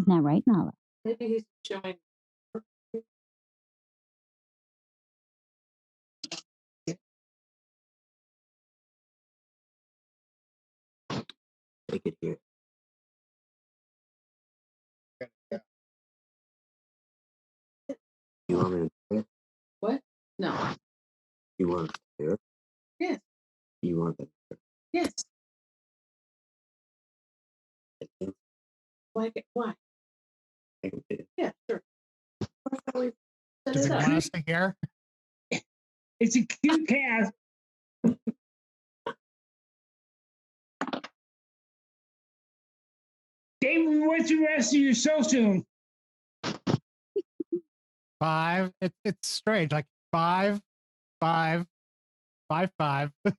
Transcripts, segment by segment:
Isn't that right, Nala? Maybe he's showing. Take it here. You want me to say it? What? No. You want to say it? Yes. You want that? Yes. Why? Why? Yeah, sure. Does it want us to hear? It's a cute cat. David, what's the rest of your social? 5. It's strange. Like 5, 5, 5, 5, 5,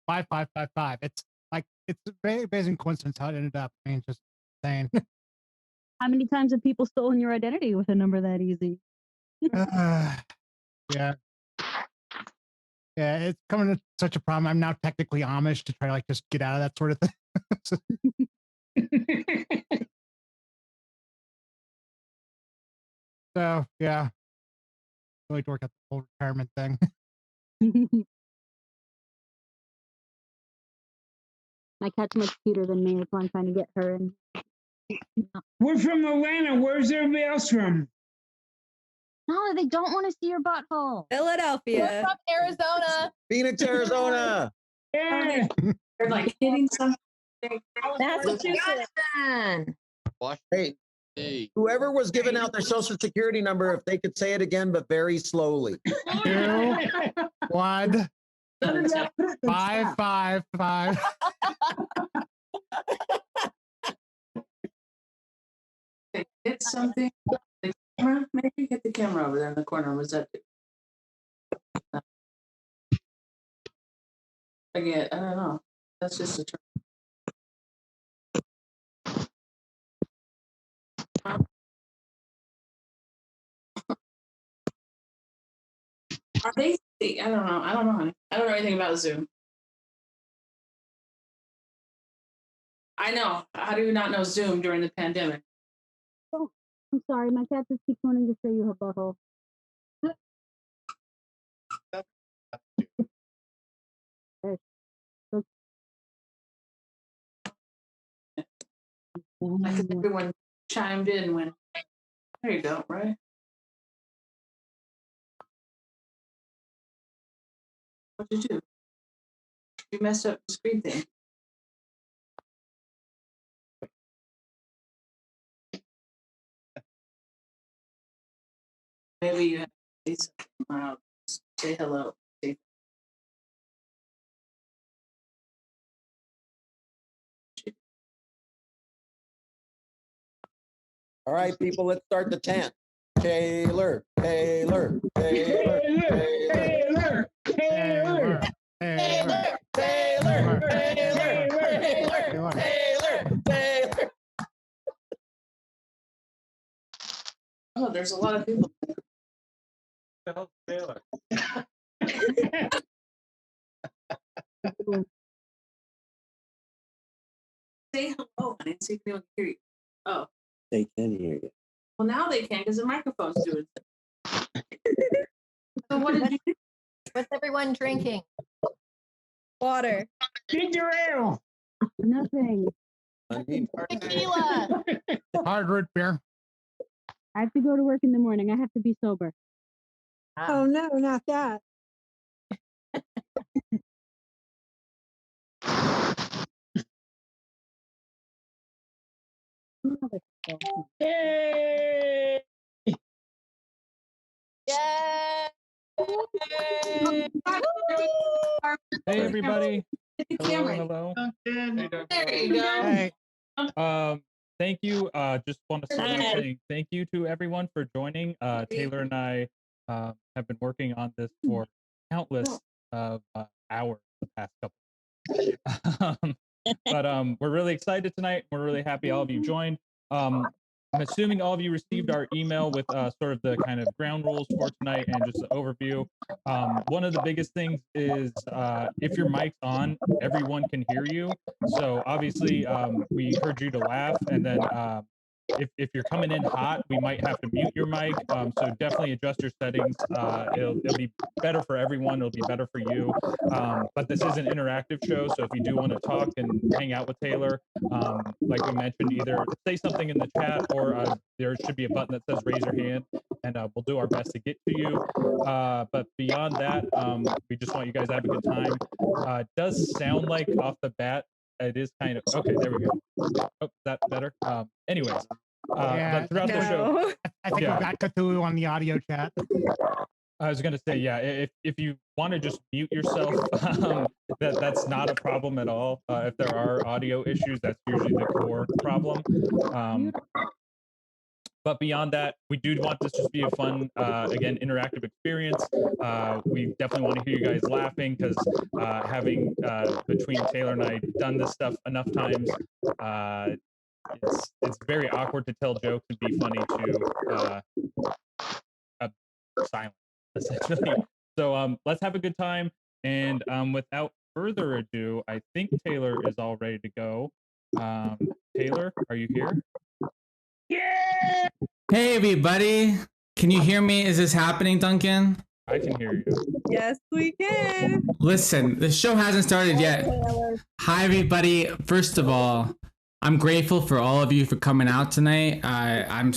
5, 5, 5. It's like it's amazing coincidence how it ended up. I mean, just insane. How many times have people stolen your identity with a number that easy? Yeah. Yeah, it's coming to such a problem. I'm now technically Amish to try to like just get out of that sort of thing. So yeah, really to work out the whole retirement thing. My cat's much cuter than me, so I'm trying to get her in. We're from Atlanta. Where's everybody else from? No, they don't want to see your butthole. Philadelphia. We're from Arizona. Phoenix, Arizona. Yeah. They're like hitting something. Massachusetts. Hey, whoever was giving out their social security number, if they could say it again, but very slowly. 2, 1, 5, 5, 5. Hit something. The camera, maybe hit the camera over there in the corner. Was that? Forget. I don't know. That's just a term. Are they? I don't know. I don't know, honey. I don't know anything about Zoom. I know. How do you not know Zoom during the pandemic? Oh, I'm sorry. My cat just keeps wanting to show you her butthole. I think everyone chimed in when. There you go. Right. What'd you do? You messed up the screen thing. Maybe you have to say something. Say hello. Say All right, people, let's start the chant. Taylor, Taylor, Taylor, Taylor, Taylor, Taylor, Taylor, Taylor, Taylor, Taylor. Oh, there's a lot of people. Taylor. Say hello, honey. See if they can hear you. Oh. They can hear you. Well, now they can because the microphone's doing it. So what did you do? What's everyone drinking? Water. Ginger ale. Nothing. Tequila. Hard root beer. I have to go to work in the morning. I have to be sober. Oh no, not that. Yay! Yay! Hey everybody. Hit the Hello, camera. hello. There you go. Hey. Thank you. Just want to start by saying thank you to everyone for joining. Taylor and I have been working on this for countless hours the past couple. But we're really excited tonight. We're really happy all of you joined. I'm assuming all of you received our email with sort of the kind of ground rules for tonight and just an overview. One of the biggest things is if your mic's on, everyone can hear you. So obviously we encourage you to laugh and then if you're coming in hot, we might have to mute your mic. So definitely adjust your settings. It'll be better for everyone. It'll be better for you. But this is an interactive show, so if you do want to talk and hang out with Taylor, like we mentioned, either say something in the chat or there should be a button that says raise your hand, and we'll do our best to get to you. But beyond that, we just want you guys to have a good time. It does sound like off the bat, it is kind of okay. There we go. Oh, that better. Anyways, Yeah. but throughout the show, I think Yeah. we got Cthulhu on the audio chat. I was gonna say, yeah, if you want to just mute yourself, that's not a problem at all. If there are audio issues, that's usually the core problem. But beyond that, we do want this to just be a fun, again, interactive experience. We definitely want to hear you guys laughing because having between Taylor and I done this stuff enough times, it's very awkward to tell jokes and be funny to silent, essentially. So let's have a good time. And without further ado, I think Taylor is all ready to go. Taylor, are you here? Yeah. Hey everybody, can you hear me? Is this happening, Duncan? I can hear you. Yes, we can. Listen, the show hasn't started yet. Hi everybody. First of all, I'm grateful for all of you for coming out tonight. I'm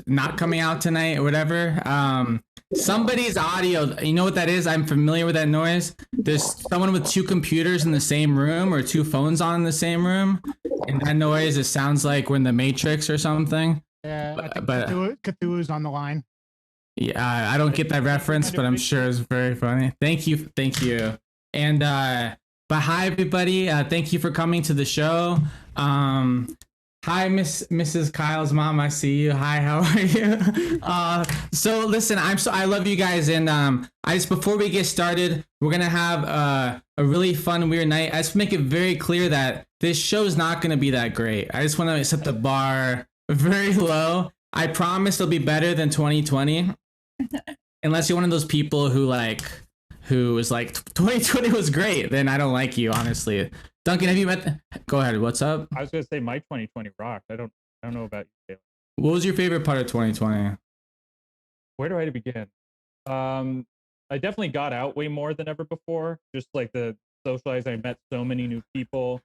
not coming out tonight or whatever. Somebody's audio, you know what that is? I'm familiar with that noise. There's someone with two computers in the same room or two phones on in the same room. And that noise, it sounds like we're in the Matrix or something. Yeah, I think But- Cthulhu's on the line. Yeah, I don't get that reference, but I'm sure it's very funny. Thank you. And but hi everybody. Thank you for coming to the show. Hi, Mrs. Kyle's mom. I see you. Hi, how are you? So listen, I love you guys, and before we get started, we're gonna have a really fun, weird night. I just make it very clear that this show is not gonna be that great. I just want to set the bar very low. I promise it'll be better than 2020, unless you're one of those people who is like 2020 was great. Then I don't like you, honestly. Duncan, have you met? Go ahead. What's up? I was gonna say my 2020 rocked. I don't know about you, Taylor. What was your favorite part of 2020? Where do I begin? I definitely got out way more than ever before. Just like the socialize, I met so many new people.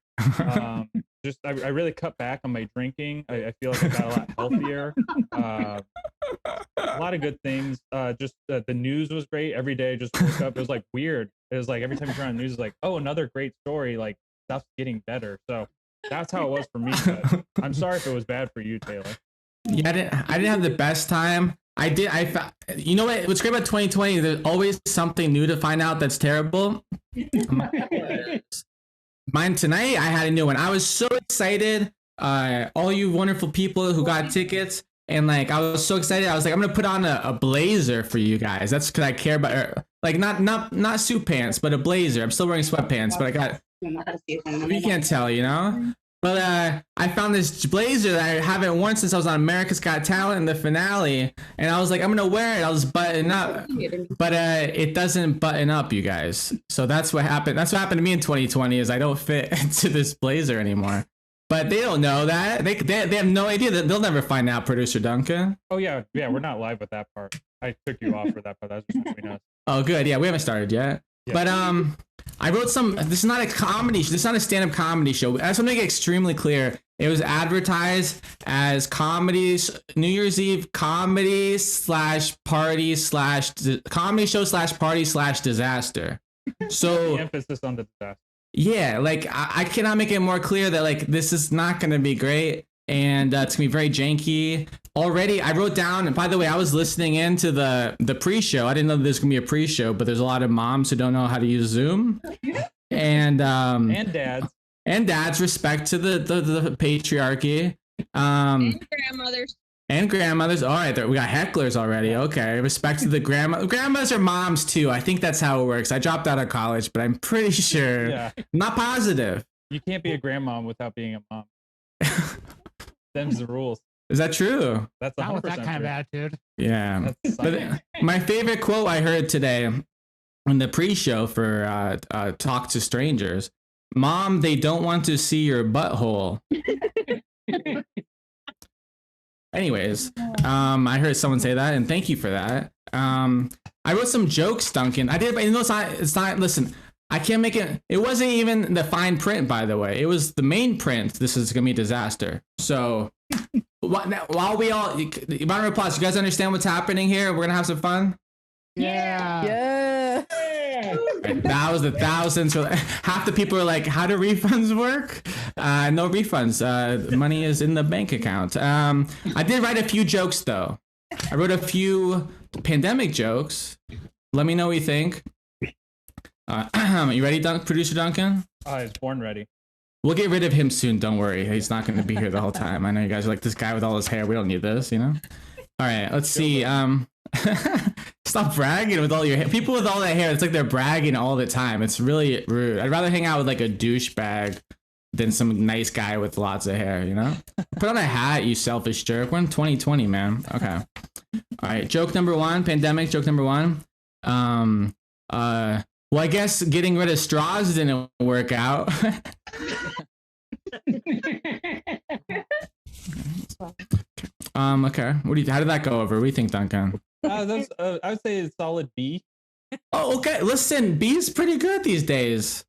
I really cut back on my drinking. I feel like I got a lot healthier. A lot of good things. The news was great. Every day I just woke up. It was like weird. It was like every time you turn on the news, it's like, oh, another great story. Like stuff's getting better. So that's how it was for me. But I'm sorry if it was bad for you, Taylor. Yeah, I didn't have the best time. You know what? What's great about 2020? There's always something new to find out that's terrible. Mine tonight, I had a new one. I was so excited. All you wonderful people who got tickets, and like I was so excited. I was like, I'm gonna put on a blazer for you guys. That's because I care about not suit pants, but a blazer. I'm still wearing sweatpants, but I got. You can't tell, you know. But I found this blazer that I haven't worn since I was on America's Got Talent in the finale, and I was like, I'm gonna wear it. I'll just button up, but it doesn't button up, you guys. So that's what happened. That's what happened to me in 2020 is I don't fit into this blazer anymore. But they don't know that. They have no idea that they'll never find out. Producer Duncan. Oh yeah, we're not live with that part. I took you off for that part. That was just between us. Oh, good. Yeah, we haven't started yet. Yeah. But I wrote some. This is not a comedy. This is not a stand-up comedy show. I just want to make it extremely clear. It was advertised as comedies, New Year's Eve comedy / party / comedy show / party / disaster. So the emphasis on the disaster. Yeah, like I cannot make it more clear that like this is not going to be great, and it's gonna be very janky. Already, I wrote down, and by the way, I was listening into the pre-show. I didn't know there's gonna be a pre-show, but there's a lot of moms who don't know how to use Zoom, and dads. And dads, respect to the patriarchy. And grandmothers. And grandmothers. All right, we got hecklers already. Okay, respect to the grandmas are moms too. I think that's how it works. I dropped out of college, but I'm pretty sure. Yeah. I'm not positive. You can't be a grandmom without being a mom. Them's the rules. Is that true? That's Not with that true. kind of attitude. Yeah. But my favorite quote I heard today in the pre-show for Talk to Strangers, Mom, they don't want to see your butthole. Anyways, I heard someone say that, and thank you for that. I wrote some jokes, Duncan. I did, but it's not. Listen, I can't make it. It wasn't even the fine print, by the way. It was the main print. This is gonna be a disaster. So, while we all, round of applause. You guys understand what's happening here? We're gonna have some fun. Yeah. Yeah. That was the thousands. Half the people are like, "How do refunds work?" No refunds. Money is in the bank account. I did write a few jokes though. I wrote a few pandemic jokes. Let me know what you think. You ready, Producer Duncan? I was born ready. We'll get rid of him soon. Don't worry. He's not going to be here the whole time. I know you guys are like, this guy with all his hair. We don't need this, you know? All right, let's see. Stop bragging with all your hair. People with all that hair, it's like they're bragging all the time. It's really rude. I'd rather hang out with like a douchebag than some nice guy with lots of hair, you know? Put on a hat, you selfish jerk. We're in 2020, man. Okay. All right, joke number one, pandemic joke number one. Well, I guess getting rid of straws didn't work out. Okay. How did that go over? What do you think, Duncan? I would say it's solid B. Oh, okay. Listen, B is pretty good these days.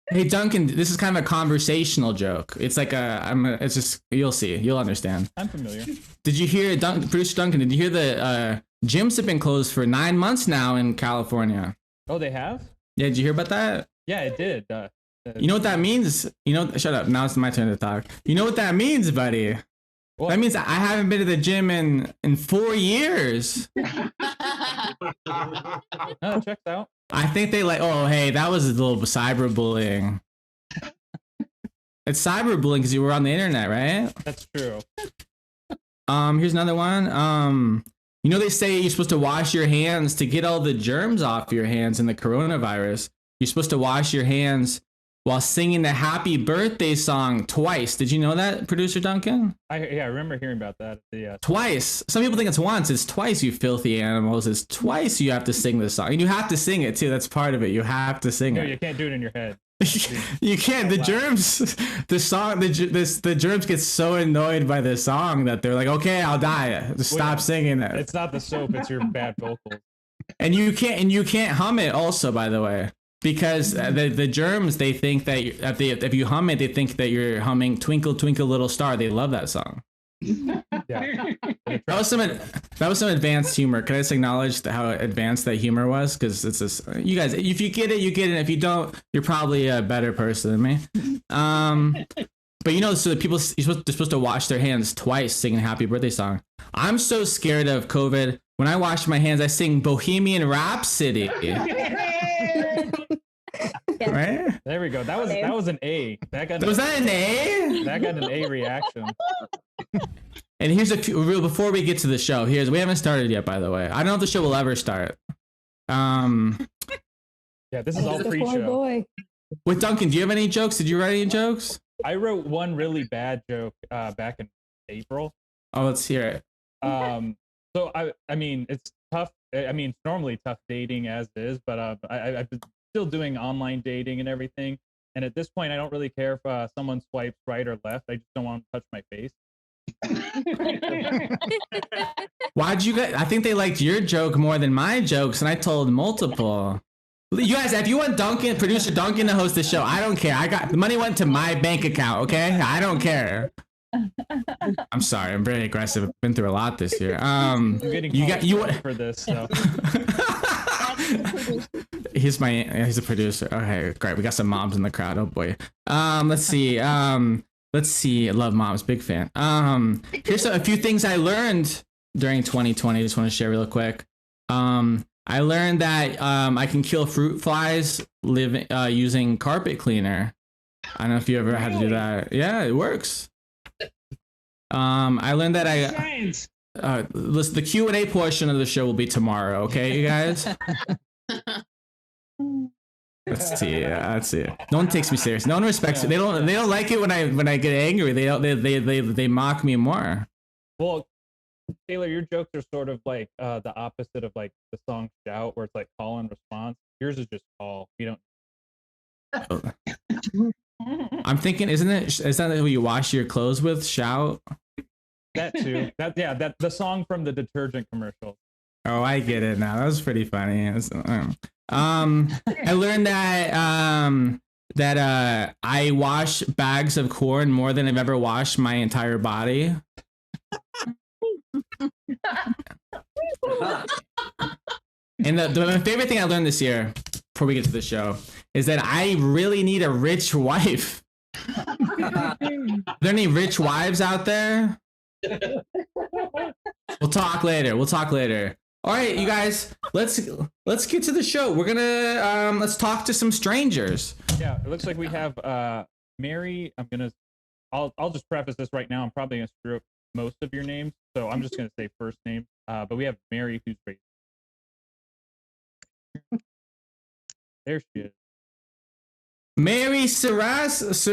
Hey, Duncan, this is kind of a conversational joke. It's like it's just, you'll see. You'll understand. I'm familiar. Did you hear, Producer Duncan, did you hear the gyms have been closed for 9 months now in California? Oh, they have? Yeah, did you hear about that? Yeah, it did. You know what that means? Shut up. Now it's my turn to talk. You know what that means, buddy? What? That means I haven't been to the gym in 4 years. Oh, checks out. I think they oh, hey, that was a little cyberbullying. It's cyberbullying because you were on the internet, right? That's true. Here's another one. They say you're supposed to wash your hands to get all the germs off your hands in the coronavirus. You're supposed to wash your hands while singing the happy birthday song twice. Did you know that, Producer Duncan? I remember hearing about that. Twice. Some people think it's once. It's twice, you filthy animals. It's twice you have to sing this song. And you have to sing it, too. That's part of it. You have to sing No, it. you can't do it in your head. You can't. The germs, the germs get so annoyed by the song that they're like, okay, I'll die. Just stop singing it. It's not the soap, it's your bad vocals. And you can't hum it also, by the way, because the germs, they think that if you hum it, they think that you're humming Twinkle Twinkle Little Star. They love that song. Yeah. That was some advanced humor. Can I just acknowledge how advanced that humor was? Because it's just, you guys, if you get it, you get it. If you don't, you're probably a better person than me. But so the people, they're supposed to wash their hands twice singing happy birthday song. I'm so scared of COVID. When I wash my hands, I sing Bohemian Rhapsody. Right? There we go. That was an A. Was that an A? That got an A reaction. And here's before we get to the show. We haven't started yet, by the way. I don't know if the show will ever start. Yeah, this is all pre-show. Boy. With Duncan, do you have any jokes? Did you write any jokes? I wrote one really bad joke back in April. Oh, let's hear it. So I mean, it's tough. I mean, it's normally tough dating as is, but I've been still doing online dating and everything. And at this point, I don't really care if someone swipes right or left. I just don't want to touch my face. Why'd you guys? I think they liked your joke more than my jokes, and I told multiple. You guys, if you want Producer Duncan to host the show, I don't care. The money went to my bank account, okay? I don't care. I'm sorry, I'm very aggressive. I've been through a lot this year. I'm getting you for this. So. He's a producer. Okay, great. We got some moms in the crowd. Oh boy. Let's see. I love moms. Big fan. Here's a few things I learned during 2020. I just want to share real quick. I learned that I can kill fruit flies using carpet cleaner. I don't know if you ever had to do that. Yeah, it works. I learned that Science. listen, the Q&A portion of the show will be tomorrow. Okay, you guys. Let's see. No one takes me serious. No one respects it. They don't like it when I get angry. They mock me more. Well, Taylor, your jokes are sort of like the opposite of like the song Shout, where it's like call and response. Yours is just call. You don't. I'm thinking, is that what you wash your clothes with? Shout. That too. That the song from the detergent commercial. Oh, I get it now. That was pretty funny. I learned that I wash bags of corn more than I've ever washed my entire body. And my favorite thing I learned this year, before we get to the show, is that I really need a rich wife. Are there any rich wives out there? We'll talk later. All right, you guys, let's get to the show. We're gonna let's talk to some strangers. Yeah, it looks like we have Mary. I'll just preface this right now. I'm probably gonna screw up most of your names, so I'm just gonna say first name. But we have Mary, who's raised. There she is. Mary Saraski.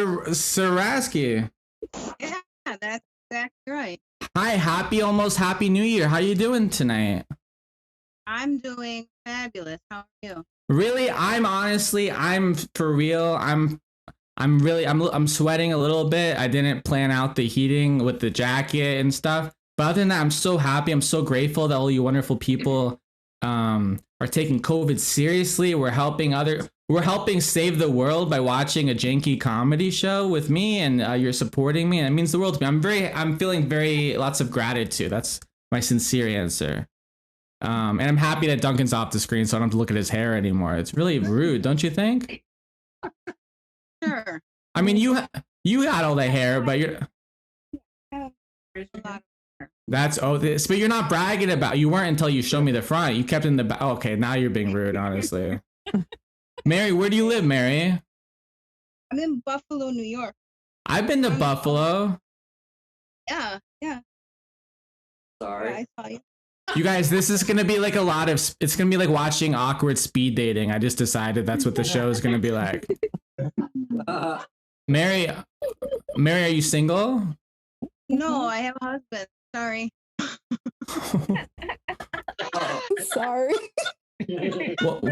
Yeah, that's exactly right. Hi, almost happy New Year. How you doing tonight? I'm doing fabulous. How are you? Really, I'm for real. I'm sweating a little bit. I didn't plan out the heating with the jacket and stuff. But other than that, I'm so happy. I'm so grateful that all you wonderful people are taking COVID seriously. We're helping save the world by watching a janky comedy show with me, and you're supporting me, and it means the world to me. I'm feeling lots of gratitude. That's my sincere answer. And I'm happy that Duncan's off the screen, so I don't have to look at his hair anymore. It's really rude, don't you think? Sure. I mean, you got all the hair, but you're. There's a lot of but you're not bragging about. You weren't until you showed me the front. You kept it in the back. Oh, okay, now you're being rude, honestly. Mary, where do you live, Mary? I'm in Buffalo, New York. I've been to Buffalo. Yeah. Sorry. I saw you. You guys, this is going to be like it's going to be like watching awkward speed dating. I just decided that's what the show is going to be like. Mary, are you single? No, I have a husband. Sorry. Sorry. Well,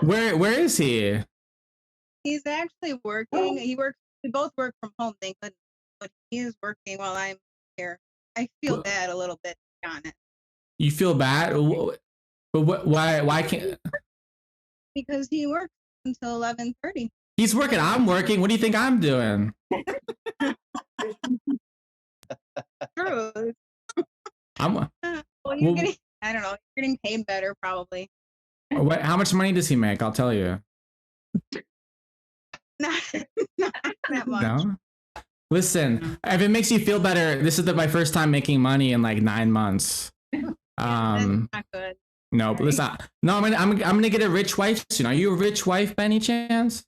where is he? He's actually working. We both work from home, thank goodness. But he is working while I'm here. I feel bad a little bit, to be honest. You feel bad? But why can't? Because he works until 11:30. He's working. I'm working. What do you think I'm doing? True. Well, You're getting, I don't know, you're getting paid better probably. How much money does he make? I'll tell you. Not that much. No? Listen, if it makes you feel better, this is my first time making money in like 9 months. That's not good. No, but listen, no, I'm gonna get a rich wife soon. Are you a rich wife by any chance?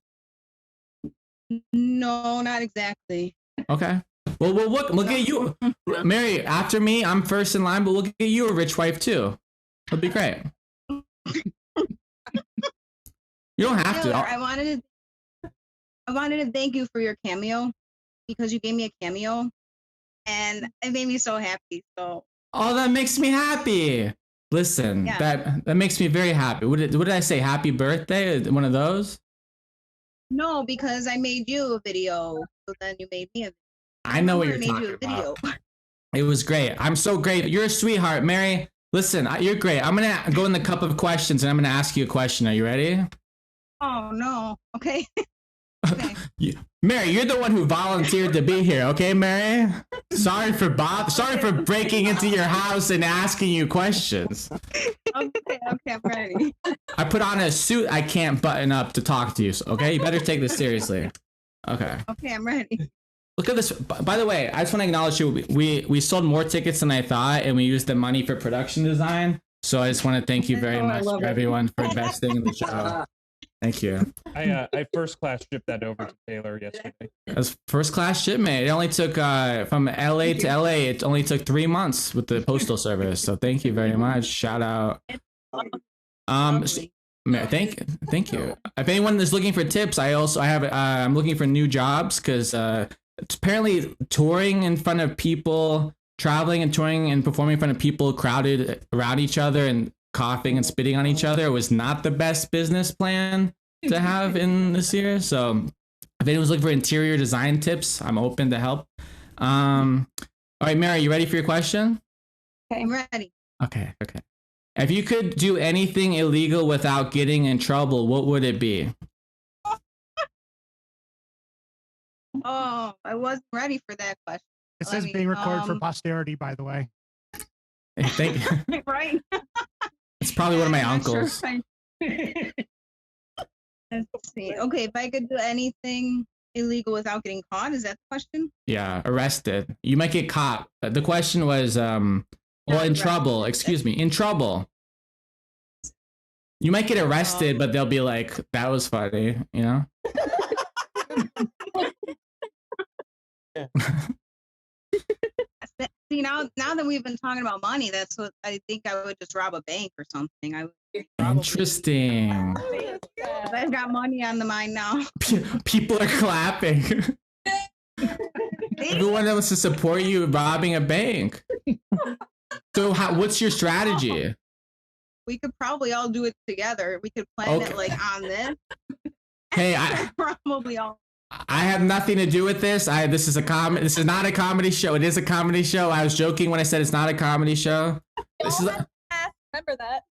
No, not exactly. Okay. Well, we'll get you, Mary. After me, I'm first in line, but we'll get you a rich wife too. It'll be great. You don't have to. Taylor, I wanted to thank you for your cameo because you gave me a cameo, and it made me so happy. So. Oh, that makes me happy. Listen, Yeah. that makes me very happy. What did I say? Happy birthday? One of those? No, because I made you a video, so then you made me a video. I know what you're talking about. It was great. I'm so great. You're a sweetheart, Mary. Listen, you're great. I'm gonna go in the cup of questions, and I'm gonna ask you a question. Are you ready? Oh no. Okay. Okay. Mary, you're the one who volunteered to be here, okay, Mary? Sorry for breaking into your house and asking you questions. Okay, I'm ready. I put on a suit I can't button up to talk to you, okay? You better take this seriously. Okay. Okay, I'm ready. Look at this. By the way, I just want to acknowledge you. We sold more tickets than I thought, and we used the money for production design. So I just want to thank you very much for everyone for investing in the show. Thank you. I first class shipped that over to Taylor yesterday. That's first class shipment. It only took from LA to LA. It only took 3 months with the postal service. So thank you very much. Shout out. Thank you. If anyone is looking for tips, I'm looking for new jobs because apparently touring in front of people, traveling and touring and performing in front of people crowded around each other and coughing and spitting on each other was not the best business plan to have in this year. So if anyone's looking for interior design tips, I'm open to help. All right, Mary, you ready for your question? I'm ready. Okay. If you could do anything illegal without getting in trouble, what would it be? Oh, I wasn't ready for that question. This Let is me, being recorded for posterity, by the way. Thank you. Right? It's probably one of my I'm not sure uncles. Let's see. Okay, if I could do anything illegal without getting caught, is that the question? Yeah, arrested. You might get caught. The question was, in arrested. trouble. Excuse me, in trouble. You might get arrested, but they'll be like, "That was funny," you know. See, now that we've been talking about money, that's what I think I would just rob a bank or something. I would Interesting. I've got money on the mind now. People are clapping. Everyone wants to support you robbing a bank. So, what's your strategy? We could probably all do it together. We could plan it like on this. Hey, probably all. I have nothing to do with this. This is not a comedy show. It is a comedy show. I was joking when I said it's not a comedy show. This is Remember that.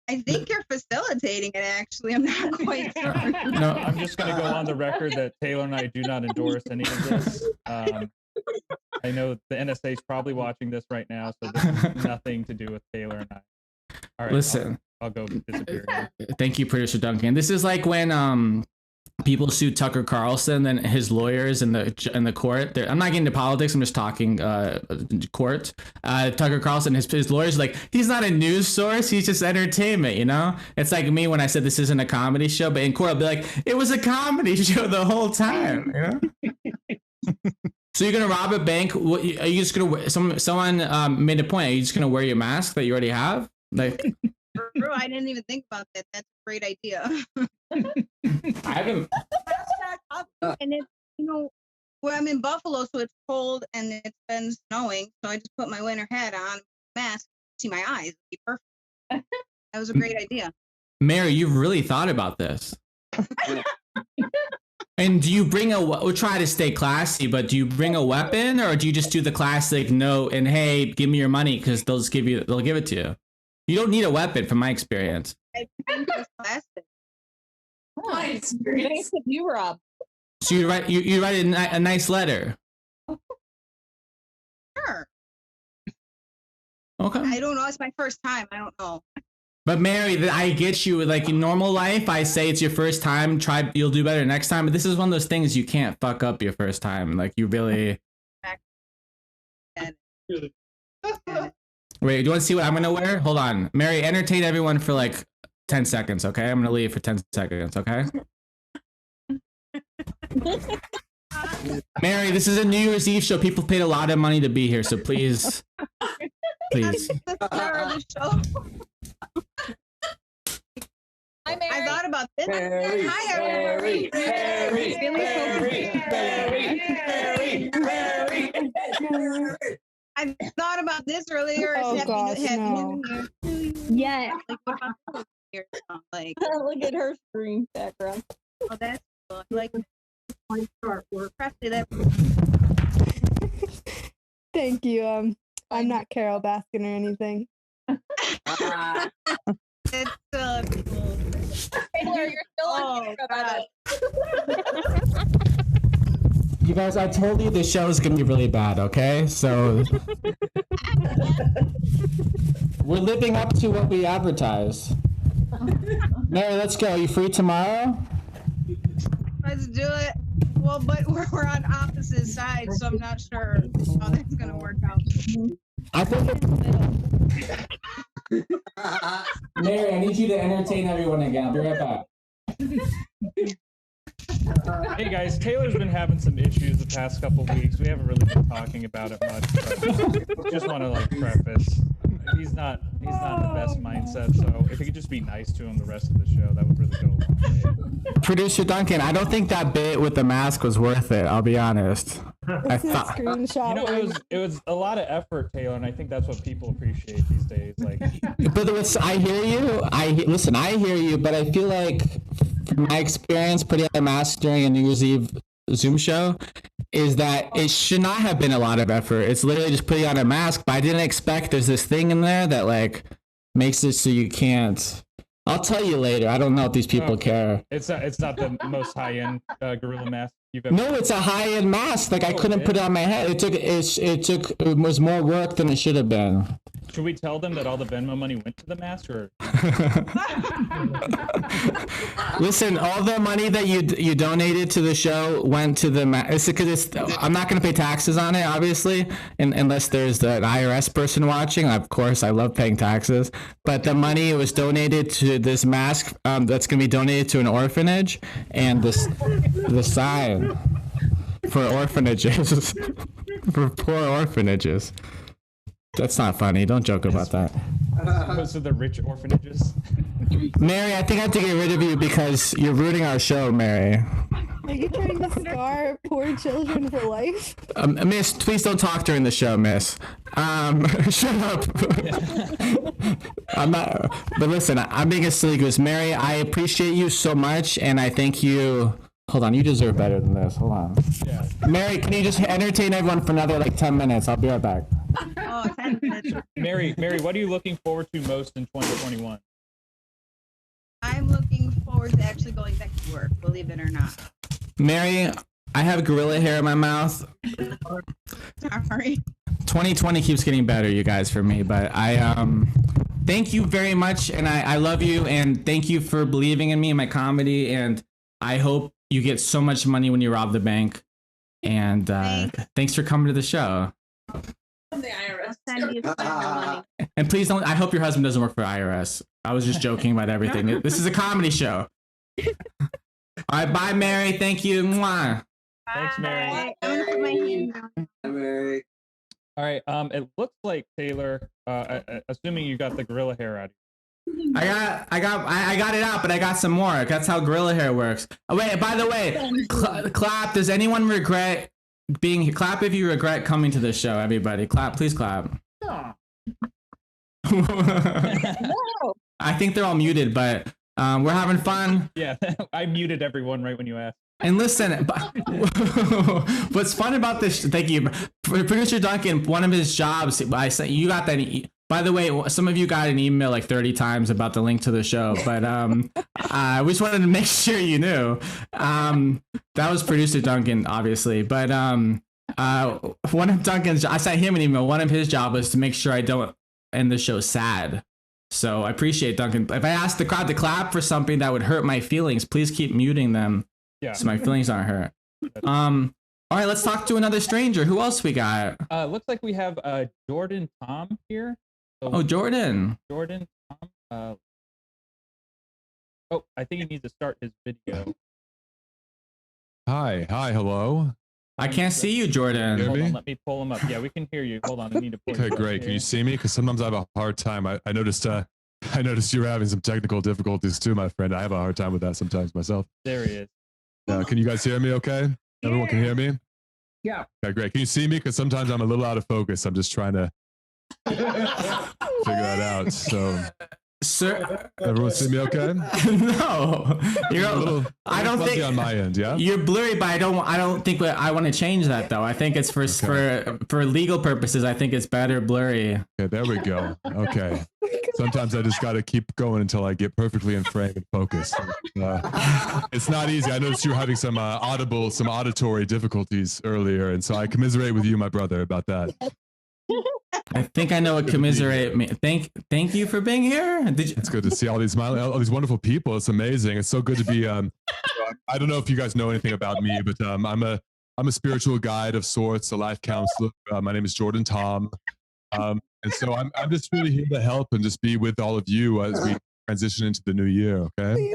I think you're facilitating it. Actually, I'm not quite sure. No, I'm just going to go on the record that Taylor and I do not endorse any of this. I know the NSA is probably watching this right now, so this has nothing to do with Taylor and I. All right, listen. I'll go disappear here. Thank you, producer Duncan. This is like when people sued Tucker Carlson and his lawyers in the court. I'm not getting into politics. I'm just talking court. Tucker Carlson, his lawyers are like, he's not a news source. He's just entertainment. You know, it's like me when I said this isn't a comedy show, but in court I'll be like, it was a comedy show the whole time. You know. So you're gonna rob a bank? Are you just gonna? Someone made a point. Are you just gonna wear your mask that you already have? Like, Bro, I didn't even think about that. That's a great idea. I haven't. And it's, where I'm in Buffalo, so it's cold and it's been snowing. So I just put my winter hat on, mask, see my eyes. It'd be perfect. That was a great idea. Mary, you've really thought about this. And do you bring we'll try to stay classy, but do you bring a weapon or do you just do the classic note and hey, give me your money because they'll give it to you? You don't need a weapon from my experience. I think it's plastic. My experience. You, Rob. So you write a nice letter. Sure. Okay. I don't know. It's my first time. I don't know. But Mary, I get you. Like in normal life, I say it's your first time. You'll do better next time. But this is one of those things you can't fuck up your first time. Like you really. Wait, do you want to see what I'm gonna wear? Hold on, Mary. Entertain everyone for like 10 seconds, okay? I'm gonna leave for 10 seconds, okay? Mary, this is a New Year's Eve show. People paid a lot of money to be here, so please. Please. Hi, Mary. I thought about this. Mary, Hi, everybody. I thought about this earlier. Oh, gosh, no. Yeah. Like, what about the New Year's song? Like, Look at her screen background. oh, that's cool. Like, my artwork. Crafted that. Thank you. I'm not Carol Baskin or anything. It's so cool. Taylor, you're still on camera, by the way. You guys, I told you the show is gonna be really bad, okay? So we're living up to what we advertised. Mary, let's go. Are you free tomorrow? Let's do it. Well, but we're on opposite sides, so I'm not sure how that's gonna work out. I think Mary, I need you to entertain everyone again. I'll be right back. Hey guys, Taylor's been having some issues the past couple weeks. We haven't really been talking about it much, but just want to preface. He's not in the best mindset, so if you could just be nice to him the rest of the show, that would really go a long way. Producer Duncan, I don't think that bit with the mask was worth it. I'll be honest. I thought. Screenshot. It was a lot of effort, Taylor, and I think that's what people appreciate these days. But I hear you. I hear you, but I feel like from my experience putting on a mask during a New Year's Eve Zoom show, is that it should not have been a lot of effort. It's literally just putting on a mask, but I didn't expect there's this thing in there that like makes it so you can't. I'll tell you later. I don't know if these people care. It's not the most high-end gorilla mask you've ever. No, it's a high-end mask. Like I couldn't put it on my head. It was more work than it should have been. Should we tell them that all the Venmo money went to the mask, or? Listen, all the money that you donated to the show went to the mask. Because I'm not going to pay taxes on it, obviously, unless there's an IRS person watching. Of course, I love paying taxes. But the money was donated to this mask that's going to be donated to an orphanage, and the sign for orphanages, for poor orphanages. That's not funny. Don't joke about that. Those are the rich orphanages. Mary, I think I have to get rid of you because you're ruining our show, Mary. Are you trying to scar poor children for life? Miss, please don't talk during the show, miss. Shut up. I'm not, but listen, I'm being a silly goose. Mary, I appreciate you so much, and I thank you. Hold on, you deserve better than this. Hold on. Yeah. Mary, can you just entertain everyone for another 10 minutes? I'll be right back. Oh, 10 minutes. Mary, what are you looking forward to most in 2021? I'm looking forward to actually going back to work, believe it or not. Mary, I have gorilla hair in my mouth. Sorry. 2020 keeps getting better, you guys, for me. But I thank you very much, and I love you, and thank you for believing in me and my comedy. And I hope you get so much money when you rob the bank. And thanks for coming to the show. From the IRS. Send you some money. And please don't. I hope your husband doesn't work for IRS. I was just joking about everything. This is a comedy show. All right, bye, Mary. Thank you. Mwah. Thanks, Mary. I'm gonna put my hand down. Mary. All right. It looks like Taylor. Assuming you got the gorilla hair out. I got it out, but I got some more. That's how gorilla hair works. Oh, wait, by the way, clap. Does anyone regret being here? Clap if you regret coming to this show, everybody. Clap, please clap. No. I think they're all muted, but we're having fun. Yeah, I muted everyone right when you asked. And listen, what's fun about this? Thank you, producer Duncan. One of his jobs, I sent you got that. By the way, some of you got an email 30 times about the link to the show, but we just wanted to make sure you knew. That was producer Duncan, obviously, but one of Duncan's, I sent him an email. One of his job was to make sure I don't end the show sad. So I appreciate Duncan. If I ask the crowd to clap for something that would hurt my feelings, please keep muting them. Yeah. So my feelings aren't hurt. All right, let's talk to another stranger. Who else we got? Looks like we have Jordan Tomm here. So Oh, Jordan. Jordan Tomm. I think he needs to start his video. Hi, hello. I can't see you, Jordan. Hear Hold me? on, let me pull him up. Yeah, we can hear you. Hold on, I need to pull Okay, you up great. Can here. you see me? Because sometimes I have a hard time. I noticed you were having some technical difficulties too, my friend. I have a hard time with that sometimes myself. There he is. Can you guys hear me? Okay, everyone can hear me. Yeah. Okay, great. Can you see me? Because sometimes I'm a little out of focus. I'm just trying to figure that out. So, Sir, everyone see me? Okay. no, you're A little, I don't fuzzy think on my end. Yeah. you're blurry, but I don't think I want to change that though. I think it's for legal purposes. I think it's better blurry. Okay, there we go. Okay. Sometimes I just got to keep going until I get perfectly in frame and focus. It's not easy. I noticed you were having some auditory difficulties earlier, and so I commiserate with you, my brother, about that. I think I know what commiserate me. Thank you for being here. It's good to see all these wonderful people. It's amazing. It's so good to be. I don't know if you guys know anything about me, but I'm a spiritual guide of sorts, a life counselor. My name is Jordan Tomm. And so I'm just really here to help and just be with all of you as we transition into the new year. Okay.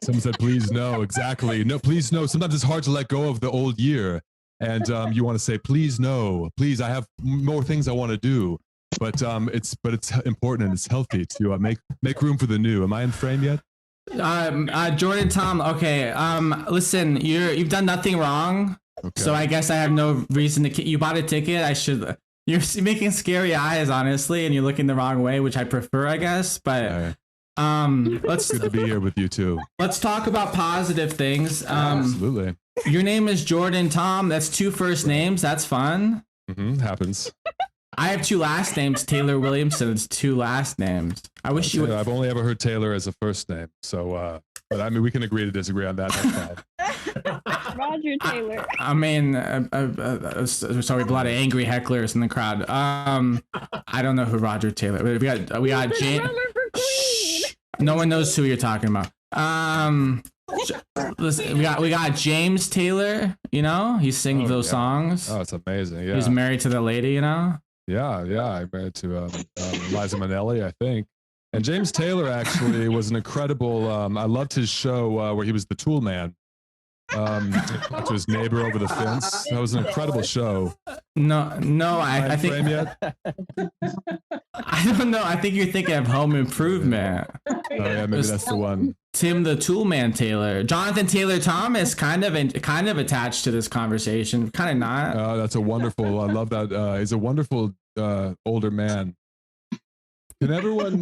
Someone said, please no. Exactly. No, please no. Sometimes it's hard to let go of the old year. And you want to say, please no, please, I have more things I want to do. But it's important and it's healthy to make room for the new. Am I in frame yet? Jordan Tomm. Okay. Listen, you've done nothing wrong. Okay. So I guess I have no reason to. You bought a ticket. You're making scary eyes, honestly, and you're looking the wrong way, which I prefer, I guess. But it's good to be here with you too. Let's talk about positive things. Absolutely. Your name is Jordan Tomm. That's 2 first names. That's fun. Happens. I have 2 last names. Taylor Williamson. It's 2 last names. I wish you would. I've only ever heard Taylor as a first name. So, but I mean, we can agree to disagree on that. That's fine. Roger Taylor. I mean, sorry, a lot of angry hecklers in the crowd. I don't know who Roger Taylor. We got James. No one knows who you're talking about. Listen, we got James Taylor. You know, he sings those songs. Oh, it's amazing. Yeah, he's married to the lady. You know. Yeah. I'm married to Liza Minnelli, I think. And James Taylor actually was an incredible. I loved his show where he was the tool man. To his neighbor over the fence. That was an incredible show. No, I think. Yet? I don't know. I think you're thinking of Home Improvement. Oh yeah, maybe that's the one. Tim the Toolman Taylor, Jonathan Taylor Thomas, kind of attached to this conversation. Kind of not. Oh, that's a wonderful. I love that. He's a wonderful older man. Can everyone?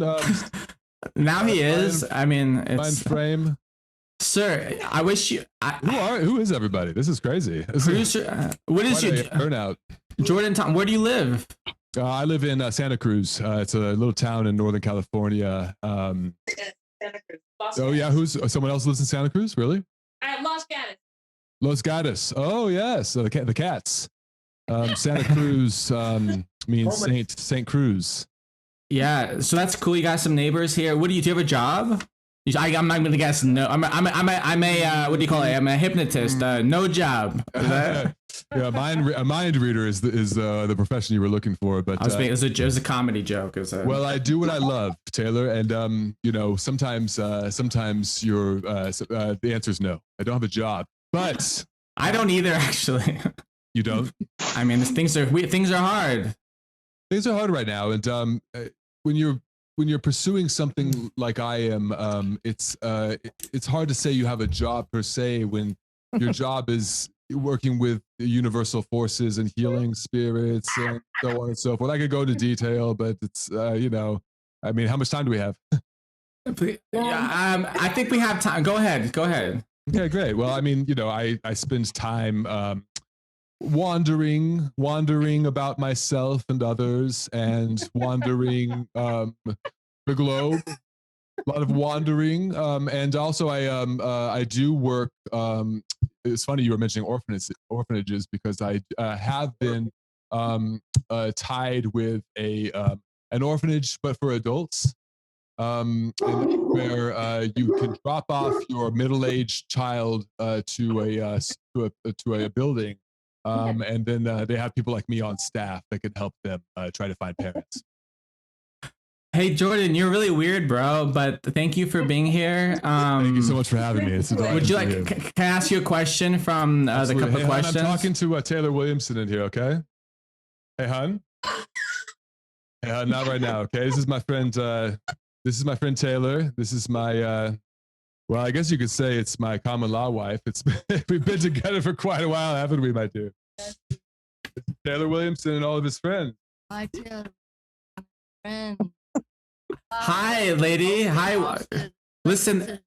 Now he is. I mean, it's mind frame. Sir, I wish you. Who is everybody? This is crazy. Producer, what is your turnout? Jordan Tomm, where do you live? I live in Santa Cruz. It's a little town in Northern California. Santa Cruz. Oh yeah, someone else lives in Santa Cruz? Really? Los Gatos. Los Gatos. Oh yes, the cats. Santa Cruz means Saint Cruz. Yeah, so that's cool. You got some neighbors here. What do you have a job? I'm not gonna guess. No, I'm a what do you call it? I'm a hypnotist. No job. Yeah, a mind reader is the profession you were looking for. But it was a comedy joke. Well, I do what I love, Taylor, and you know, sometimes you're the answer is no. I don't have a job, but I don't either. Actually, you don't. I mean, things are hard. Things are hard right now, and when you're pursuing something like I am, it's hard to say you have a job per se when your job is working with the universal forces and healing spirits and so on and so forth. I could go into detail, but it's you know, I mean, how much time do we have? Yeah, I think we have time. Go ahead. Okay, great. Well, I mean, you know, I spend time wandering about myself and others, and wandering the globe. A lot of wandering, and also I do work. It's funny you were mentioning orphanages because I have been tied with an orphanage, but for adults, where you can drop off your middle-aged child to a building. And then they have people like me on staff that can help them try to find parents. Hey Jordan, you're really weird, bro. But thank you for being here. Thank you so much for having me. It's a would you like? Can I ask you a question from the couple of questions? I'm talking to Taylor Williamson in here. Okay. Hey, hun. Hey, hun. Not right now. Okay. This is my friend. This is my friend Taylor. This is my. Well, I guess you could say it's my common law wife. We've been together for quite a while, haven't we, my dear? Taylor Williamson and all of his friends. Hi, Taylor. Friend. Hi, lady. Hi. Listen,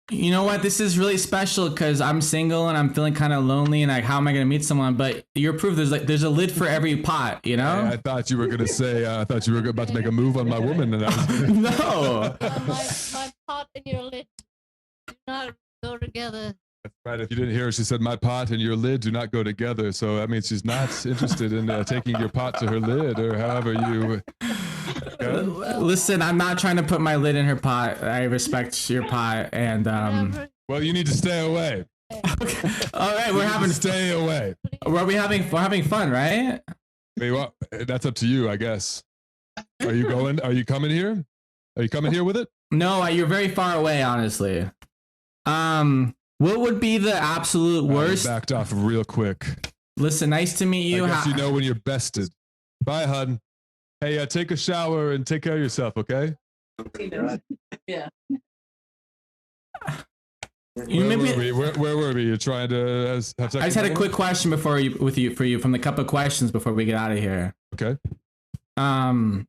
you know what? This is really special because I'm single and I'm feeling kind of lonely and like, how am I going to meet someone? But you're proof there's a lid for every pot, you know? I thought you were going to say, I thought you were about to make a move on my woman. And I was no. My pot and your lid do not go together. That's right. If you didn't hear her, she said, my pot and your lid do not go together. So that means she's not interested in taking your pot to her lid or however you... Listen, I'm not trying to put my lid in her pot. I respect your pot, and well, you need to stay away. Okay. All right, we're having stay away. We're having fun, right? Wait, well, that's up to you, I guess. Are you going? Are you coming here? Are you coming here with it? No, you're very far away, honestly. What would be the absolute worst? Backed off real quick. Listen, nice to meet you. I guess you know when you're bested. Bye, hun. Hey, take a shower and take care of yourself, okay? Yeah. Where were we? You're trying to have sex? I just had a quick question for you from the couple of questions before we get out of here. Okay. One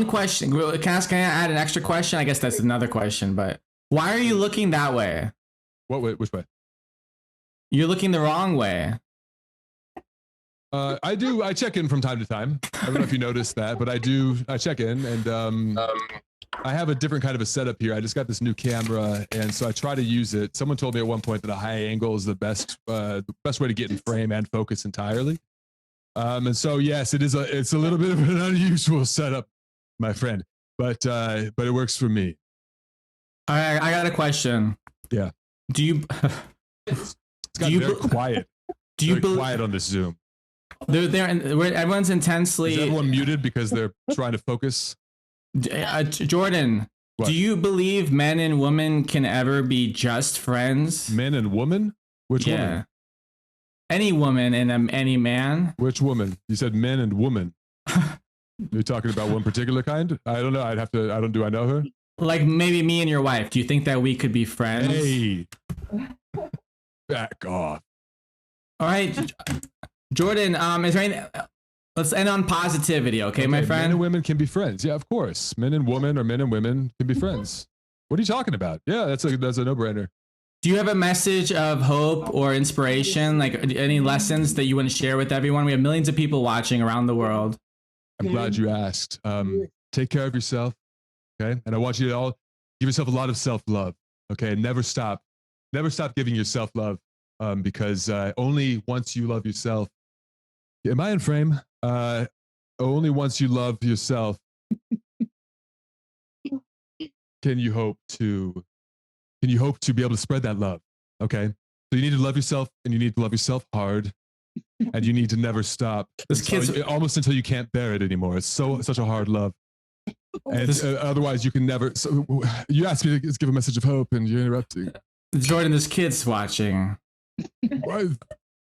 question. Can I add an extra question? I guess that's another question, but why are you looking that way? What way? Which way? You're looking the wrong way. I do. I check in from time to time. I don't know if you noticed that, but I do. I check in, and I have a different kind of a setup here. I just got this new camera, and so I try to use it. Someone told me at one point that a high angle is the best way to get in frame and focus entirely. And so yes, it's a little bit of an unusual setup, my friend, but it works for me. All right, I got a question. Yeah. Do you? It's gotten very quiet. Do you very quiet on this Zoom? Everyone's intensely. Is everyone muted because they're trying to focus? Jordan, what? Do you believe men and women can ever be just friends? Men and women? Which woman? Any woman and any man. Which woman? You said men and woman. You're talking about one particular kind? I don't know. Do I know her? Like maybe me and your wife. Do you think that we could be friends? Hey. Back off. All right. Jordan, is there anything? Let's end on positivity, okay, my friend? Men and women can be friends. Yeah, of course. Men and women or men and women can be friends. What are you talking about? Yeah, that's a no-brainer. Do you have a message of hope or inspiration, like any lessons that you want to share with everyone? We have millions of people watching around the world. I'm glad you asked. Take care of yourself, okay? And I want you to all give yourself a lot of self-love, okay? Never stop giving yourself love, because only once you love yourself. Am I in frame? Only once you love yourself can you hope to be able to spread that love. Okay, so you need to love yourself, and you need to love yourself hard, and you need to never stop. Almost until you can't bear it anymore. It's such a hard love, and otherwise you can never. So you asked me to give a message of hope, and you're interrupting. Jordan, there's kids watching. What?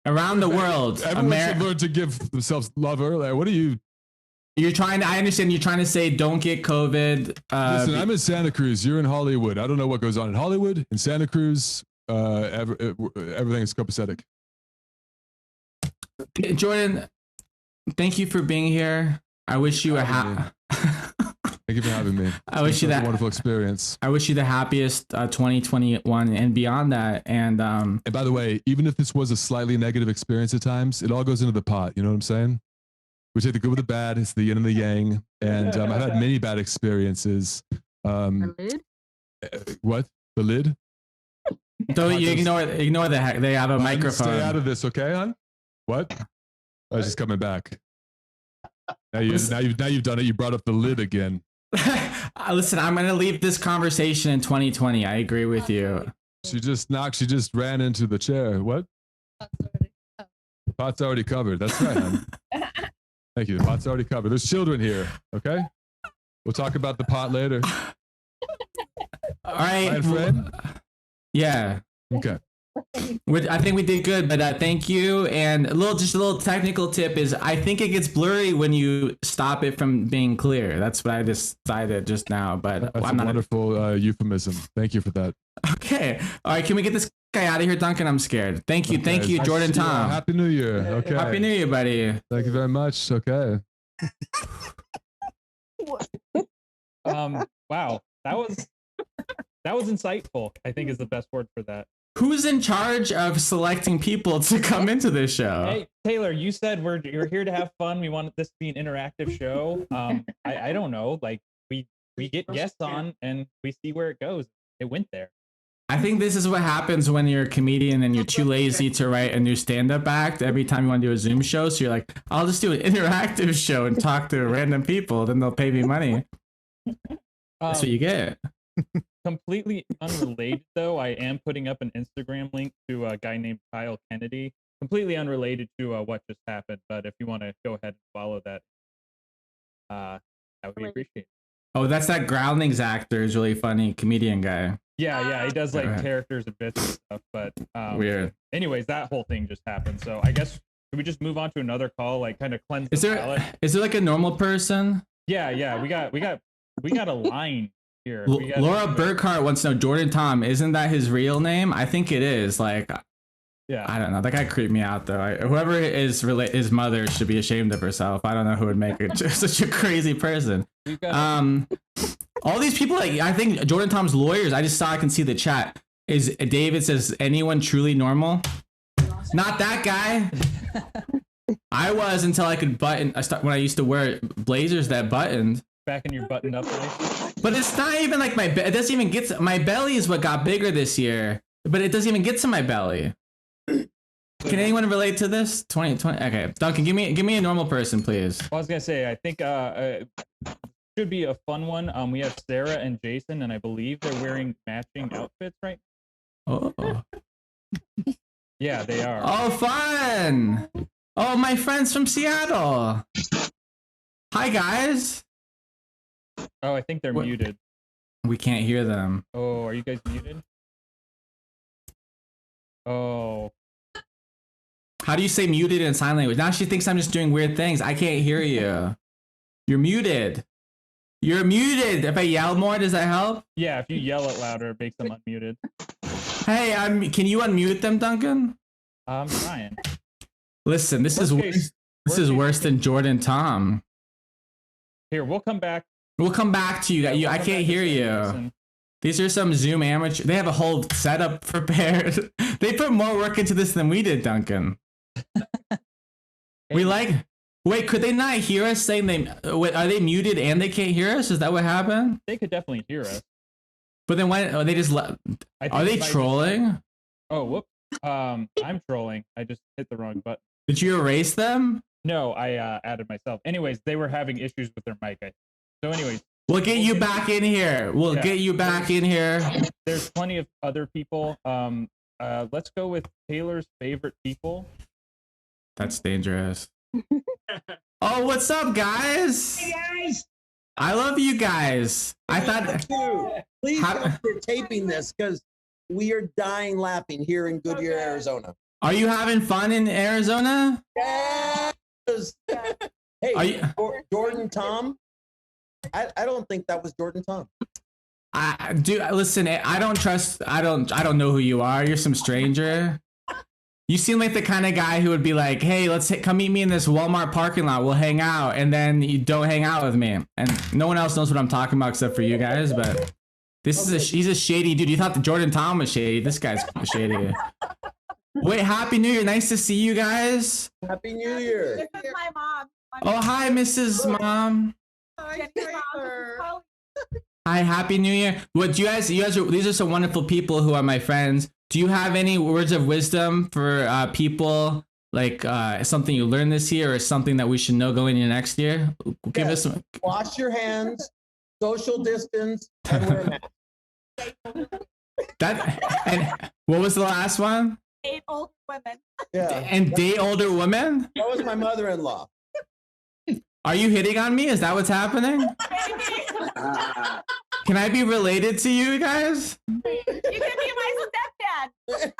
Around the world. Everyone should learn to give themselves love early. What are you? I understand you're trying to say don't get COVID. Listen, I'm in Santa Cruz. You're in Hollywood. I don't know what goes on in Hollywood. In Santa Cruz, everything is copacetic. Jordan, thank you for being here. I wish you Thank you for having me. I wish you that wonderful experience. I wish you the happiest 2021 and beyond that. And by the way, even if this was a slightly negative experience at times, it all goes into the pot. You know what I'm saying? We take the good with the bad. It's the yin and the yang. And I've had many bad experiences. The lid? What? The lid? Don't you ignore the heck. They have a microphone. Stay out of this, okay, hon? What? I was just coming back. Now you've done it. You brought up the lid again. Listen, I'm going to leave this conversation in 2020. I agree with you. She just ran into the chair. What? Pot's already covered. That's right, hon. Thank you. The pot's already covered. There's children here. Okay. We'll talk about the pot later. All right. My friend? Yeah. Okay. I think we did good, but thank you. And just a little technical tip is I think it gets blurry when you stop it from being clear. That's what I decided just now. But that's a wonderful euphemism. Thank you for that. Okay. All right. Can we get this guy out of here, Duncan? I'm scared. Thank you. Thank you, Jordan Tomm. Happy New Year. Okay. Happy New Year, buddy. Thank you very much. Okay. Wow. That was insightful, I think is the best word for that. Who's in charge of selecting people to come into this show? Hey, Taylor, you said you're here to have fun. We want this to be an interactive show. I don't know. Like we get guests on and we see where it goes. It went there. I think this is what happens when you're a comedian and you're too lazy to write a new stand-up act every time you want to do a Zoom show. So you're like, I'll just do an interactive show and talk to random people. Then they'll pay me money. That's what you get. Completely unrelated, though, I am putting up an Instagram link to a guy named Kyle Kennedy. Completely unrelated to what just happened, but if you want to go ahead and follow that, that would be appreciated. Oh, that's that Groundlings actor, is really funny comedian guy. Yeah, he does like characters and bits and stuff. But weird. Anyways, that whole thing just happened. So I guess should we just move on to another call, like kind of cleanse the palate? Is there like a normal person? Yeah. We got a line. Here. Laura Burkhart wants to know, Jordan Tomm, isn't that his real name? I think it is. Like, yeah, I don't know. That guy creeped me out though. Whoever is his mother should be ashamed of herself. I don't know who would make it such a crazy person. All these people, like I think Jordan Tomm's lawyers. I can see the chat. Is David says anyone truly normal? Not that guy. I was until I could button. When I used to wear blazers that buttoned. Back in your buttoned up life. But it's not even like it doesn't even get to, my belly is what got bigger this year. But it doesn't even get to my belly. Can anyone relate to this? 2020. Okay, Duncan, give me a normal person, please. I was gonna say, I think should be a fun one. We have Sarah and Jason, and I believe they're wearing matching outfits right Oh. Yeah, they are. Oh, fun! Oh, my friends from Seattle. Hi, guys. Oh, I think they're muted. We can't hear them. Oh, are you guys muted? Oh. How do you say muted in sign language? Now she thinks I'm just doing weird things. I can't hear you. You're muted. You're muted. If I yell more, does that help? Yeah, if you yell it louder, it makes them unmuted. Hey, can you unmute them, Duncan? I'm trying. Listen, this is worse than Jordan Tomm. Here, we'll come back. We'll come back to you. I can't hear you. These are some Zoom amateur. They have a whole setup prepared. They put more work into this than we did, Duncan. Wait, could they not hear us saying wait, are they muted and they can't hear us? Is that what happened? They could definitely hear us. But then why they just are they trolling? Oh, whoop. I'm trolling. I just hit the wrong button. Did you erase them? No, I added myself. Anyways, they were having issues with their mic. So anyways. We'll get you back in here. We'll get you back in here. There's plenty of other people. Let's go with Taylor's favorite people. That's dangerous. Oh, what's up, guys? Hey, guys. I love you guys. I thought. Please don't for taping this because we are dying laughing here in Goodyear, Arizona. Are you having fun in Arizona? Yes. Hey, Jordan Tomm. I don't think that was Jordan Tomm. Listen, I don't know who you are. You're some stranger. You seem like the kind of guy who would be like, hey, come meet me in this Walmart parking lot. We'll hang out. And then you don't hang out with me. And no one else knows what I'm talking about except for you guys. But he's a shady dude. You thought that Jordan Tomm was shady. This guy's shady. Wait, Happy New Year. Nice to see you guys. Happy New Year. This is my mom. Oh, hi, Mrs. Mom. Hi, Happy New Year. What do you guys are, these are some wonderful people who are my friends. Do you have any words of wisdom for people, like something you learned this year or something that we should know going into next year? Give us some. Wash your hands, social distance, and wear a mask. And what was the last one? Date older women. Yeah. And date older women? That was my mother-in-law. Are you hitting on me? Is that what's happening? Can I be related to you guys? You can be my stepdad.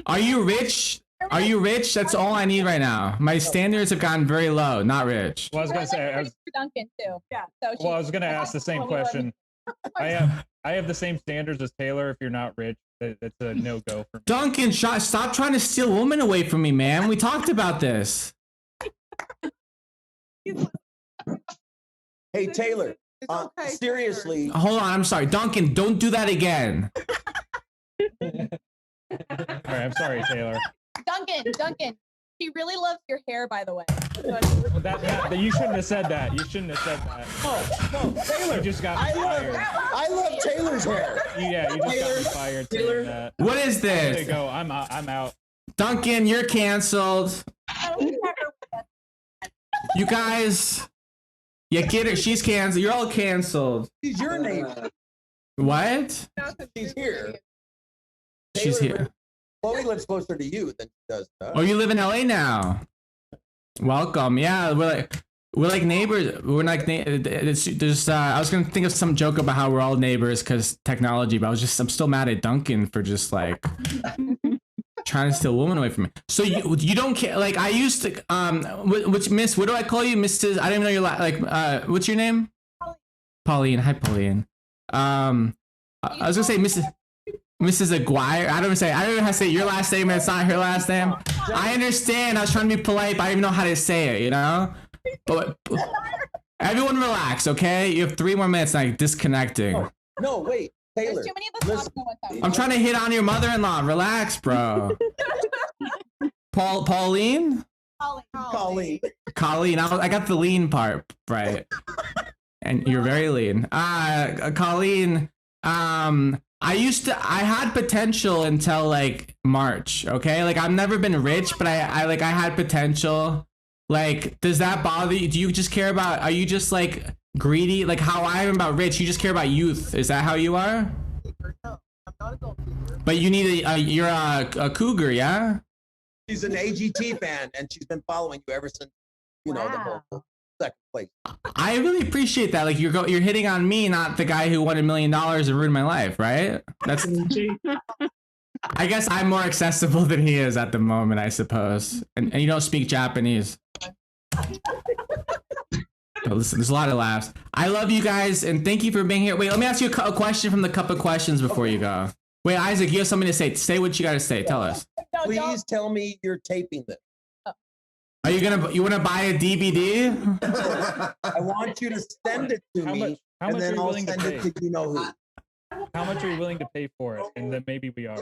Are you rich? Are you rich? That's all I need right now. My standards have gotten very low. Not rich. Well, I was gonna say, Duncan too. Yeah. So well, I was gonna ask the same question. I have the same standards as Taylor. If you're not rich, that's a no-go for me. Duncan, stop trying to steal women away from me, man. We talked about this. Hey, Taylor. Seriously. Hold on. I'm sorry. Duncan, don't do that again. All right. I'm sorry, Taylor. Duncan. She really loves your hair, by the way. Well, you shouldn't have said that. You shouldn't have said that. No, Taylor. You just got fired. I love Taylor's hair. Yeah, you just got me fired. Taylor. That. What is this? There you go. I'm out. Duncan, you're canceled. You guys. Yeah, get her. She's canceled. You're all canceled. She's your neighbor. What? She's here. She's here. Chloe lives closer to you than she does. Oh, you live in LA now. Welcome. Yeah, we're like neighbors. We're like I was gonna think of some joke about how we're all neighbors because technology, but I'm still mad at Duncan for just like trying to steal a woman away from me. So you don't care? Like I used to Miss, what do I call you, Mrs.? I didn't even know your what's your name? Pauline. Hi, Pauline. I was gonna say Mrs. Aguirre. I don't know how to say your last name and it's not her last name. I understand. I was trying to be polite, but I don't even know how to say it, you know? But everyone relax, okay? You have 3 more minutes, like disconnecting. No, wait. Taylor, There's too many of us listen. talking at one time. I'm trying to hit on your mother-in-law. Relax, bro. Pauline? Colleen. Colleen. I got the lean part right. And you're very lean. Colleen, I had potential until like March, okay? Like I've never been rich, but I had potential. Like, does that bother you? Do you just care about, are you just like greedy? Like how I am about rich, you just care about youth. Is that how you are? But you need you're a cougar, yeah? She's an AGT fan, and she's been following you ever since, the whole second place. I really appreciate that. Like you're hitting on me, not the guy who won $1 million and ruined my life, right? That's. I guess I'm more accessible than he is at the moment, I suppose. And you don't speak Japanese. Oh, listen, there's a lot of laughs. I love you guys, and thank you for being here. Wait, let me ask you a question from the cup of questions before you go. Wait, Isaac, you have something to say. Say what you got to say. Tell us. Please tell me you're taping this. Are you want to buy a DVD? I want you to send it to me, how and much then are you I'll willing to send it pay? to you know who. How much are you willing to pay for it? And then maybe we are.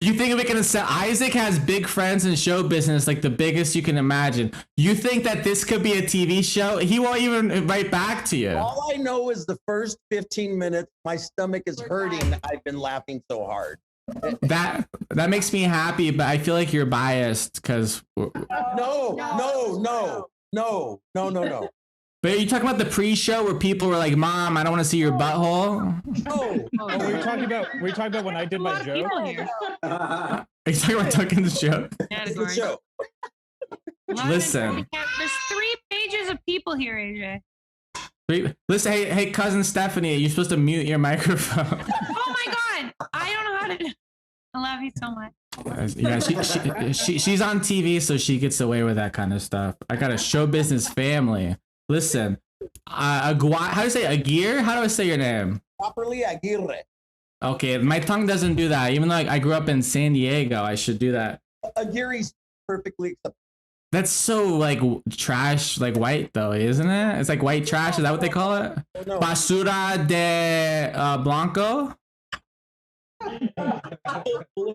You think we can sell? Isaac has big friends in show business, like the biggest you can imagine. You think that this could be a TV show? He won't even write back to you. All I know is the first 15 minutes, my stomach is hurting. I've been laughing so hard. That makes me happy, but I feel like you're biased because. No. But are you talking about the pre-show where people were like, "Mom, I don't want to see your butthole"? No. Oh, were you talking about when I did my joke? Are you talking about talking the show? It's the show. Listen. There's 3 pages of people here, AJ. Listen, hey, cousin Stephanie, you're supposed to mute your microphone. Oh my god! I don't know how to do. I love you so much. Yeah, she's on TV, so she gets away with that kind of stuff. I got a show business family. Listen, how do you say Aguirre? How do I say your name? Properly, Aguirre. Okay, my tongue doesn't do that. Even though I grew up in San Diego, I should do that. Aguirre's perfectly acceptable. That's so like trash, like white though, isn't it? It's like white trash. Is that what they call it? No. Basura de Blanco.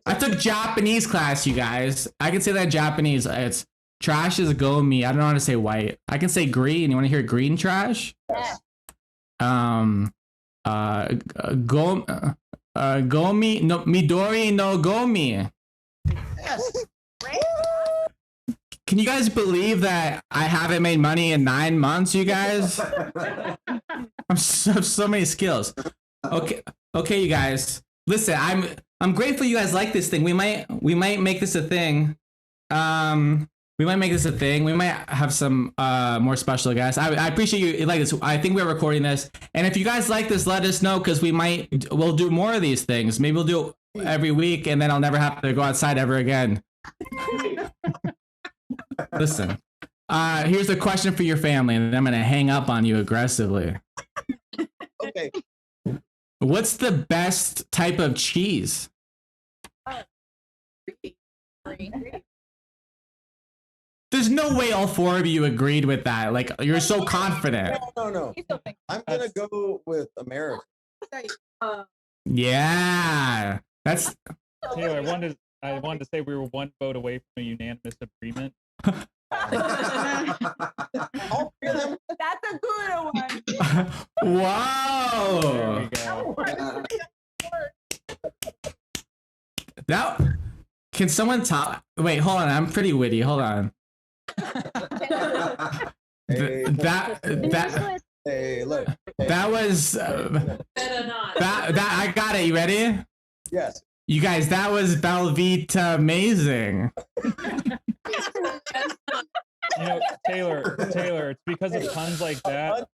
I took Japanese class, you guys. I can say that in Japanese. It's trash is gomi. I don't know how to say white. I can say green. You want to hear green trash? Yes. Gomi no Midori no gomi. Yes. Can you guys believe that I haven't made money in 9 months, you guys? I'm so many skills. Okay, you guys. Listen, I'm grateful you guys like this thing. We might make this a thing. We might make this a thing. We might have some more special guests. I appreciate you like this. I think we're recording this, and if you guys like this, let us know because we'll do more of these things. Maybe we'll do it every week, and then I'll never have to go outside ever again. Listen, here's a question for your family, and I'm gonna hang up on you aggressively. Okay. What's the best type of cheese? There's no way all 4 of you agreed with that. Like, you're so confident. No. I'm gonna go with America. Yeah, that's. Taylor, I wanted to say we were 1 vote away from a unanimous agreement. All 3 of them. That's a good one. Whoa. There we go. That. Can someone talk? Wait, hold on. I'm pretty witty. Hold on. Hey, look. That was that I got it. You ready? Yes. You guys, that was Belvita amazing. Taylor, it's because of puns like that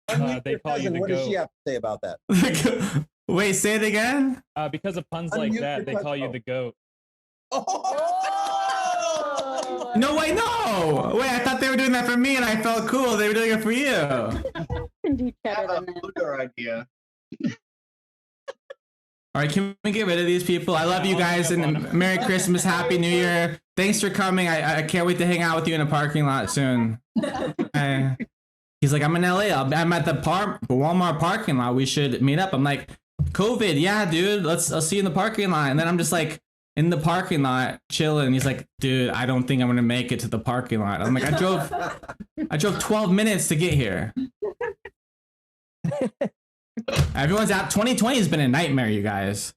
they call you the What goat. does she have to say about that? Wait, say it again. Because of puns like that, they call you the goat. No, wait, no. Wait, I thought they were doing that for me and I felt cool. They were doing it for you. Can do better than that. idea. All right, can we get rid of these people? I love you guys and Merry Christmas, Happy New Year. Thanks for coming. I can't wait to hang out with you in a parking lot soon. He's like, I'm in LA. I'm at the Walmart parking lot. We should meet up. I'm like, COVID, yeah, dude. I'll see you in the parking lot. And then I'm just like in the parking lot chilling. He's like, dude, I don't think I'm gonna make it to the parking lot. I'm like, I drove 12 minutes to get here. Everyone's out. 2020 has been a nightmare, you guys.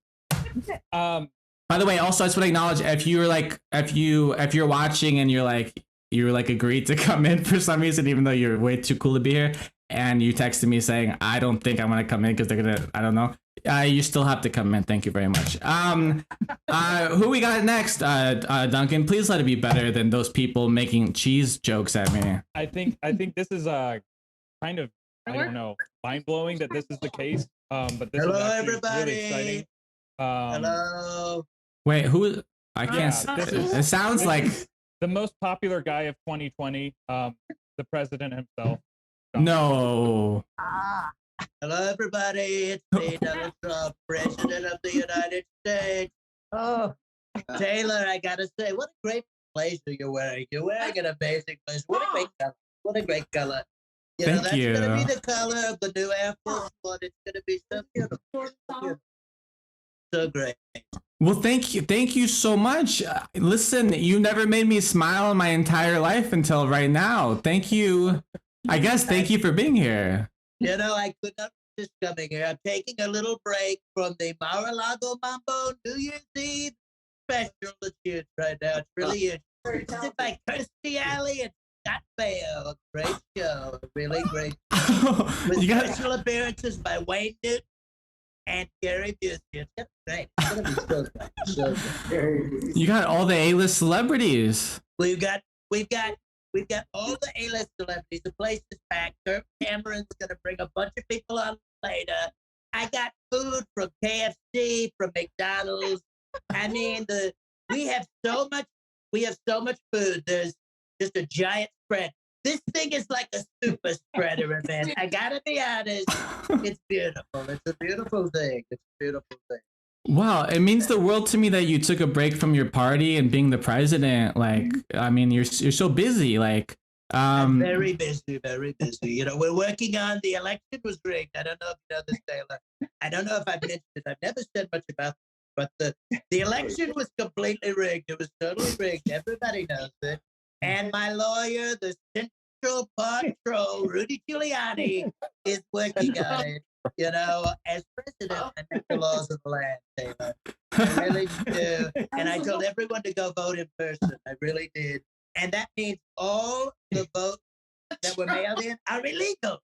By the way, also I just want to acknowledge if you're watching and you're like agreed to come in for some reason, even though you're way too cool to be here, and you texted me saying I don't think I'm gonna come in because they're gonna, I don't know. You still have to come in. Thank you very much. Who we got next? Duncan, please let it be better than those people making cheese jokes at me. I think this is kind of, I don't know, mind blowing that this is the case. But this Hello, is actually everybody. really exciting. Hello. Wait, who? I can't. It sounds like the most popular guy of 2020, the president himself. No. Hello, everybody. It's me, Donald Trump, President of the United States. Oh, Taylor, I gotta say, what a great blazer you're wearing. You're wearing an amazing blazer. What a great color. What a great color. Thank that's you. gonna be the color of the new Air Force One. It's gonna be so beautiful. So great. Well, thank you so much. Listen, you never made me smile in my entire life until right now. Thank you. I guess thank you for being here. You know, I could not resist coming here. I'm taking a little break from the Mar-a-Lago Mambo New Year's Eve special that's huge right now. It's really huge. It's by Kirstie Alley and Scott Baio. Great show. Really great show. With special appearances by Wayne Newton and Gary Busey. It's gonna be great. It's gonna be so great. So great. You got all the A-list celebrities. We've got all the A-list celebrities. The place is packed. Kirk Cameron's gonna bring a bunch of people on later. I got food from KFC, from McDonald's. I mean, we have so much food. There's just a giant spread. This thing is like a super spreader event. I gotta be honest. It's beautiful. It's a beautiful thing. It's a beautiful thing. Wow, it means the world to me that you took a break from your party and being the president. Like, I mean, you're so busy. Like, I'm very busy, very busy. You know, we're working on the election was rigged. I don't know if you know this, Taylor. I don't know if I've mentioned it. I've never said much about it, but the election was completely rigged. It was totally rigged. Everybody knows it. And my lawyer, the Central Park Troll, Rudy Giuliani, is working on it. You know, as president, I make the laws of the land, Taylor. I really do. And I told everyone to go vote in person. I really did. And that means all the votes that were mailed in are illegal.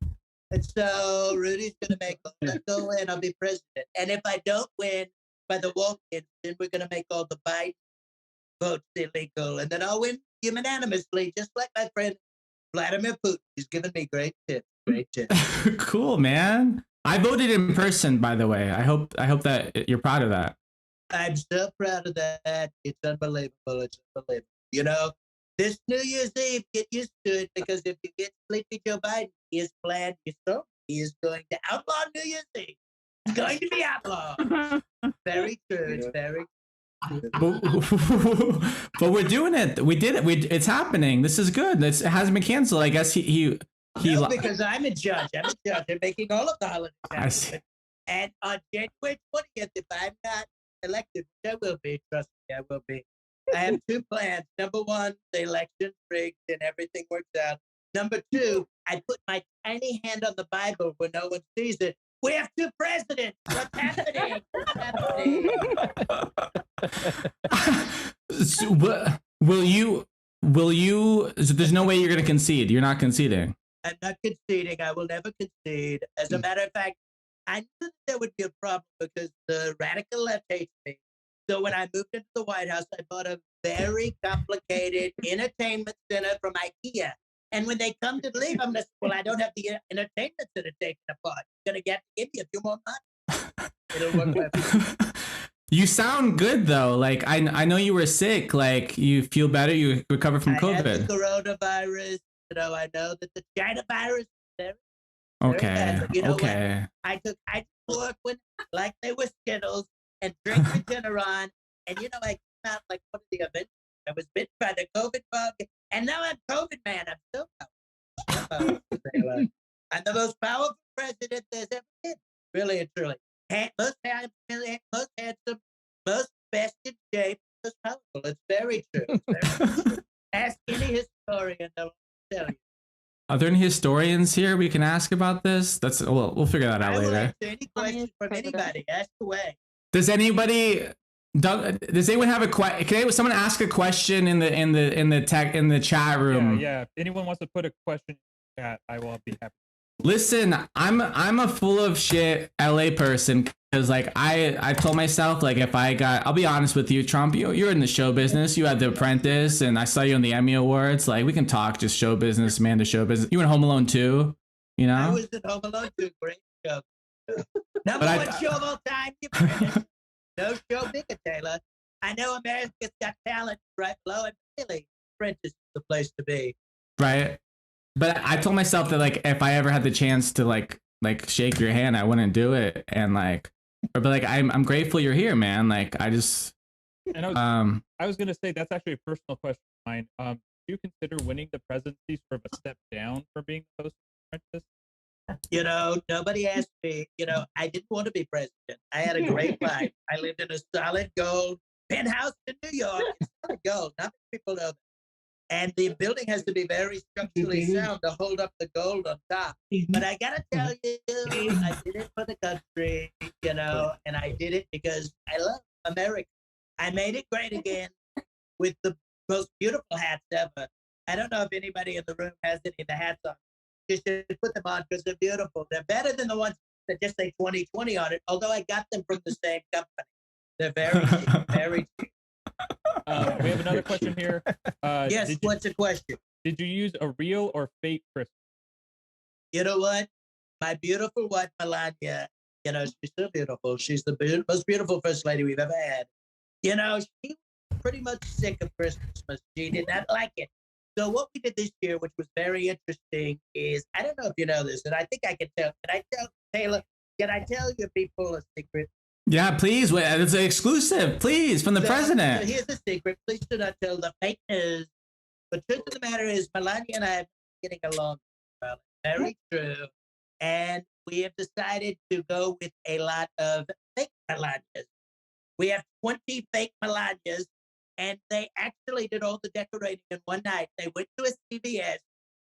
And so Rudy's going to make all that go in. I'll be president. And if I don't win by the walk-in, then we're going to make all the Biden votes illegal. And then I'll win unanimously, just like my friend Vladimir Putin. He's given me great tips. Great tips. Cool, man. I voted in person, by the way. I hope that you're proud of that. I'm so proud of that. It's unbelievable. It's unbelievable. You know, this New Year's Eve, get used to it, because if you get sleepy Joe Biden, he has planned his show. He is going to outlaw New Year's Eve. It's going to be outlawed. Very true. It's very but we're doing it. We did it. It's happening. This is good. It hasn't been canceled. I guess he no, because I'm a judge. I'm making all of the holidays I see. And on January 20th, if I'm not elected, which I will be, trust me, I will be. I have two plans. Number one, the election's rigged and everything works out. Number two, I put my tiny hand on the Bible where no one sees it. We have two presidents. What's happening? What's happening? So, will you? So there's no way you're going to concede. You're not conceding. I'm not conceding. I will never concede. As a matter of fact, I knew that there would be a problem because the radical left hates me. So when I moved into the White House, I bought a very complicated entertainment center from IKEA. And when they come to leave, I'm going to say, well, I don't have the entertainment center taken apart. You're going to give me a few more months. It'll work better. You sound good though. Like I know you were sick. Like you feel better. You recovered from COVID. I had the coronavirus. You know, I know that the China virus is very okay. bad, but you know Okay. what? I took chloroquine like they were Skittles and drank Regeneron. And you know, I came out like one of the events. I was bitten by the COVID bug. And now I'm COVID man. I'm so powerful. I'm the most powerful president there's ever been. Really and truly. most handsome, most best in shape, most powerful. It's very true. It's very true. Ask any historian, they'll tell you. Are there any historians here we can ask about this? We'll figure that out I will later. answer any question from anybody. Ask away. Does anyone have a question? Can someone ask a question in the chat room? Yeah. If anyone wants to put a question in the chat, I will be happy. Listen, I'm a full of shit LA person because like I told myself like I'll be honest with you, Trump, you're in the show business. You had The Apprentice, and I saw you on the Emmy Awards. Like we can talk just show business, man, to show business. You in Home Alone 2, you know? I was in Home Alone 2, great show. Number one show of all time. No show bigger, Taylor. I know America's Got Talent right below it. Really, Apprentice is the place to be. Right. But I told myself that like if I ever had the chance to like shake your hand, I wouldn't do it. And like, but like I'm grateful you're here, man. Like I just. And I was gonna say that's actually a personal question of mine. Do you consider winning the presidency sort of a step down for being the host of Apprentice? You know, nobody asked me. You know, I didn't want to be president. I had a great life. I lived in a solid gold penthouse in New York. It's solid gold. Not many people know that. And the building has to be very structurally sound to hold up the gold on top. But I gotta tell you, I did it for the country, you know, and I did it because I love America. I made it great again with the most beautiful hats ever. I don't know if anybody in the room has any of the hats on. You should put them on because they're beautiful. They're better than the ones that just say 2020 on it, although I got them from the same company. They're very cheap, very cheap. We have another question here. Yes, what's the question? Did you use a real or fake Christmas? You know what? My beautiful wife, Melania, you know, she's so beautiful. She's the most beautiful first lady we've ever had. You know, she was pretty much sick of Christmas. She did not like it. So what we did this year, which was very interesting, is, I don't know if you know this, and I think I can tell. Can I tell, Taylor, can I tell you people a secret? Yeah, please. It's an exclusive, please, from the president. So here's the secret. Please do not tell the fake news. But truth of the matter is, Melania and I have been getting along well. Very true. And we have decided to go with a lot of fake Melanias. We have 20 fake Melanias, and they actually did all the decorating in one night. They went to a CVS,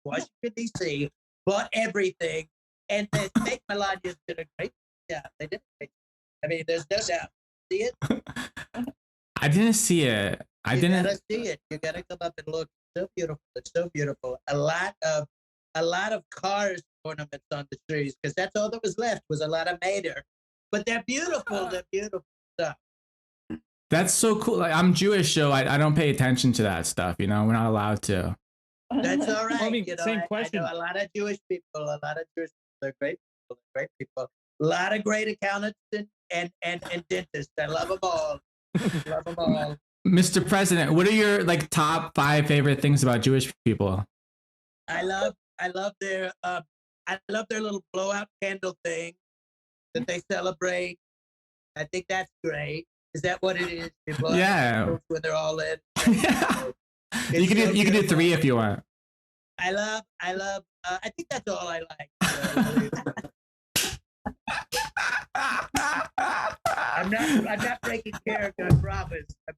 Washington, D.C., bought everything, and the fake Melanias did a great job. They did a great job. I mean, there's no doubt. See it? I didn't see it. You gotta see it. You gotta come up and look. It's so beautiful. It's so beautiful. A lot of cars ornaments on the trees because that's all that was left was a lot of Mater. But they're beautiful. They're beautiful stuff. That's so cool. Like, I'm Jewish, so I don't pay attention to that stuff. You know, we're not allowed to. That's all right. I mean, you know, same question. I know a lot of Jewish people. They're great people. They're great people. A lot of great accountants and dentists. I love them all. Love them all. Mr. President, what are your like top 5 favorite things about Jewish people? I love their little blowout candle thing that they celebrate. I think that's great. Is that what it is? Yeah. When they're all in. Yeah. You can do 3 if you want. I love. I think that's all I like. I'm not breaking character. I promise. I'm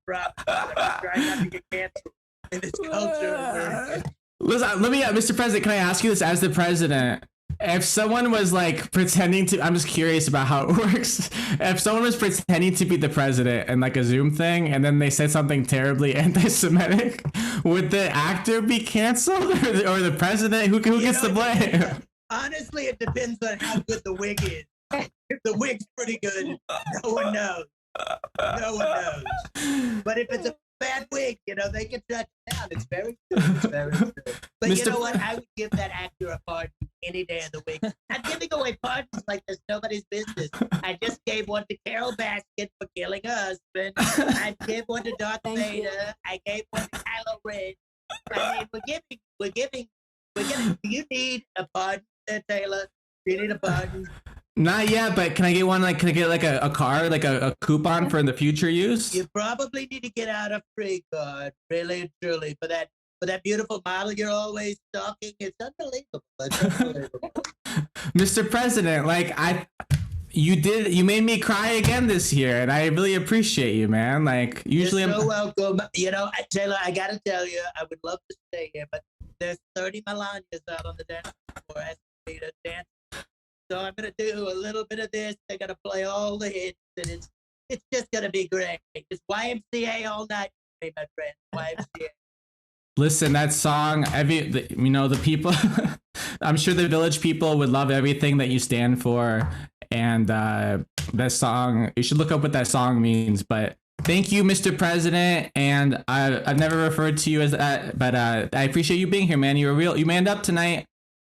trying not to get canceled in this culture. Listen, let me, Mr. President, can I ask you this as the president? If someone was like pretending to, I'm just curious about how it works. If someone was pretending to be the president in like a Zoom thing, and then they said something terribly anti-Semitic, would the actor be canceled or the president? Who gets the blame? Honestly, it depends on how good the wig is. If the wig's pretty good, no one knows. No one knows. But if it's a bad wig, you know, they can shut it down. It's very true. It's very true. But you know what? I would give that actor a pardon any day of the week. I'm giving away pardons like there's nobody's business. I just gave one to Carol Baskin for killing her husband. I gave one to Darth Vader. I gave one to Kylo Ren. I mean, we're giving. Do you need a pardon, Taylor? Do you need a pardon? Not yet, but can I get one? Like, can I get like a card, like a coupon for in the future use? You probably need to get out a free card, really and truly, for that beautiful model you're always stalking. It's unbelievable. It's unbelievable. Mr. President, like you made me cry again this year, and I really appreciate you, man. Like usually You're I'm so welcome. You know, Taylor, I gotta tell you, I would love to stay here, but there's 30 Melanias out on the dance floor asking me to dance. So I'm gonna do a little bit of this. I gotta play all the hits, and it's just gonna be great. It's YMCA all night, my friend. YMCA. Listen, that song, the people, I'm sure the village people would love everything that you stand for. And that song, you should look up what that song means. But thank you, Mr. President. And I've never referred to you as that, but I appreciate you being here, man. You manned up tonight.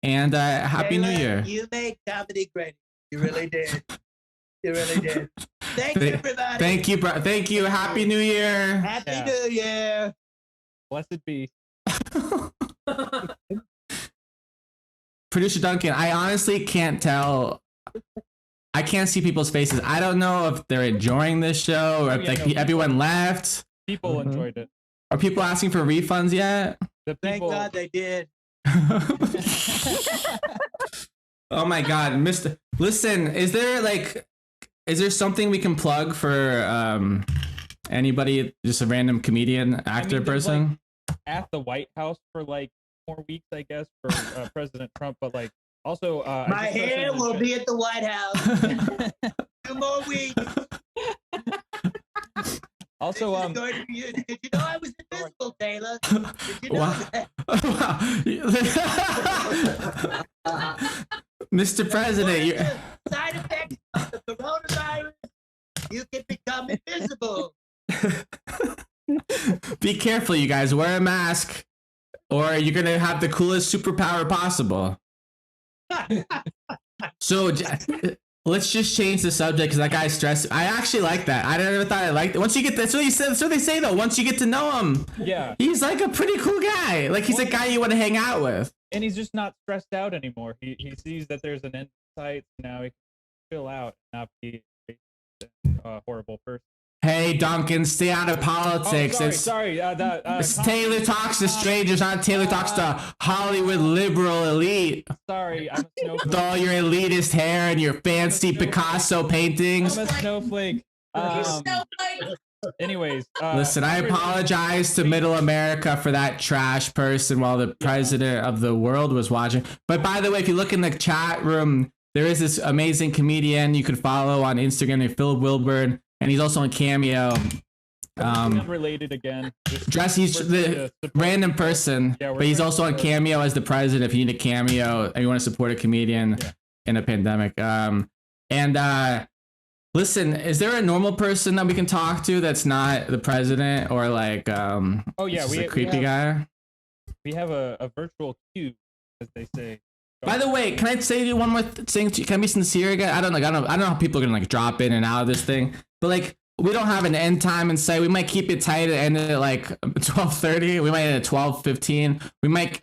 And Happy Taylor, New Year. You made comedy great. You really did. You really did. Thank you, everybody. Thank you, bro. Thank you. Happy New Year. Happy New Year. Blessed be. Producer Duncan, I honestly can't tell. I can't see people's faces. I don't know if they're enjoying this show or if everyone left. People enjoyed it. Are people asking for refunds yet? Thank God they did. Oh my God, Mr. Listen, is there something we can plug for anybody, just a random comedian, actor, person? At the White House for like 4 weeks, I guess, for President Trump, but like also my hair will be at the White House 2 more weeks. Also, did you know I was invisible, Taylor? Did you know that? Mr. President, Side effects of the coronavirus, you can become invisible. be careful, you guys. Wear a mask, or you're gonna have the coolest superpower possible. So let's just change the subject because that guy's stressed. I actually like that. I never thought I liked it. Once you get that's what he said. That's what they say though. Once you get to know him, yeah, he's like a pretty cool guy. Like he's a guy you want to hang out with. And he's just not stressed out anymore. He sees that there's an end in sight. Now he can chill out and not be a horrible person. Hey Duncan, stay out of politics. Oh, sorry. It's Taylor talks to strangers, not Taylor talks to Hollywood liberal elite. Sorry, I'm a snowflake. With all your elitist hair and your fancy Picasso paintings. I'm a snowflake. Anyways, listen, I apologize to Middle America for that trash person while the president of the world was watching. But by the way, if you look in the chat room, there is this amazing comedian you can follow on Instagram named Phil Wilburn. And he's also on Cameo. Unrelated again. He's the random person, but he's also on Cameo as the president if you need a cameo and you want to support a comedian in a pandemic. Listen, is there a normal person that we can talk to that's not the president or like a creepy guy? We have a virtual queue, as they say. By the way, can I say to you one more thing? Can I be sincere again? I don't know how people are gonna like drop in and out of this thing, but like we don't have an end time in sight. We might keep it tight and end at like 12:30. We might end at 12:15.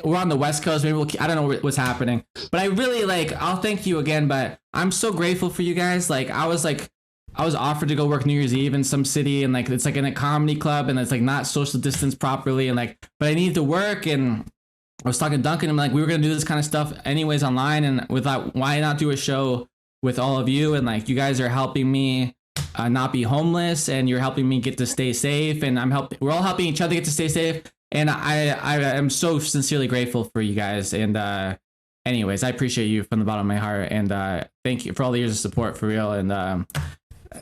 We're on the West Coast. Maybe I don't know what's happening, but I really I'll thank you again. But I'm so grateful for you guys. I was offered to go work New Year's Eve in some city, and it's like in a comedy club, and it's like not social distance properly, and but I need to work and. I was talking to Duncan, and we were going to do this kind of stuff anyways online, and we thought, why not do a show with all of you? And you guys are helping me not be homeless, and you're helping me get to stay safe, and we're all helping each other get to stay safe. And I am so sincerely grateful for you guys. And anyways, I appreciate you from the bottom of my heart. And thank you for all the years of support, for real. And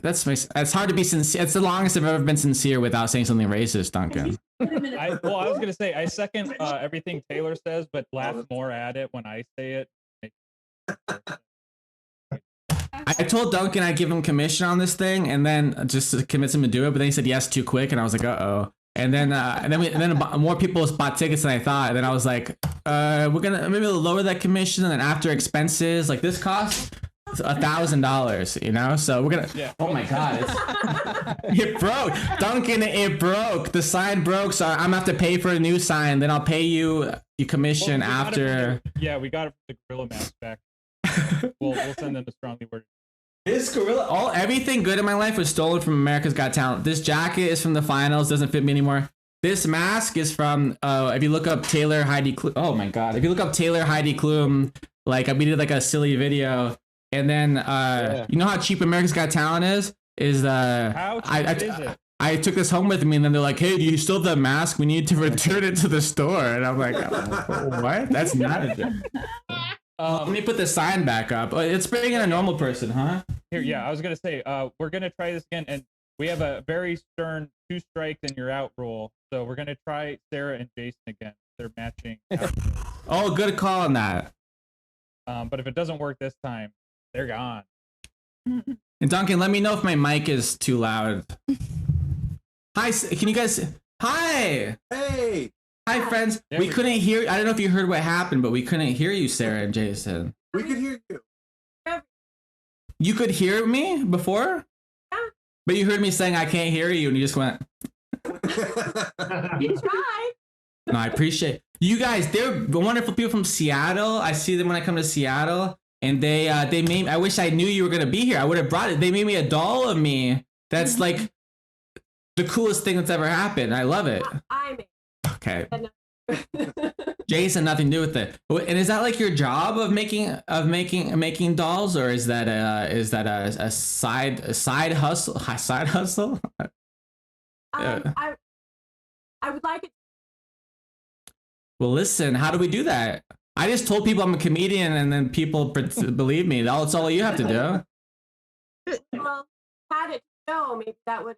it's hard to be sincere. It's the longest I've ever been sincere without saying something racist, Duncan. I was gonna say I second everything Taylor says, but laugh more at it when I say it. I told Duncan I'd give him commission on this thing, and then just to convince him to do it. But then he said yes too quick, and I was like, uh-oh. And then more people bought tickets than I thought. And then I was like, we're gonna maybe lower that commission, and then after expenses, this costs $1,000, so we're gonna oh my god, it broke, Duncan, it broke, the sign broke, so I'm gonna have to pay for a new sign, then I'll pay you your commission after. We got it from the Gorilla Mask back. we'll send them a strongly worded. This gorilla, everything good in my life was stolen from America's Got Talent. This jacket is from the finals, doesn't fit me anymore. This mask is from if you look up Taylor Heidi Klum, oh my god, if you look up Taylor Heidi Klum, we did a silly video. And then you know how cheap America's Got Talent is How cheap is it? I took this home with me, and then they're like, "Hey, do you still have that mask? We need to return it to the store." And I'm like, "What? That's not a joke." Let me put the sign back up. It's bringing in a normal person, huh? Here, yeah, I was gonna say, we're gonna try this again, and we have a very stern 2 strikes and you're out rule. So we're gonna try Sarah and Jason again. They're matching. Oh, good call on that. But if it doesn't work this time, they're gone. And Duncan, let me know if my mic is too loud. Hi, can you guys? Hi. Hey. Hi, friends. We couldn't hear. I don't know if you heard what happened, but we couldn't hear you, Sarah and Jason. We could hear you. You could hear me before? Yeah. But you heard me saying I can't hear you, and you just went. You tried. No, I appreciate you guys. They're wonderful people from Seattle. I see them when I come to Seattle, and they made. I wish I knew you were gonna be here. I would have brought it. They made me a doll of me. That's like the coolest thing that's ever happened. I love it. I made. Okay. Jason, nothing to do with it. And is that like your job of making dolls, or is that a side hustle? Side hustle? I would like it. Well, listen, how do we do that? I just told people I'm a comedian, and then people believe me. That's all you have to do. Well, had it show, maybe that would.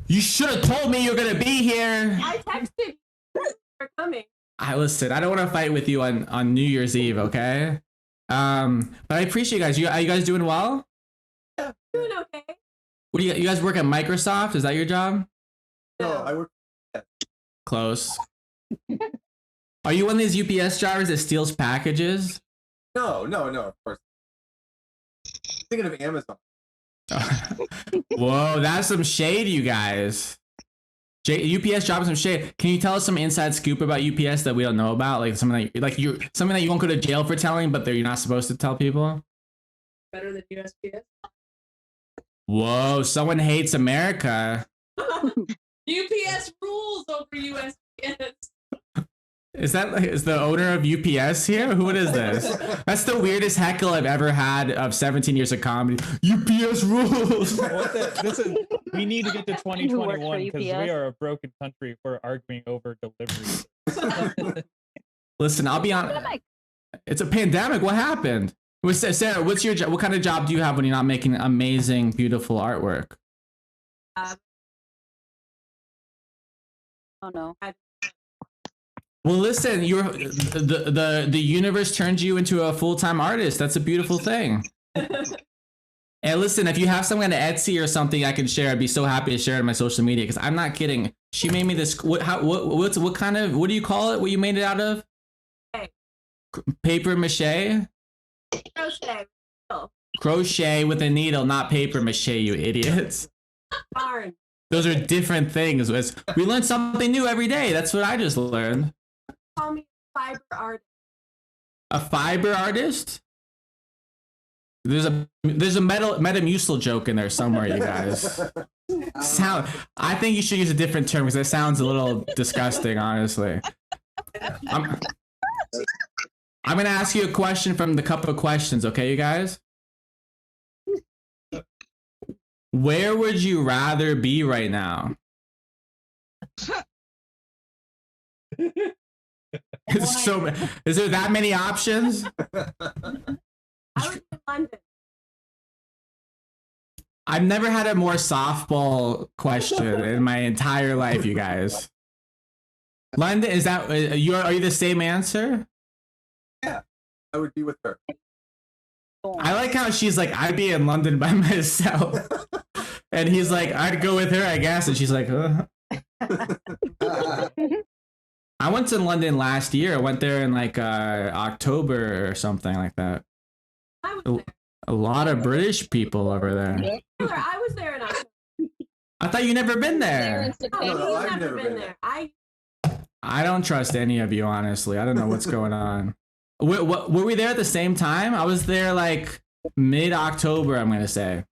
You should have told me you're gonna be here. I texted you for coming. Listen, I don't want to fight with you on New Year's Eve, okay? But I appreciate you guys. Are you guys doing well? Yeah, doing okay. What do you guys work at Microsoft? Is that your job? No, I work. Close. Are you one of these UPS drivers that steals packages? No, of course. Thinking of Amazon. Whoa, that's some shade, you guys. UPS dropping some shade. Can you tell us some inside scoop about UPS that we don't know about? Like something that you won't go to jail for telling, but you're not supposed to tell people? Better than USPS. Whoa, someone hates America. UPS rules over USPS. Is the owner of UPS here? Who is this? That's the weirdest heckle I've ever had of 17 years of comedy. UPS rules. We need to get to 2021 because we are a broken country if we're arguing over deliveries. Listen, I'll be honest. It's a pandemic. What happened? Sarah, what's your job? What kind of job do you have when you're not making amazing, beautiful artwork? Oh no. Well, listen, the universe turned you into a full-time artist. That's a beautiful thing. And listen, if you have something on Etsy or something I can share, I'd be so happy to share it on my social media because I'm not kidding. She made me this. What kind of, what do you call it? What you made it out of? Hey. Paper mache? Crochet. Crochet with a needle, not paper mache, you idiots. Darn. Those are different things. We learn something new every day. That's what I just learned. Call me a fiber artist. A fiber artist? There's a Metamucil joke in there somewhere, you guys. I think you should use a different term because that sounds a little disgusting, honestly. I'm gonna ask you a question from the cup of questions, okay, you guys? Where would you rather be right now? Is there that many options? I was in London. I've never had a more softball question in my entire life, you guys. London, is that are you the same answer? Yeah, I would be with her. I like how she's like, I'd be in London by myself. And he's like, I'd go with her, I guess. And she's like, I went to London last year. I went there in like October or something like that. A lot of British people over there. I was there in October. I thought you never been there. No, I've never been there. I don't trust any of you, honestly. I don't know what's going on. Were we there at the same time? I was there like mid-October, I'm going to say.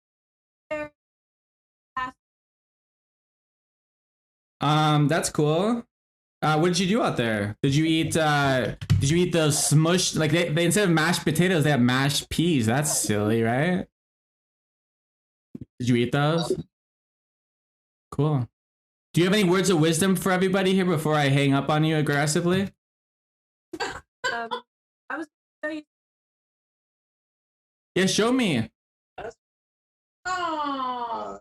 That's cool. What did you do out there? Did you eat those smushed, like they instead of mashed potatoes, they have mashed peas. That's silly, right? Did you eat those? Cool. Do you have any words of wisdom for everybody here before I hang up on you aggressively? I was gonna Yeah, show me. Oh.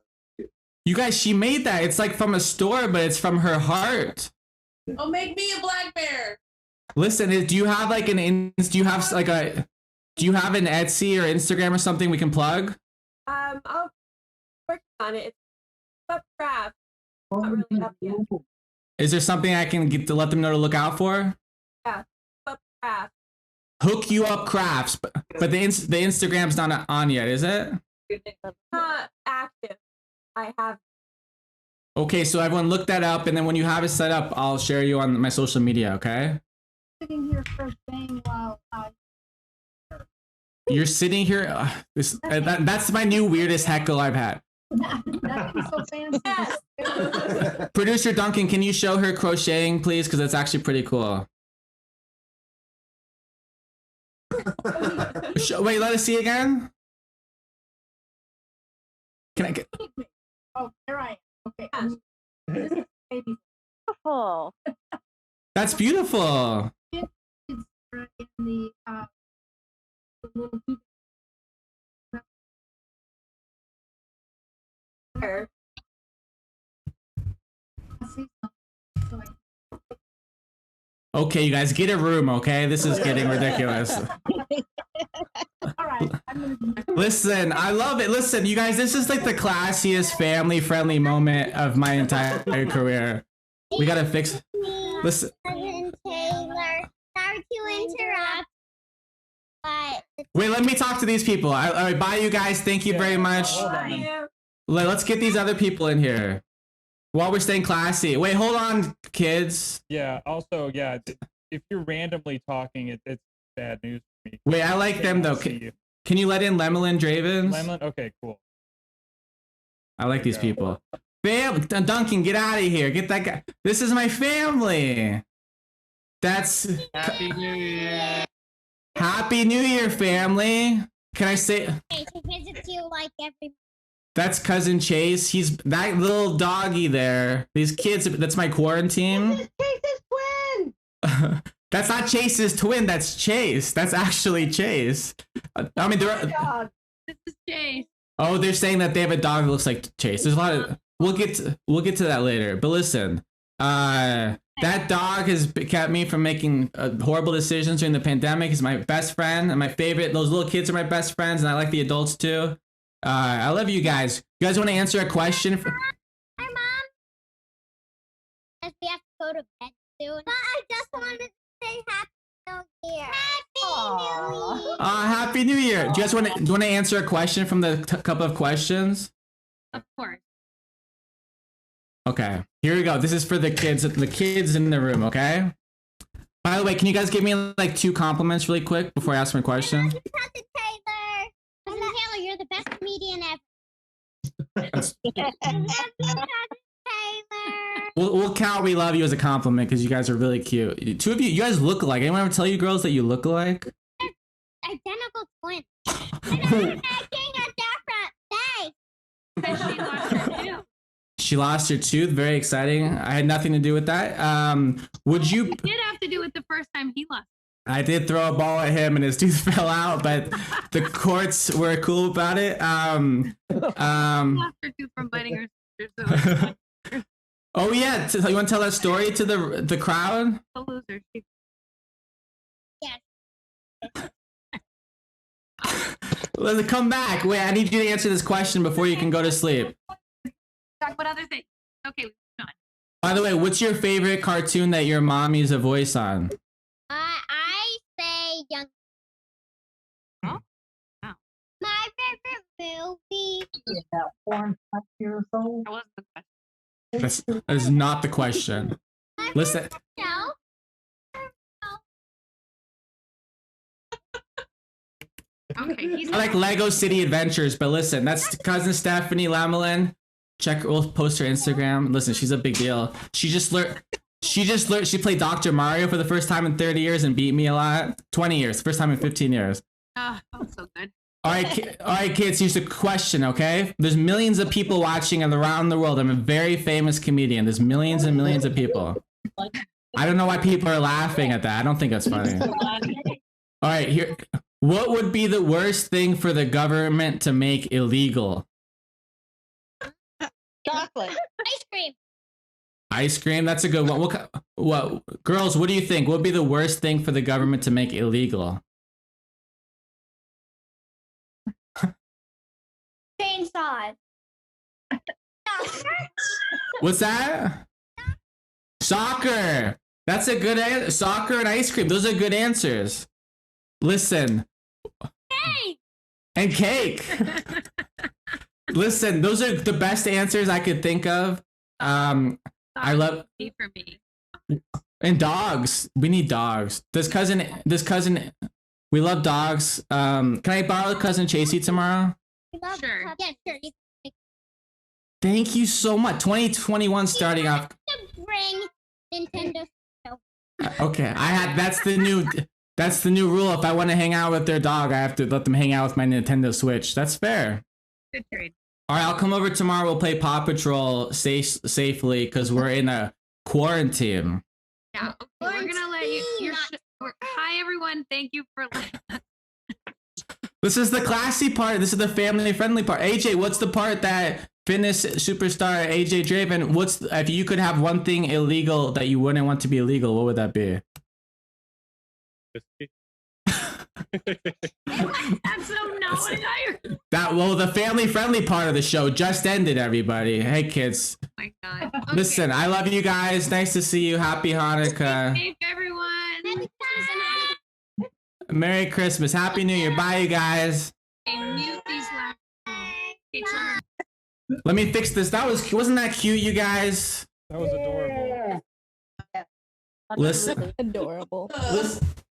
You guys, she made that. It's like from a store, but it's from her heart. Oh, make me a black bear. Listen, do you have like do you have like do you have an Etsy or Instagram or something we can plug? I'll work on it. It's up craft. Not really up yet. Is there something I can get to let them know to look out for? Yeah, up craft. Hook You Up Crafts, but the Instagram's not on yet, is it? Not active. I have. Okay, so everyone look that up, and then when you have it set up, I'll share you on my social media, okay? Sitting here crocheting while You're sitting here, that's my new weirdest heckle I've had. That's so fancy. Producer Duncan, can you show her crocheting, please? Because that's actually pretty cool. Wait, let us see again. Can I get? Oh, there I am. Okay. This is baby. Beautiful. That's beautiful. It's in the little hoop. Her. I'll see something. So Okay, you guys, get a room, okay? This is getting ridiculous. all right. I'm gonna Listen, I love it. Listen, you guys, this is like the classiest family-friendly moment of my entire career. We gotta fix. Listen. Taylor, sorry to interrupt, but Wait, let me talk to these people. All right, bye, you guys. Thank you very much. Let's get these other people in here while we're staying classy. Wait, hold on, kids. Yeah. Also, yeah, if you're randomly talking, it's bad news for me. Wait, I like them though. Can you let in Lemelin Dravens? Lemelin? Okay, cool. I like these people. Duncan, get out of here. Get that guy. This is my family. That's Happy New Year. Happy New Year, family. Can I say? okay, to visit you like every. That's cousin Chase. He's that little doggy there. These kids. That's my quarantine. Chase's twin. That's not Chase's twin. That's Chase. That's actually Chase. I mean, This is Chase. oh, they're saying that they have a dog that looks like Chase. There's a lot of. We'll get to that later. But listen, that dog has kept me from making horrible decisions during the pandemic. He's my best friend and my favorite. Those little kids are my best friends, and I like the adults too. I love you guys. You guys want to answer a question? Hi, Mom. As we have to go to bed soon. But I just wanted to say Happy New Year. Happy New Year. Happy New Year. Do you guys want to answer a question from the couple of questions? Of course. Okay, here we go. This is for the kids in the room, okay? By the way, can you guys give me like 2 compliments really quick before I ask my question? Cousin Taylor. Cousin Taylor, you're the best comedian ever. Cousin Taylor. We'll count we love you as a compliment because you guys are really cute. 2 of you guys look alike. Anyone ever tell you girls that you look alike? Identical twins. And I'm making a different face. She lost her tooth. Very exciting. I had nothing to do with that. Would you? It did have to do with the first time he lost. I did throw a ball at him and his tooth fell out, but the courts were cool about it. She lost her tooth from biting her sister. So Oh yeah, you want to tell that story to the crowd? the loser. Yes. Let's come back. Wait, I need you to answer this question before you can go to sleep. Talk about other things. Okay, on. By the way, what's your favorite cartoon that your mom is a voice on? I say Young. Oh? Oh. My favorite movie. About 4 and 5 years old. That was the question. That is not the question. Listen. No. Okay, he's I like Lego City Adventures, but listen, that's cousin Stephanie Lemelin. Check. We'll post her Instagram. Listen, she's a big deal. She just She just learned. She played Dr. Mario for the first time in 30 years and beat me a lot. 20 years. First time in 15 years. Oh, that's so good. All right, kids. Here's the question. Okay, there's millions of people watching around the world. I'm a very famous comedian. There's millions and millions of people. I don't know why people are laughing at that. I don't think that's funny. All right, here. What would be the worst thing for the government to make illegal? Chocolate. Ice cream. Ice cream. That's a good one. What girls? What do you think? What would be the worst thing for the government to make illegal? Chainsaws. What's that? Soccer. That's a good answer. Soccer and ice cream. Those are good answers. Listen. Hey. And cake. Listen, those are the best answers I could think of. I love for me. and dogs. We need dogs. This cousin, we love dogs. Can I borrow cousin Chasey tomorrow? Sure. Yeah, sure. You can Thank you so much. 2021 starting off. bring Nintendo. Okay, that's the new rule. If I want to hang out with their dog, I have to let them hang out with my Nintendo Switch. That's fair. Good trade. All right, I'll come over tomorrow. We'll play Paw Patrol safely because we're in a quarantine. Yeah. Okay, we're gonna let you. Hi everyone. Thank you for. This is the classy part. This is the family-friendly part. AJ, what's the part that fitness superstar AJ Draven? If you could have one thing illegal that you wouldn't want to be illegal, what would that be? That's so not what I. The family-friendly part of the show just ended, everybody. Hey, kids. Oh my God. Okay. Listen, I love you guys. Nice to see you. Happy Hanukkah. Thank everyone. Merry Christmas. Happy New Year. Bye, you guys. And mute these last. Let me fix this. Wasn't that cute, you guys? That was adorable. Listen. Adorable.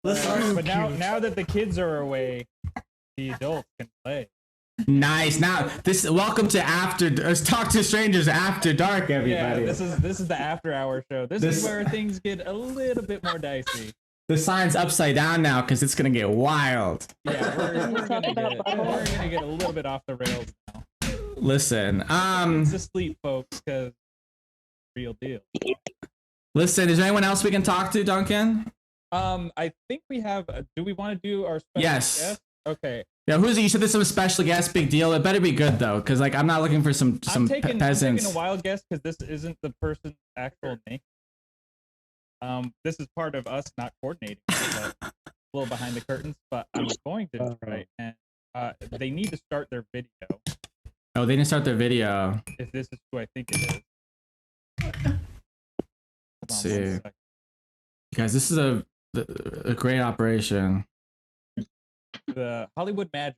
Listen. But now that the kids are away, the adults can play. Nice. Now welcome to Talk to Strangers After Dark, everybody. Yeah, this is the after hour show. This is where things get a little bit more dicey. The sign's upside down now because it's gonna get wild. Yeah, we're gonna get a little bit off the rails now. Listen, it's asleep, folks, because real deal. Listen, is there anyone else we can talk to, Duncan? I think we have. Do we want to do our special guest? Okay. Yeah, who's it? You said there's some special guest, big deal. It better be good though, because I'm not looking for some peasants. I'm taking a wild guess because this isn't the person's actual name. This is part of us not coordinating, but a little behind the curtains. But I'm going to try, and they need to start their video. Oh, they didn't start their video. If this is who I think it is. Let's see. Guys, this is a great operation. The Hollywood Magic.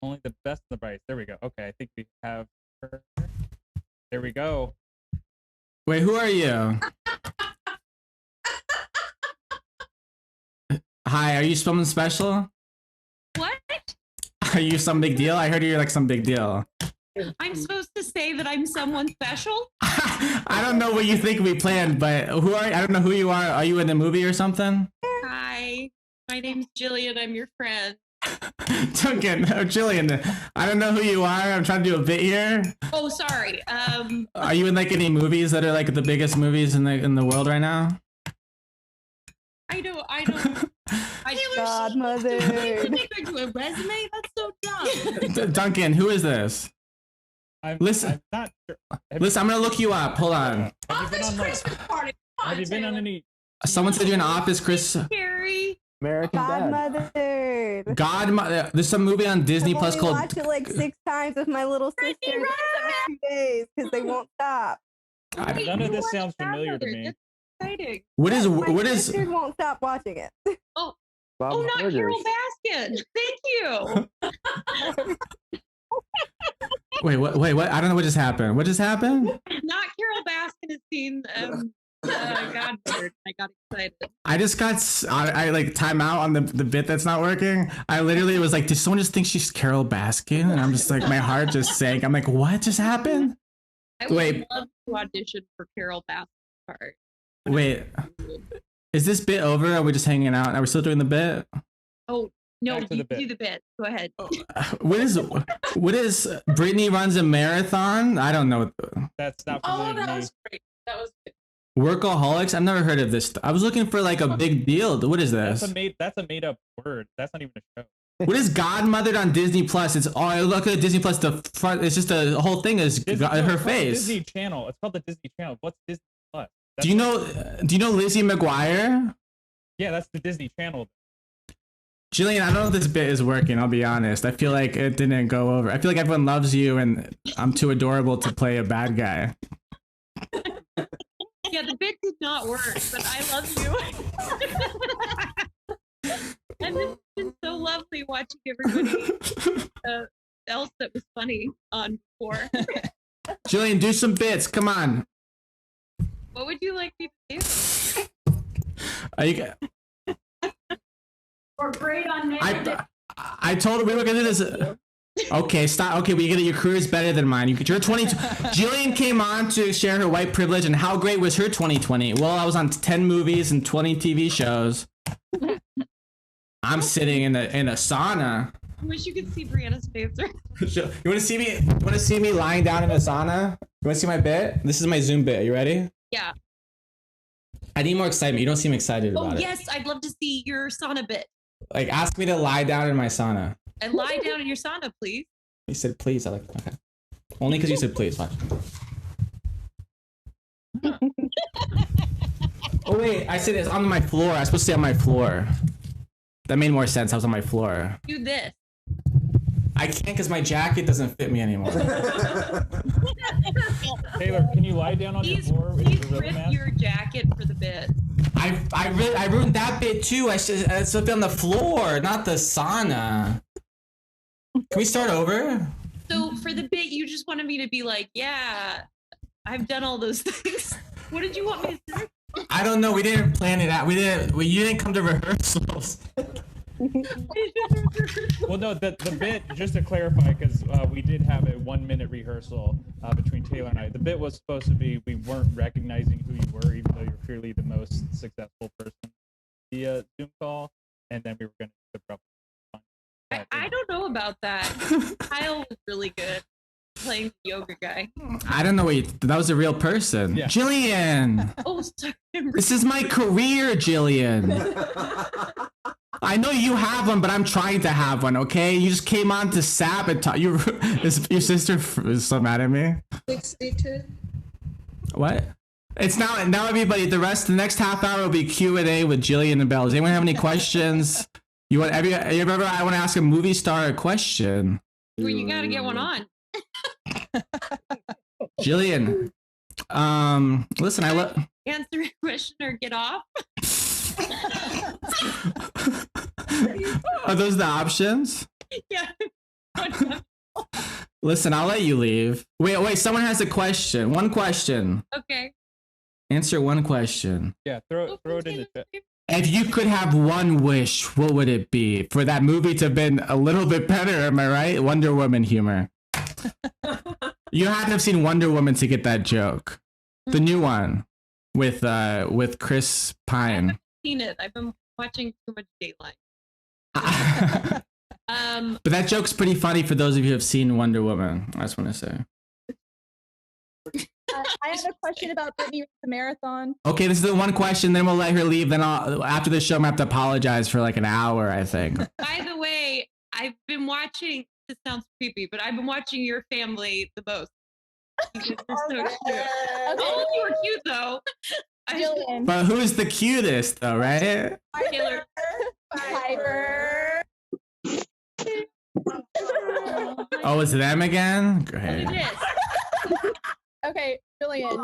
Only the best and the brightest. There we go. Okay, I think we have her. There we go. Wait, who are you? Hi, are you someone special? What? Are you some big deal? I heard you're like some big deal. I'm supposed to say that I'm someone special? I don't know what you think we planned, but who are you? I don't know who you are. Are you in the movie or something? Hi, my name's Jillian. I'm your friend. Duncan, Jillian, I don't know who you are. I'm trying to do a bit here. Oh, sorry. Are you in like any movies that are like the biggest movies in the world right now? I don't. Godmother. To a resume? That's so dumb. Duncan, who is this? Listen, I'm not sure. Listen, I'm gonna look you up. Hold on. Have you been on any? Someone said you're in Office, Chris. Carrie. American Godmother. Godmother. There's some movie on Disney I've Plus only called. watched it like 6 times with my little sister in 2 days because they won't stop. None of this sounds familiar to me. Exciting. What is? My sister won't stop watching it. Oh, Bob not Burgers. Carol Baskin. Thank you. Wait, what? I don't know what just happened. What just happened? Not Carol Baskin has seen Godmother. I got excited. I just got I like time out on the bit that's not working. I literally was like, did someone just think she's Carol Baskin? And I'm just like, my heart just sank. I'm like, what just happened? I would Wait. love to audition for Carol Baskin's part. Wait, is this bit over? Or are we just hanging out? Are we still doing the bit? Oh no, Back to you the bit. do the bit. Go ahead. What is Brittany runs a marathon? I don't know. That's not Oh, familiar that to me. was great. That was good. Workaholics? I've never heard of this. I was looking for like a big deal. What is this? That's a made up word. That's not even a show. What is Godmothered on Disney Plus? It's I look at Disney Plus. The front, it's just a whole thing is Disney, her it's called the face. Disney Channel. It's called the Disney Channel. What's Disney Plus? Do you know Lizzie McGuire? Yeah, that's the Disney Channel. Jillian, I don't know if this bit is working. I'll be honest. I feel like it didn't go over. I feel like everyone loves you, and I'm too adorable to play a bad guy. Yeah, the bit did not work, but I love you. And it's been so lovely watching everybody else that was funny on before. Jillian, do some bits. Come on. What would you like me to do? Are you? Or great on I told her we were gonna do this. Okay, stop. Okay, we get it. Your career is better than mine. You're 22. Jillian came on to share her white privilege, and how great was her 2020? Well, I was on 10 movies and 20 TV shows. I'm sitting in a sauna. I wish you could see Brianna's face. You want to see me? You want to see me lying down in a sauna? You want to see my bit? This is my Zoom bit. Are you ready? Yeah. I need more excitement. You don't seem excited about it. Oh yes, I'd love to see your sauna bit. Like, ask me to lie down in my sauna. And lie down in your sauna, please. You said please. I like. Okay. Only because you said please. Watch. Oh wait, I said it's on my floor. I was supposed to say on my floor. That made more sense. I was on my floor. Do this. I can't because my jacket doesn't fit me anymore. Taylor, can you lie down on your floor with your gorilla Rip mask? your jacket for the bit. I ruined that bit too. I should be on the floor, not the sauna. Can we start over? So for the bit, you just wanted me to be like, yeah, I've done all those things. What did you want me to say? I don't know. We didn't plan it out. You didn't come to rehearsals. Well, no, the bit, just to clarify, because we did have a 1-minute rehearsal between Taylor and I. The bit was supposed to be we weren't recognizing who you were, even though you're clearly the most successful person via Zoom call, and then we were going to the I don't know about that. Kyle was really good playing the yoga guy. I don't know that was a real person. Yeah. Jillian. Oh, sorry. This is my career, Jillian. I know you have one, but I'm trying to have one, okay? You just came on to sabotage. Your sister is so mad at me. 62. What? It's now everybody, the next half hour will be Q&A with Jillian Bell. Does anyone have any questions? I want to ask a movie star a question. Well, you got to get one on. Jillian, listen, Answer a question or get off. Are those the options? Yeah. Listen, I'll let you leave. Wait, someone has a question. One question. Okay. Answer one question. Yeah, throw it in the chat. If you could have one wish, what would it be? For that movie to have been a little bit better, am I right? Wonder Woman humor. You had to have seen Wonder Woman to get that joke. The new one with Chris Pine. I've seen it. I've been watching too much Dateline. But that joke's pretty funny for those of you who have seen Wonder Woman. I just want to say. I have a question about Brittany with the marathon. Okay, this is the one question. Then we'll let her leave. Then after the show, I'm gonna have to apologize for like an hour, I think. By the way, I've been watching. This sounds creepy, but I've been watching Your Family the most. They're so cute. All of you are cute though. Jillian. But who's the cutest, though, right? Taylor. Piper. Oh, it's them again? Great. Okay, Jillian,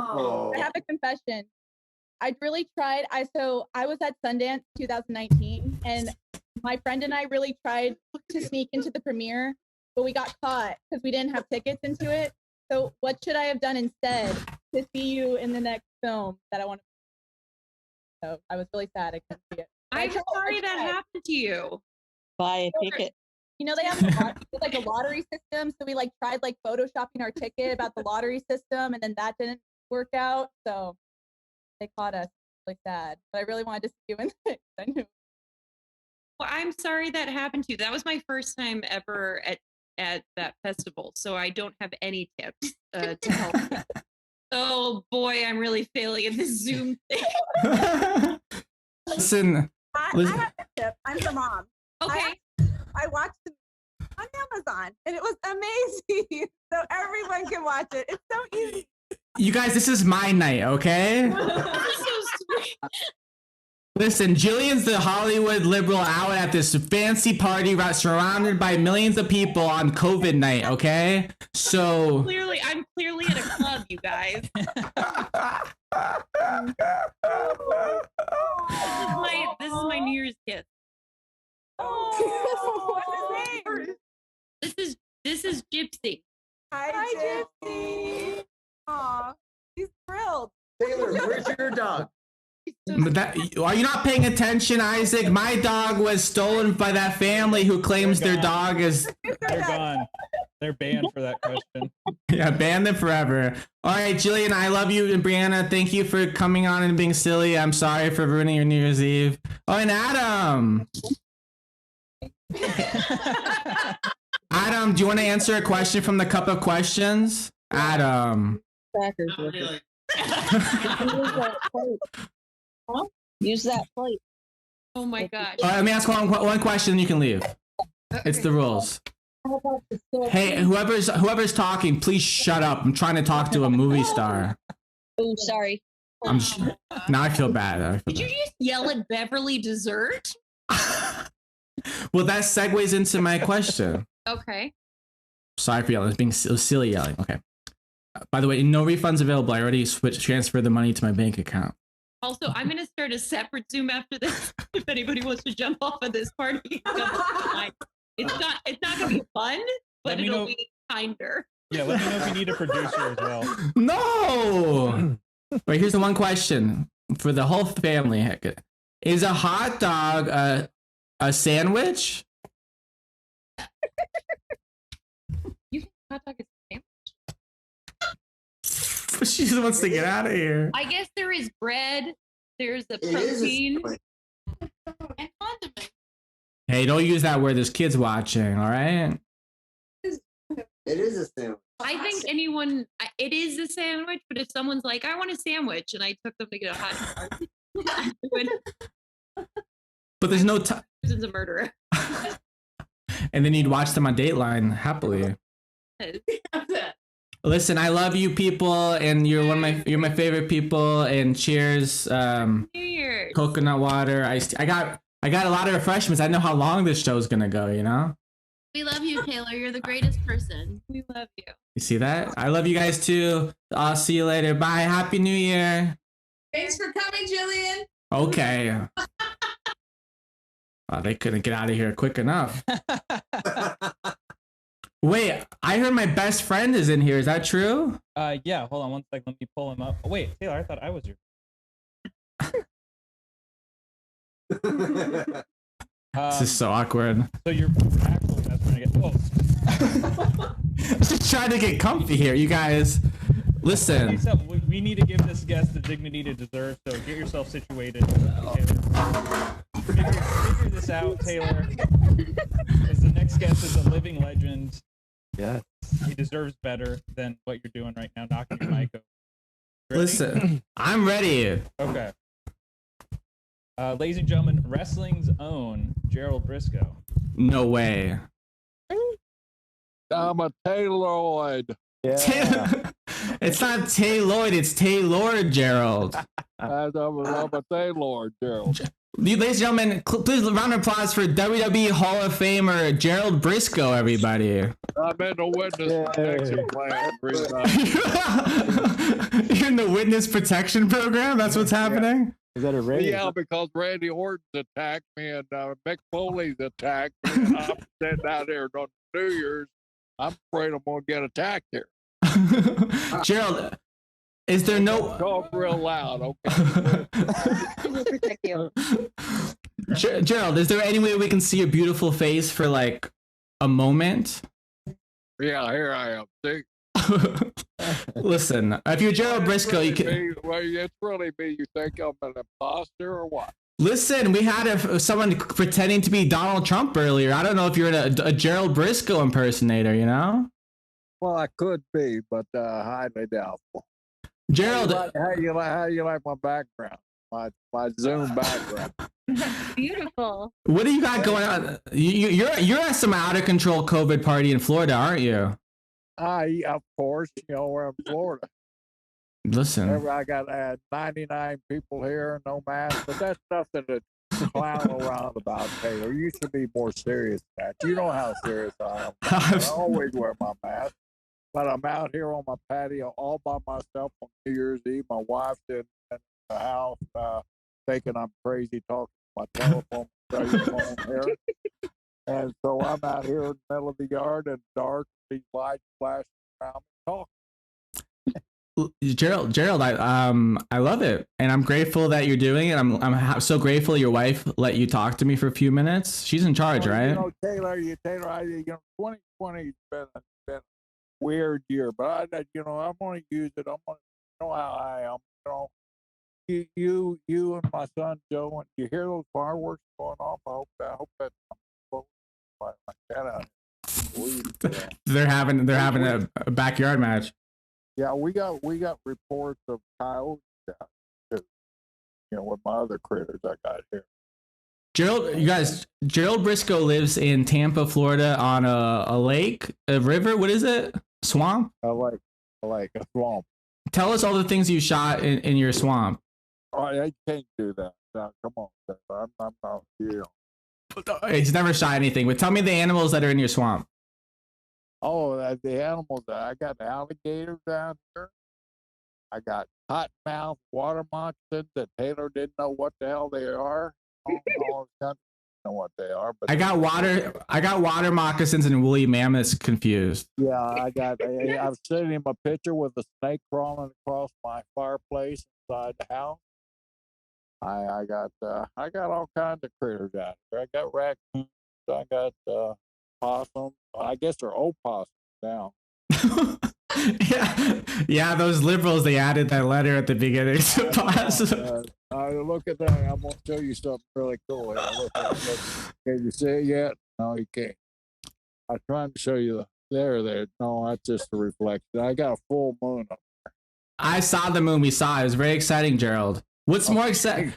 I have a confession. I really tried. I was at Sundance 2019, and my friend and I really tried to sneak into the premiere, but we got caught because we didn't have tickets into it. So what should I have done instead to see you in the next film that I want to? So I was really sad I couldn't see it. I'm sorry that happened to you. Buy a ticket. You know, they have like a lottery system. So we like tried like photoshopping our ticket about the lottery system, and then that didn't work out. So they caught us. really sad. But I really wanted to see you in it. I knew. Well, I'm sorry that happened to you. That was my first time ever at that festival, so I don't have any tips to help. Oh boy, I'm really failing at this Zoom thing. Listen, I have a tip. I'm the mom. Okay. I watched it on Amazon, and it was amazing. So everyone can watch it. It's so easy. you guys, this is my night, okay? This is so sweet. Listen, Jillian's the Hollywood liberal out at this fancy party surrounded by millions of people on COVID night, okay? So I'm clearly at a club, you guys. This is my New Year's gift. What's his name? This is Gypsy. Hi, Gypsy. Aw, he's thrilled. Taylor, where's your dog? but are you not paying attention, Isaac? My dog was stolen by that family who claims their dog is... They're gone. They're banned for that question. Yeah, ban them forever. All right, Jillian, I love you. And Brianna, thank you for coming on and being silly. I'm sorry for ruining your New Year's Eve. Oh, and Adam. Adam, do you want to answer a question from the Cup of Questions? Adam. Use that plate. Oh my gosh. All right, let me ask one question, and you can leave. It's the rules. Hey, whoever's talking, please shut up. I'm trying to talk to a movie star. Oh, sorry. Now I feel bad. Did you just yell at Beverly Dessert? Well, that segues into my question. Okay. Sorry for yelling. It was silly yelling. Okay. By the way, no refunds available. I already transferred the money to my bank account. Also, I'm going to start a separate Zoom after this. If anybody wants to jump off of this party, it's not going to be fun, but it'll be kinder. Yeah, let me know if you need a producer as well. No. But here's the one question for the whole family. Is a hot dog a sandwich? You think hot dog is a sandwich? She just wants to get out of here. I guess there is bread. There's the protein. And condiments. Hey, don't use that word. There's kids watching, all right? It is a sandwich. I think it is a sandwich, but if someone's like, I want a sandwich, and I took them to get a hot dog, But there's no time. Susan's a murderer. And then you'd watch them on Dateline happily. Listen, I love you people, and you're my favorite people. And cheers. New Year's. Coconut water. I got a lot of refreshments. I know how long this show's gonna go. You know. We love you, Taylor. You're the greatest person. We love you. You see that? I love you guys too. I'll see you later. Bye. Happy New Year. Thanks for coming, Jillian. Okay. They couldn't get out of here quick enough. Wait, I heard my best friend is in here. Is that true? Yeah. Hold on one sec. Let me pull him up. Oh, wait, Taylor, I thought I was your. This is so awkward. So your actual best friend again. Oh. Just trying to get comfy here, you guys. Listen. So we need to give this guest the dignity to deserve. So get yourself situated, Taylor. Figure this out, Taylor. Because the next guest is a living legend. Yeah. He deserves better than what you're doing right now, knocking your mic over. Listen, I'm ready. Okay. Ladies and gentlemen, wrestling's own Gerald Briscoe. No way. I'm a Tayloid. Yeah. It's not Tayloid, it's Taylor, Gerald. I'm a Taylor, Gerald. Ladies and gentlemen, please round of applause for WWE Hall of Famer Gerald Briscoe, everybody. I'm in the witness protection plan. You're in the witness protection program? That's what's happening? Is that a radio? Yeah, because Randy Orton's attacked me and Mick Foley's attacked me. And I'm sitting out there on New Year's. I'm afraid I'm going to get attacked here. Gerald, is there no... Talk real loud, okay? Gerald, is there any way we can see your beautiful face for like a moment? Yeah, here I am. See? Listen, if you're Gerald Briscoe, you can. Well, it's really me. You think I'm an imposter or what? Listen, we had someone pretending to be Donald Trump earlier. I don't know if you're a Gerald Briscoe impersonator, you know? Well, I could be, but highly doubtful. Gerald, how you like my background? My Zoom background. Beautiful. what do you got going on? You're at some out of control COVID party in Florida, aren't you? Of course, we're in Florida. Listen, I got 99 people here, no mask, but that's nothing to clown around about, Taylor. You should be more serious than that. You know how serious I am. I always wear my mask, but I'm out here on my patio all by myself on New Year's Eve. My wife's in the house thinking I'm crazy talking to my telephone here. And so I'm out here in the middle of the yard and dark, these lights flashing around me talking. Gerald, I love it, and I'm grateful that you're doing it. I'm so grateful your wife let you talk to me for a few minutes. She's in charge, right? Taylor, 2020's been a weird year, but I'm going to use it. I'm going to know how I am. You and my son Joe, and you hear those fireworks going off. I hope that like that out. They're having a backyard match. Yeah, we got reports of coyotes out too. With my other critters I got here. Gerald Briscoe lives in Tampa, Florida, on a lake, a river. What is it? Swamp? A swamp. Tell us all the things you shot in your swamp. Oh, I can't do that. No, come on, I'm not here. He's never shot anything, but tell me the animals that are in your swamp. Oh, the animals. I got alligators down here. I got cottonmouth water moccasins that Taylor didn't know what the hell they are. All know what they are, but I got water moccasins and woolly mammoths confused. Yeah, I've sent him a picture with a snake crawling across my fireplace inside the house. I got all kinds of critters out there. I got raccoons. I got possums. I guess they're opossums now. Yeah, those liberals, they added that letter at the beginning to possum. Look at that. I'm going to show you something really cool. Look. Can you see it yet? No, you can't. I'm trying to show you there. No, that's just a reflection. I got a full moon up there. I saw the moon. We saw it. It was very exciting, Gerald. What's more exciting?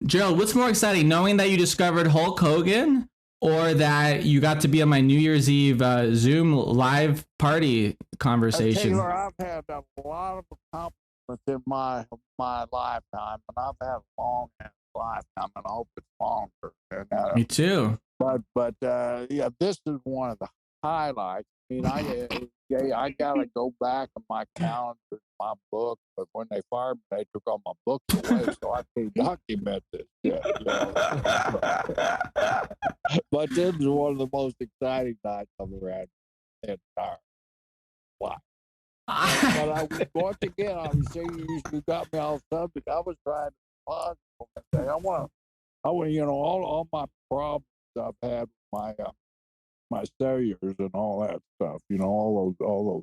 Gerald, what's more exciting, knowing that you discovered Hulk Hogan or that you got to be on my New Year's Eve Zoom live party conversation? Taylor, I've had a lot of accomplishments in my lifetime, and I've had a long lifetime, and I hope it's longer. And, Me too. But yeah, this is one of the highlights. I mean, I gotta go back in my calendar, my book, but when they fired me, they took all my books away, so I can't document this yet. But this is one of the most exciting nights I've ever had in the entire life. But once again, obviously, you got me off subject. I was trying to be positive. I want, all my problems I've had with my celluars and all that stuff, all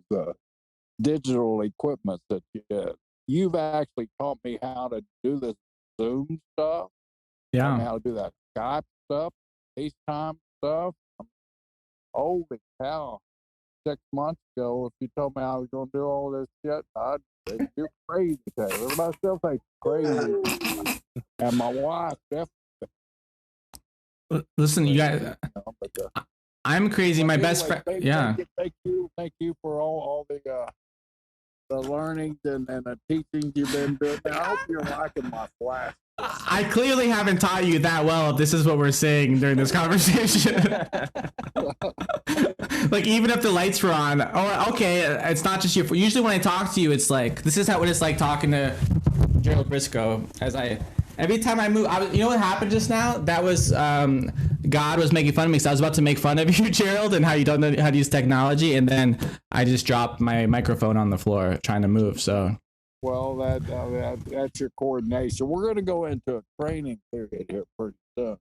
those digital equipment that you've actually taught me how to do this Zoom stuff. Yeah. How to do that Skype stuff, FaceTime stuff. Holy cow. 6 months ago, if you told me I was going to do all this shit, I'd say, you're crazy, Taylor. But I still think crazy. And my wife definitely. Listen, you guys, I'm crazy. My best friend, yeah. Thank you for all the learnings and the teachings you've been doing. I hope you're liking my flash. I clearly haven't taught you that well if this is what we're saying during this conversation. Like, even if the lights were on, okay, it's not just you. Usually when I talk to you, it's like, this is what it's like talking to Gerald Briscoe. Every time I move, you know what happened just now? That was, God was making fun of me. So I was about to make fun of you, Gerald, and how you don't know how to use technology. And then I just dropped my microphone on the floor trying to move, so. Well, that's your coordination. We're going to go into a training period here pretty soon.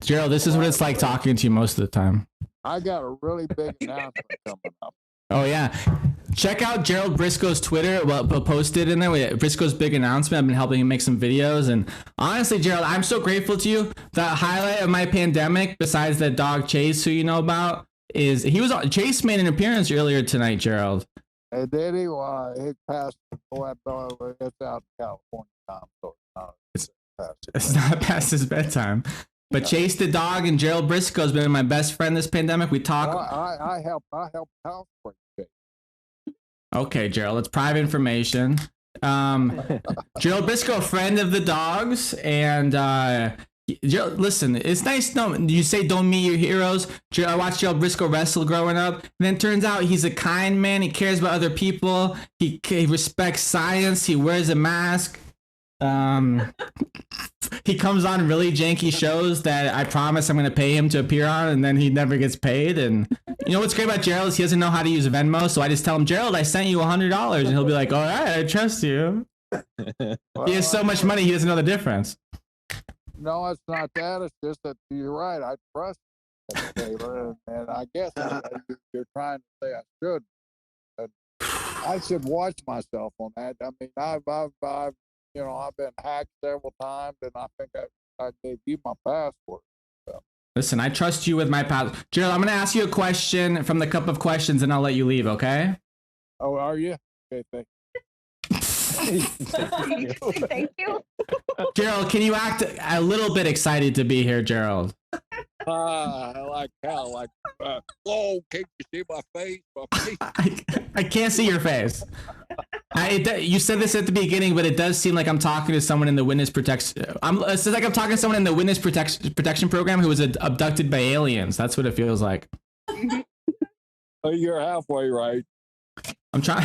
Gerald, this is what it's like talking to you most of the time. I got a really big announcement coming up. Oh yeah. Check out Gerald Briscoe's Twitter. Well, posted in there with Briscoe's big announcement. I've been helping him make some videos, and honestly, Gerald, I'm so grateful to you. The highlight of my pandemic, besides the dog Chase, who you know about, is Chase made an appearance earlier tonight, Gerald. And then he passed. It's out in California time, so It's not past his bedtime. But Chase the dog and Gerald Briscoe has been my best friend this pandemic. We talk. I help house break. Okay, Gerald, it's private information. Gerald Briscoe, a friend of the dogs, and Gerald, listen, it's nice. No, you say don't meet your heroes. I watched Gerald Briscoe wrestle growing up, and then it turns out he's a kind man. He cares about other people. He respects science. He wears a mask. He comes on really janky shows that I promise I'm going to pay him to appear on, and then he never gets paid. And you know what's great about Gerald is he doesn't know how to use Venmo, so I just tell him, Gerald, I sent you $100, and he'll be like, all right, I trust you. He has so much money, he doesn't know the difference. No, it's not that. It's just that you're right. I trust you, Taylor, and I guess you're trying to say I should. And I should watch myself on that. I mean, I've been hacked several times, and I think I gave you my password. So. Listen, I trust you with my password. Gerald, I'm going to ask you a question from the cup of questions, and I'll let you leave, okay? Oh, are you? Okay, thank you. Thank you. Gerald, can you act a little bit excited to be here, Gerald? Whoa, can you see my face? I can't see your face. You said this at the beginning, but it does seem like I'm talking to someone in the witness protection. It's like I'm talking to someone in the witness protection program who was abducted by aliens. That's what it feels like. Oh, you're halfway right. I'm trying.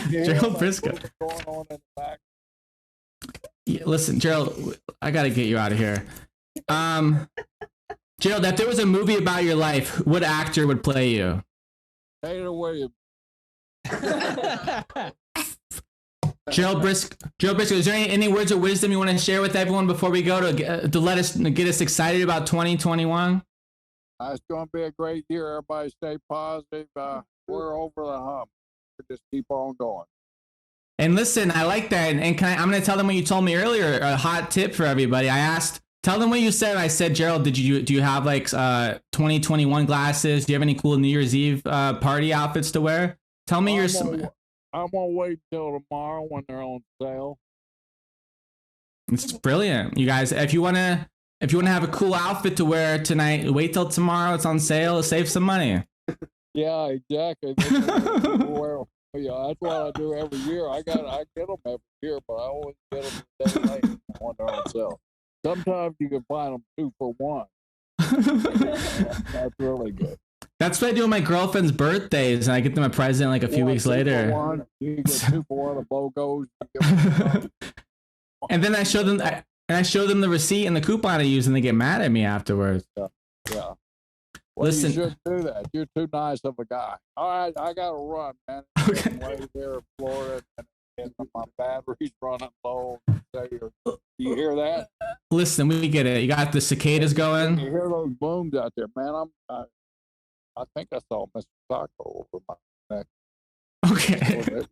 Gerald Briscoe. Going on in the back. Yeah, listen, Gerald, I gotta get you out of here. Gerald, if there was a movie about your life, what actor would play you? Taylor Williams. Gerald Briscoe, is there any words of wisdom you want to share with everyone before we go to get us excited about 2021? It's going to be a great year. Everybody stay positive. We're over the hump. Just keep on going. And listen, I like that. And I'm going to tell them what you told me earlier. A hot tip for everybody. Tell them what you said. I said, Gerald, do you have like 2021 glasses? Do you have any cool New Year's Eve party outfits to wear? Tell me I'm gonna wait till tomorrow when they're on sale. It's brilliant, you guys. If you wanna have a cool outfit to wear tonight, wait till tomorrow. It's on sale. Save some money. Yeah, exactly. Well, yeah, that's what I do every year. I get them every year, but I always get them the day late when they're on sale. Sometimes you can find them 2 for $1. That's really good. That's what I do on my girlfriend's birthdays, and I get them a present like a few weeks later. You get 2 for 1 of logos. And then I show them the receipt and the coupon I use, and they get mad at me afterwards. Yeah. Well, listen, you shouldn't do that. You're too nice of a guy. All right, I got to run, man. Okay. Way here in Florida, and my battery's running low. You hear that? Listen, we get it. You got the cicadas going. You hear those booms out there, man? I think I saw Mr. Sacco over my neck. Okay.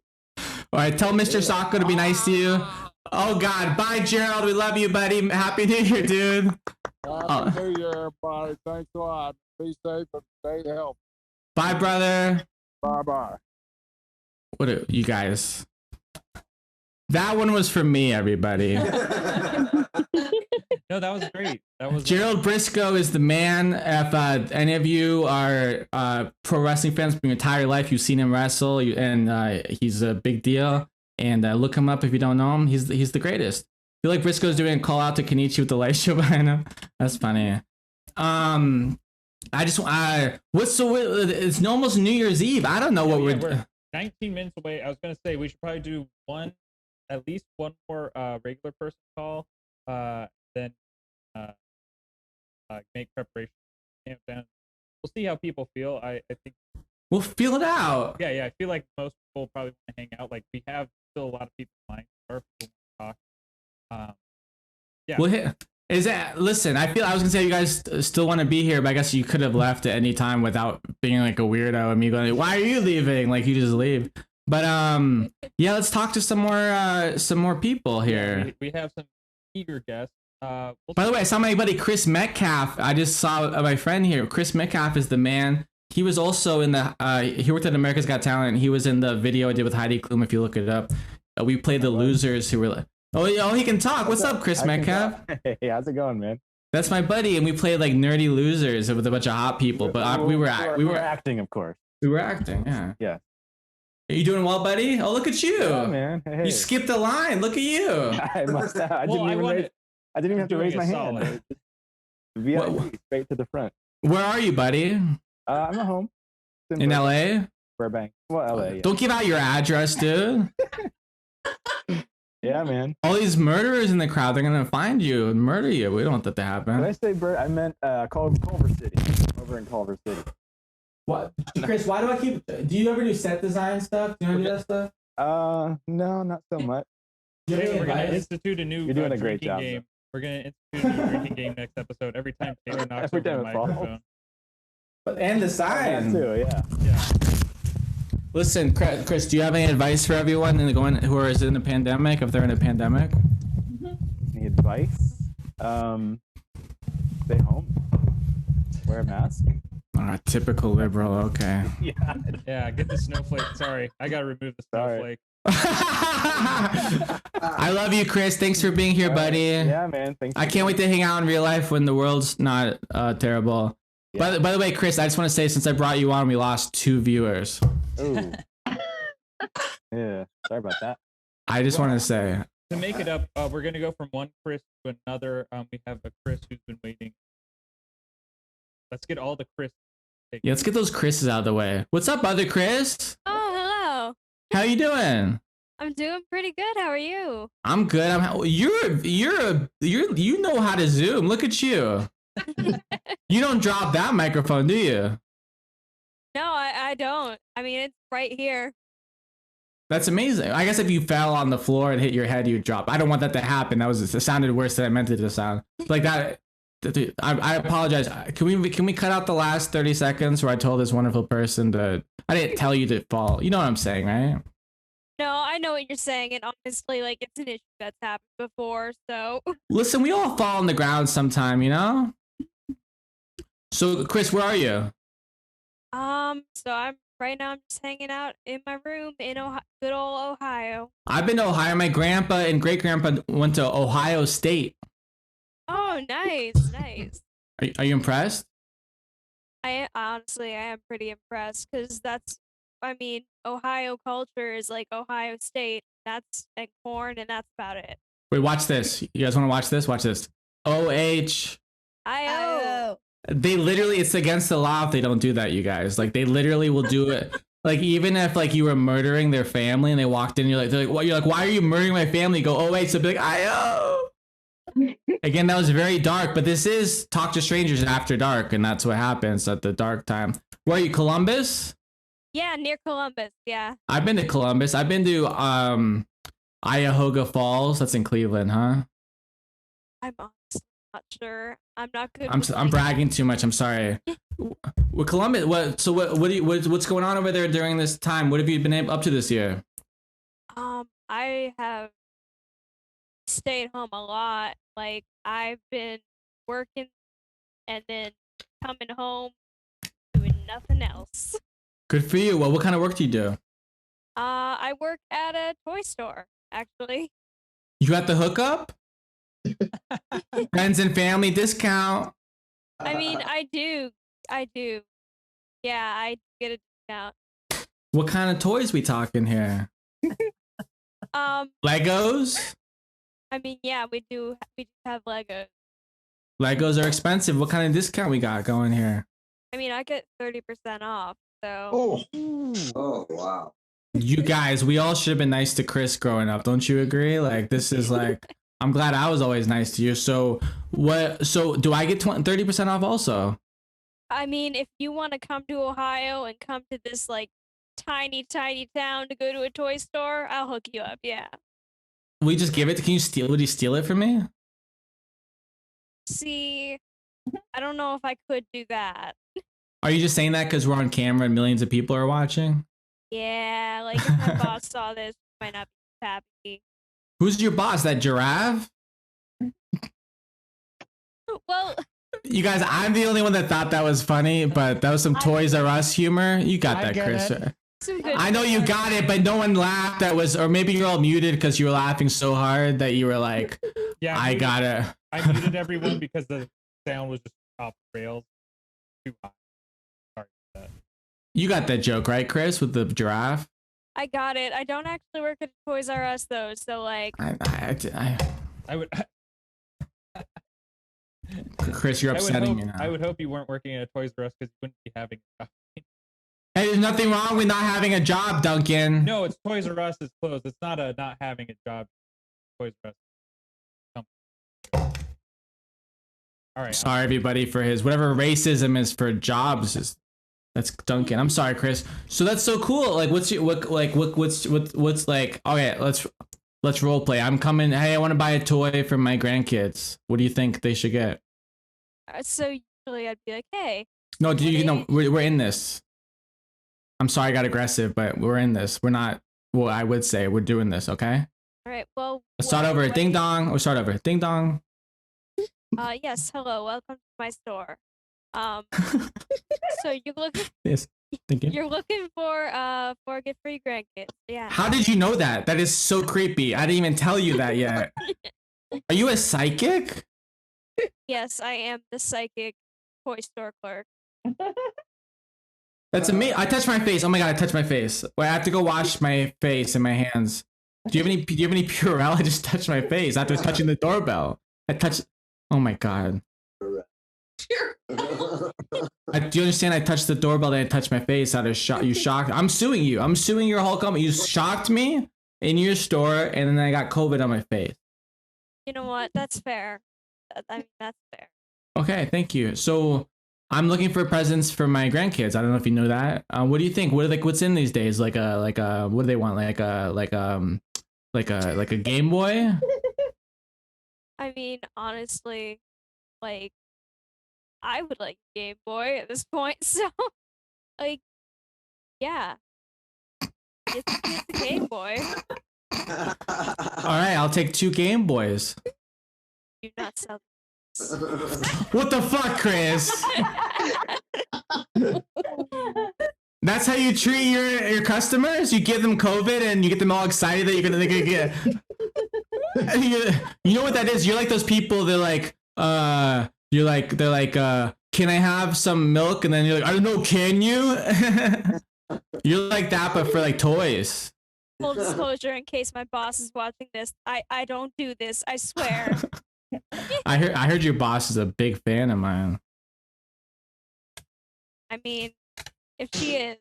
All right, tell Mr. Sacco to be nice to you. Oh, God. Bye, Gerald. We love you, buddy. Happy New Year, dude. Happy New Year, everybody. Thanks a lot. Be safe and stay healthy. Bye, brother. Bye-bye. What are you guys? That one was for me, everybody. No, that was great. That was Gerald Briscoe is the man. If any of you are pro wrestling fans for your entire life, you've seen him wrestle, and he's a big deal. And look him up if you don't know him. He's the greatest. I feel like Briscoe's doing a call out to Kenichi with the light show behind him. That's funny. It's almost New Year's Eve. I don't know what we're 19 minutes away. I was gonna say we should probably do at least one more regular person call. Then make preparation. We'll see how people feel. I think we'll feel it out. Yeah. I feel like most people probably want to hang out. Like we have still a lot of people in line. Or people want to talk. Yeah. Is that listen? I feel I was gonna say you guys still want to be here, but I guess you could have left at any time without being like a weirdo and me going, "Why are you leaving?" Like you just leave. But yeah, let's talk to some more people here. We have some eager guests. By the way, I saw my buddy Chris Metcalf. I just saw my friend here. Chris Metcalf is the man. He was also in the. He worked at America's Got Talent. He was in the video I did with Heidi Klum. If you look it up, we played the losers who were like. Oh, he can talk. What's up, Chris Metcalf? Hey, how's it going, man? That's my buddy, and we played like nerdy losers with a bunch of hot people. But we were acting, of course. We were acting, yeah. Yeah. Are you doing well, buddy? Oh, look at you. Yeah, man. Hey. You skipped a line. Look at you. I must have. I didn't even have to raise my hand. VIP, straight to the front. Where are you, buddy? I'm at home. In LA? Burbank. Well, LA. Yeah. Don't give out your address, dude. Yeah, man. All these murderers in the crowd, they're gonna find you and murder you. We don't want that to happen. When I say I meant Culver City. Over in Culver City. What? Chris, why do I keep... Do you ever do set design stuff? Do you ever do that stuff? No, not so much. We're gonna institute a new You're doing a great drinking job, game. We're gonna institute a new drinking game next episode. Every time Taylor knocks over the microphone. And the sign. Too, yeah. Listen, Chris, do you have any advice for everyone who is in a pandemic, if they're in a pandemic? Any advice? Stay home. Wear a mask. Typical liberal, okay. Yeah, get the snowflake. Sorry, I gotta remove the snowflake. I love you, Chris. Thanks for being here, buddy. Yeah, man. Thanks. I can't wait to hang out in real life when the world's not terrible. Yeah. By the way, Chris, I just want to say, since I brought you on, we lost 2 viewers. Ooh. Yeah, sorry about that. I just want to say. To make it up, we're gonna go from one Chris to another. We have a Chris who's been waiting. Let's get all the Chris. Yeah, let's get those Chris's out of the way. What's up, other Chris? Oh, hello. How you doing? I'm doing pretty good. How are you? I'm good. You know how to Zoom. Look at you. You don't drop that microphone, do you? No, I don't. I mean, it's right here. That's amazing. I guess if you fell on the floor and hit your head, you'd drop. I don't want that to happen. It sounded worse than I meant it to sound. Like that. I apologize. Can we cut out the last 30 seconds where I told this wonderful person to... I didn't tell you to fall. You know what I'm saying, right? No, I know what you're saying, and honestly, like, it's an issue that's happened before, so... Listen, we all fall on the ground sometime, you know? So, Chris, where are you? So I'm just hanging out in my room in good old Ohio. I've been to Ohio. My grandpa and great-grandpa went to Ohio State. Oh, nice. Are you impressed? I am pretty impressed, because Ohio culture is like Ohio State. That's and corn, and that's about it. Wait, watch this. You guys want to watch this? Watch this. I-O. They literally, it's against the law if they don't do that, you guys. Like, they literally will do it. Like, even if, like, you were murdering their family and they walked in, you're like, why are you murdering my family? You go, OH, so be like, I-O. Again, that was very dark, but this is Talk to Strangers After Dark, and that's what happens at the dark time. Where are you, Columbus? Yeah, near Columbus, yeah. I've been to Columbus. I've been to Cuyahoga Falls. That's in Cleveland, huh? I'm honestly not sure. I'm not good. I'm bragging too much. I'm sorry. With Columbus, what's going on over there during this time? What have you been up to this year? I have stayed home a lot. Like, I've been working and then coming home doing nothing else. Good for you. Well, what kind of work do you do? I work at a toy store, actually. You got the hookup? Friends and family discount. I mean, I do. Yeah, I get a discount. What kind of toys we talking here? Legos? I mean, yeah, we do have Legos. Legos are expensive. What kind of discount we got going here? I mean, I get 30% off, so. Oh, wow. You guys, we all should have been nice to Chris growing up. Don't you agree? Like, this is like, I'm glad I was always nice to you. So do I get 30% off also? I mean, if you want to come to Ohio and come to this, like, tiny town to go to a toy store, I'll hook you up, yeah. We just give it? Can you steal? Would you steal it from me? See, I don't know if I could do that. Are you just saying that because we're on camera and millions of people are watching? Yeah, like if my boss saw this, she might not be happy. Who's your boss? That giraffe? Well, You guys, I'm the only one that thought that was funny, but that was some Toys R Us humor. You got that, Chris. I know you got it, but no one laughed. That was, or maybe you're all muted because you were laughing so hard that you were like, Yeah, I got it. I muted everyone because the sound was just off the rails. Too high. Sorry for that. You got that joke, right, Chris, with the giraffe? I got it. I don't actually work at Toys R Us though, so like. I would. Chris, you're upsetting me now. I would hope you weren't working at Toys R Us because you wouldn't be having a job. Hey, there's nothing wrong with not having a job, Duncan. No, it's Toys R Us is closed. It's not a not having a job. Toys R Us. All right. Sorry, everybody, for his whatever racism is for jobs. That's Duncan. I'm sorry, Chris. So that's so cool. Like, what's like? Okay, let's role play. I'm coming. Hey, I want to buy a toy for my grandkids. What do you think they should get? So usually I'd be like, hey. No, do you know we're in this? I'm sorry, I got aggressive, but we're in this. We're not. Well, I would say we're doing this. Okay. All right. Well. Let's start over. Ding dong. We'll start over. Ding dong. Yes. Hello. Welcome to my store. So you're looking. Yes. Thank you. You're looking for a gift for your grandkids. Yeah. How did you know that? That is so creepy. I didn't even tell you that yet. Are you a psychic? Yes, I am the psychic toy store clerk. That's amazing. I touched my face. Oh my god, I touched my face. Wait, I have to go wash my face and my hands. Do you have any Purell? I just touched my face after touching the doorbell. I touched. Oh my god. Do you understand? I touched the doorbell, then I touched my face out of shock. You shocked. I'm suing you. I'm suing your whole company. You shocked me in your store, and then I got COVID on my face. You know what? That's fair. I mean, that's fair. Okay, thank you. So I'm looking for presents for my grandkids. I don't know if you know that. What do you think? What's in these days? Like a what do they want? Like a Game Boy? I mean, honestly, like I would like Game Boy at this point. So, like, yeah, it's a Game Boy. All right, I'll take 2 Game Boys. Do not sell. What the fuck, Chris? That's how you treat your customers? You give them COVID and you get them all excited that they're gonna get. You know what that is? You're like those people. They're like, they're like, can I have some milk? And then you're like, I don't know, can you? You're like that, but for like toys. Full disclosure, in case my boss is watching this, I don't do this. I swear. I heard your boss is a big fan of mine. I mean, if she is,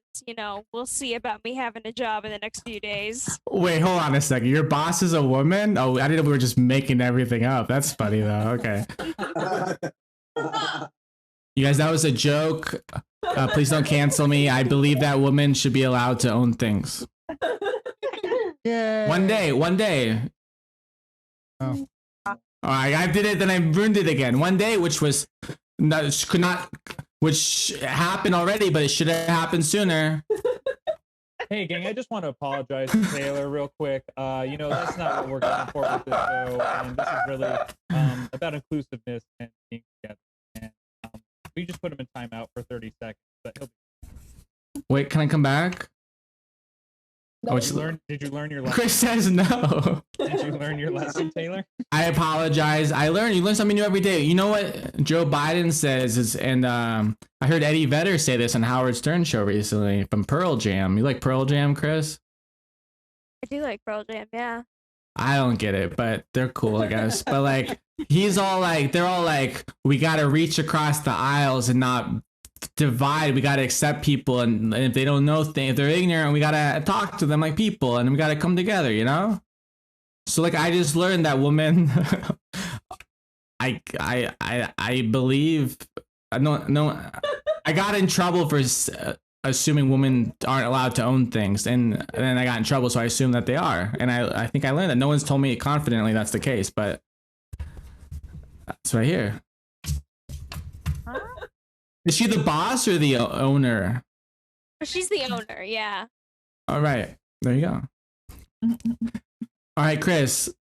we'll see about me having a job in the next few days. Wait, hold on a second. Your boss is a woman? Oh, I didn't know we were just making everything up. That's funny though. Okay. You guys, that was a joke. Please don't cancel me. I believe that women should be allowed to own things. Yeah. One day. Oh. All right, I did it, then I ruined it again. One day, which happened already, but it should have happened sooner. Hey, gang, I just want to apologize to Taylor real quick. That's not what we're going for with this show, and this is really about inclusiveness and being together. And we just put him in timeout for 30 seconds, but he'll be. Wait, can I come back? No. Did you learn your lesson? Chris says no. Did you learn your lesson, Taylor? I apologize. You learn something new every day. You know what Joe Biden says and I heard Eddie Vedder say this on Howard Stern show recently from Pearl Jam. You like Pearl Jam, Chris? I do like Pearl Jam, yeah. I don't get it, but they're cool, I guess. But like, they're all like, we got to reach across the aisles and not divide. We got to accept people, and if they don't know things, if they're ignorant, we got to talk to them like people, and we got to come together, So like, I just learned that women I believe I got in trouble for assuming women aren't allowed to own things, and then I got in trouble, so I assume that they are, and I think I learned that. No one's told me confidently that's the case, but that's right here. Is she the boss or the owner? She's the owner, yeah. All right, there you go. All right, Chris.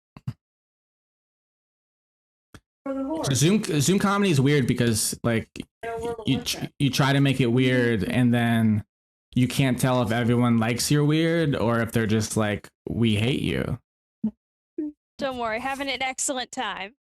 Zoom comedy is weird because like you try to make it weird and then you can't tell if everyone likes your weird or if they're just like, we hate you. Don't worry, having an excellent time.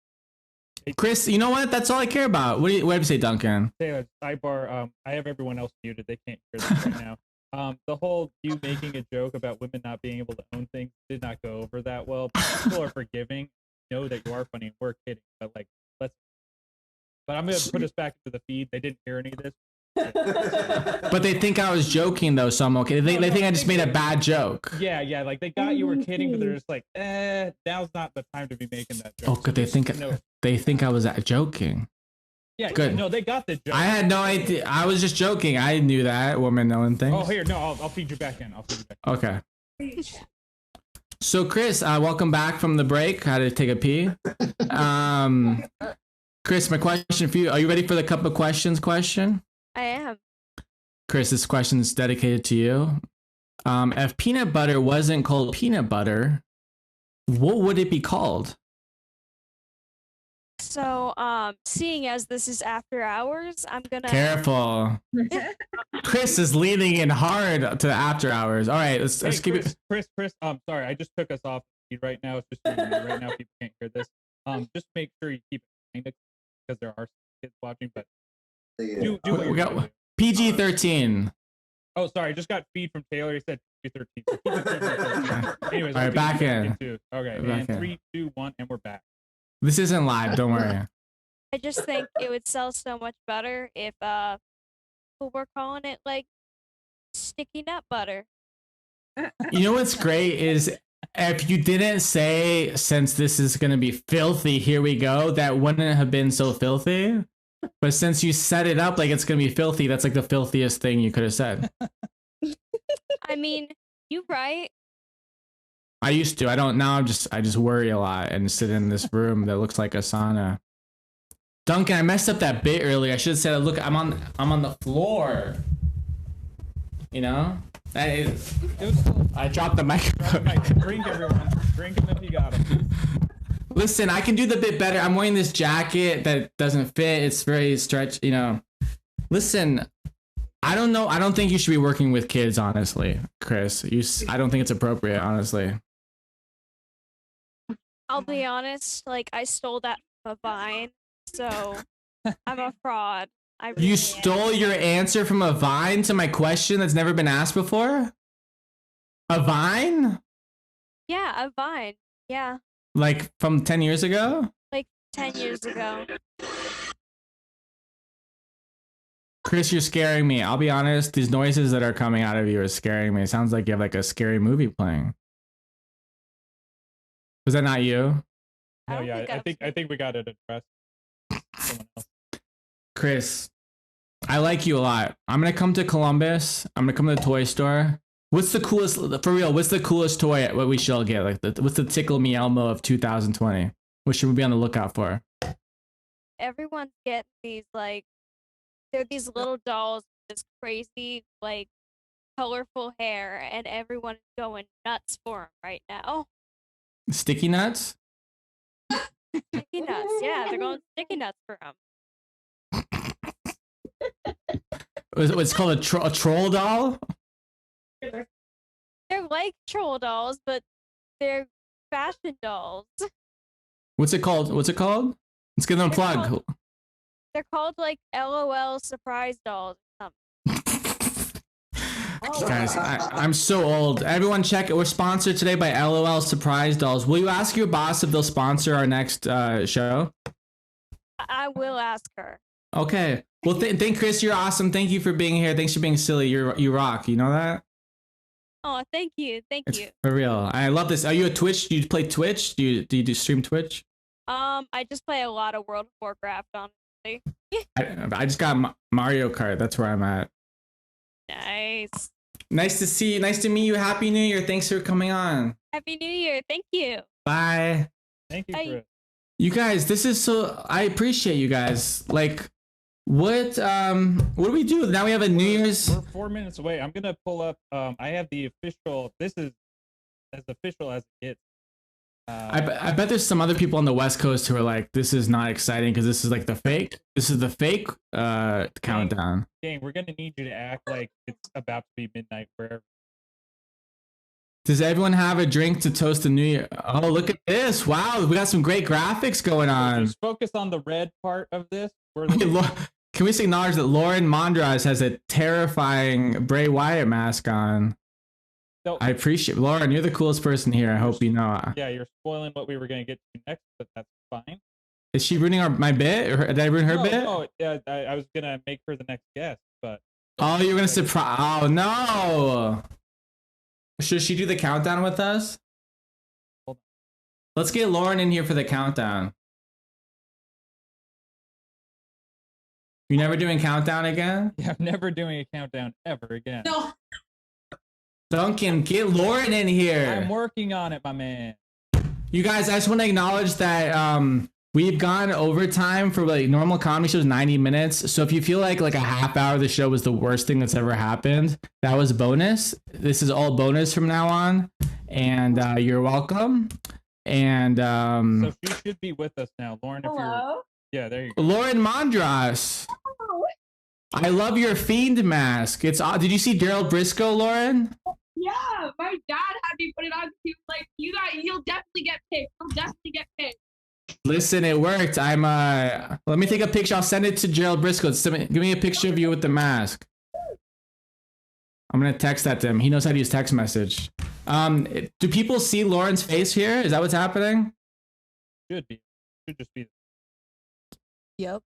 Chris, you know what? That's all I care about. What do you say, Duncan? Taylor, sidebar. I have everyone else muted. They can't hear this right now. The whole you making a joke about women not being able to own things did not go over that well. People are forgiving. Know that you are funny and we're kidding, but like but I'm gonna put us back into the feed. They didn't hear any of this. But they think I was joking though, so I'm okay. They think I just made a bad joke. Yeah, like they got you were kidding, but they're just like, now's not the time to be making that joke. Oh, good. They think I was joking. Yeah, good. No, they got the joke. I had no idea. I was just joking. I knew that woman knowing things. Oh, here, no, I'll feed you back in. Okay. So Chris, welcome back from the break. Had to take a pee. Chris, my question for you: are you ready for the cup of questions question? I am. Chris, this question is dedicated to you. If peanut butter wasn't called peanut butter, what would it be called? So, seeing as this is after hours, I'm gonna... Careful. Chris is leaning in hard to after hours. All right, let's keep it. Chris, sorry, I just took us off the feed right now. It's just right now. People can't hear this. Just make sure you keep it kind of because there are some kids watching, but do what We got PG-13. Oh, sorry, I just got feed from Taylor. He said PG-13. Anyways, all right, back in. Okay, Back and in. 3, 2, 1, and we're back. This isn't live. Don't worry. I just think it would sell so much better if people were calling it like sticky nut butter. You know what's great is if you didn't say, since this is going to be filthy, here we go, that wouldn't have been so filthy. But since you set it up like it's going to be filthy, that's like the filthiest thing you could have said. I mean, you right. I used to. I don't now. I just worry a lot and sit in this room that looks like a sauna. Duncan, I messed up that bit earlier. I should have said, "Look, I'm on the floor." You know, I dropped the microphone. Drink, everyone. Drink them if you got them. Listen, I can do the bit better. I'm wearing this jacket that doesn't fit. It's very stretched. You know. Listen, I don't know. I don't think you should be working with kids, honestly, Chris. I don't think it's appropriate, honestly. I'll be honest, like I stole that from a Vine, so I'm a fraud. You stole your answer from a Vine to my question that's never been asked before? A Vine? Yeah, a Vine. Yeah, Like from 10 years ago? like 10 years ago. Chris, you're scaring me. I'll be honest, these noises that are coming out of you are scaring me. It sounds like you have like a scary movie playing. Was that not you? No, yeah, I think we got it addressed. Someone else. Chris, I like you a lot. I'm gonna come to Columbus. I'm gonna come to the toy store. What's the coolest, for real, what's the coolest toy what we should all get? Like, what's the Tickle Me Elmo of 2020? What should we be on the lookout for? Everyone's getting these like, they're these little dolls with this crazy like colorful hair, and everyone is going nuts for them right now. Sticky nuts? Sticky nuts, yeah, they're going sticky nuts for them. It's called a troll doll? They're like troll dolls, but they're fashion dolls. What's it called? Let's give them a plug. They're called like LOL surprise dolls or something. Guys, I'm so old. Everyone check it. We're sponsored today by LOL Surprise Dolls. Will you ask your boss if they'll sponsor our next show? I will ask her. Okay. Well, thank Chris. You're awesome. Thank you for being here. Thanks for being silly. You rock. You know that? Oh, thank you. Thank you. For real. I love this. Are you a Twitch? Do you play Twitch? Do you stream Twitch? I just play a lot of World of Warcraft, honestly. I just got Mario Kart. That's where I'm at. Nice. Nice to see you. Nice to meet you. Happy New Year. Thanks for coming on. Happy New Year. Thank you. Bye. Thank you, Bye. Chris. You guys, this is so. I appreciate you guys. Like, What do we do now? We have a New Year's. We're 4 minutes away. I'm gonna pull up. I have the official. This is as official as it gets. I bet there's some other people on the West Coast who are like, this is not exciting because this is like the fake. This is the fake countdown. Gang, we're gonna need you to act like it's about to be midnight wherever. Does everyone have a drink to toast the New Year? Oh, look at this! Wow, we got some great graphics going on. Just focus on the red part of this. Can we acknowledge that Lauren Mondras has a terrifying Bray Wyatt mask on? I appreciate Lauren. You're the coolest person here. I hope you know. Yeah, you're spoiling what we were gonna get to next, but that's fine. Is she ruining my bit? Or did I ruin her bit? No, yeah, I was gonna make her the next guest, but. Oh, you're gonna surprise? Oh no! Should she do the countdown with us? Let's get Lauren in here for the countdown. You never doing countdown again? Yeah, I'm never doing a countdown ever again. No. Duncan, get Lauren in here. I'm working on it, my man. You guys, I just want to acknowledge that we've gone overtime for like normal comedy shows 90 minutes. So if you feel like a half hour of the show was the worst thing that's ever happened, that was bonus. This is all bonus from now on. And you're welcome. And so she should be with us now, Lauren. If you're yeah, there you go. Lauren Mondras. I love your fiend mask. It's did you see Gerald Brisco, Lauren? Yeah, my dad had me put it on. He was like, you'll definitely get picked. You'll definitely get picked. Listen, it worked. I'm let me take a picture. I'll send it to Gerald Brisco. Give me a picture of you with the mask. I'm gonna text that to him. He knows how to use text message. Do people see Lauren's face here? Is that what's happening? Should be. Should just be. Yep.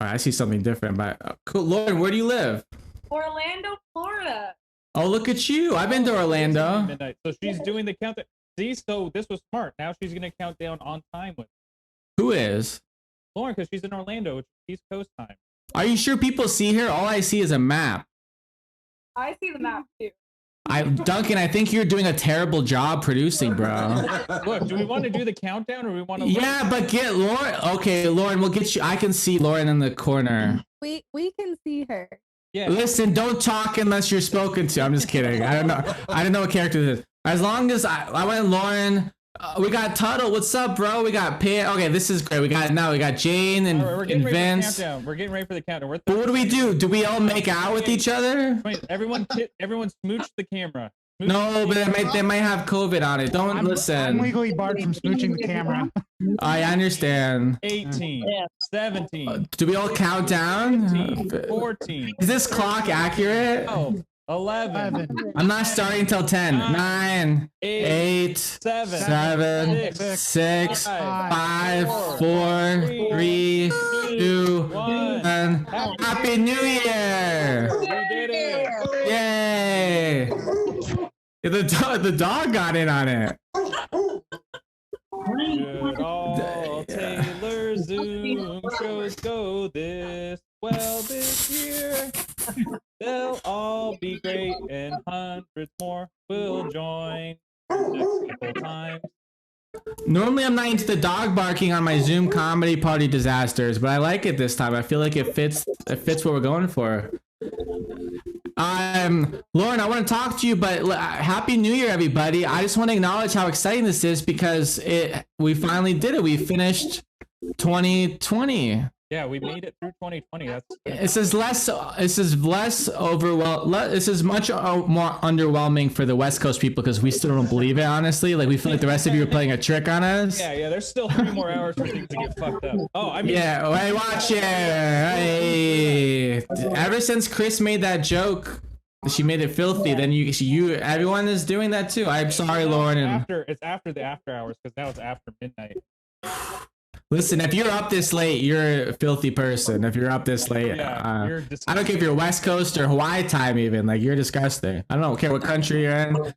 All right, I see something different. But cool, Lauren, where do you live? Orlando, Florida. Oh, look at you! I've been to Orlando. Midnight. So she's doing the countdown. See, so this was smart. Now she's gonna count down on time with Who is? Lauren, because she's in Orlando, which is East Coast time. Are you sure people see her? All I see is a map. I see the map too. Duncan, I think you're doing a terrible job producing, bro. Look, do we want to do the countdown or we want to? Yeah, but get Lauren. Okay, Lauren, we'll get you. I can see Lauren in the corner. We can see her. Yeah. Listen, don't talk unless you're spoken to. I'm just kidding. I don't know. I don't know what character this is. As long as I went Lauren. We got Tuttle. What's up, bro? We got Pin. Okay, this is great. We got Jane and, we're getting ready Vince. For the countdown. We're getting ready for the countdown. But what do we do? Do we all make out with each other? Wait, everyone smooch the camera. No, but they might have COVID on it. Don't listen. I'm legally barred from smooching the camera. I understand. 18, 17. Do we all count down? 15, 14. Is this clock accurate? Oh, 11. I'm not starting until 10. 9, 8, 7, 6, 5, 4, 3, 2, 1. Happy New Year! We did it! Yay! The dog got in on it. Should all Taylor Zoom shows go this well this year? They'll all be great and hundreds more will join next couple times. Normally I'm not into the dog barking on my Zoom comedy party disasters, but I like it this time. I feel like it fits what we're going for. Lauren, I want to talk to you, but Happy New Year, everybody. I just want to acknowledge how exciting this is because we finally did it. We finished 2020. Yeah, we made it through 2020. This is much more underwhelming for the West Coast people because we still don't believe it, honestly. Like, we feel like the rest of you are playing a trick on us. Yeah, there's still 3 more hours for things to get fucked up. Oh, I mean. Yeah, hey, watch it. Hey. Ever since Chris made that joke, she made it filthy. Then everyone is doing that too. I'm sorry, Lauren. It's after the after hours because now it's after midnight. Listen, if you're up this late, you're a filthy person. If you're up this late, I don't care if you're West Coast or Hawaii time, even. Like, you're disgusting. I don't care what country you're in.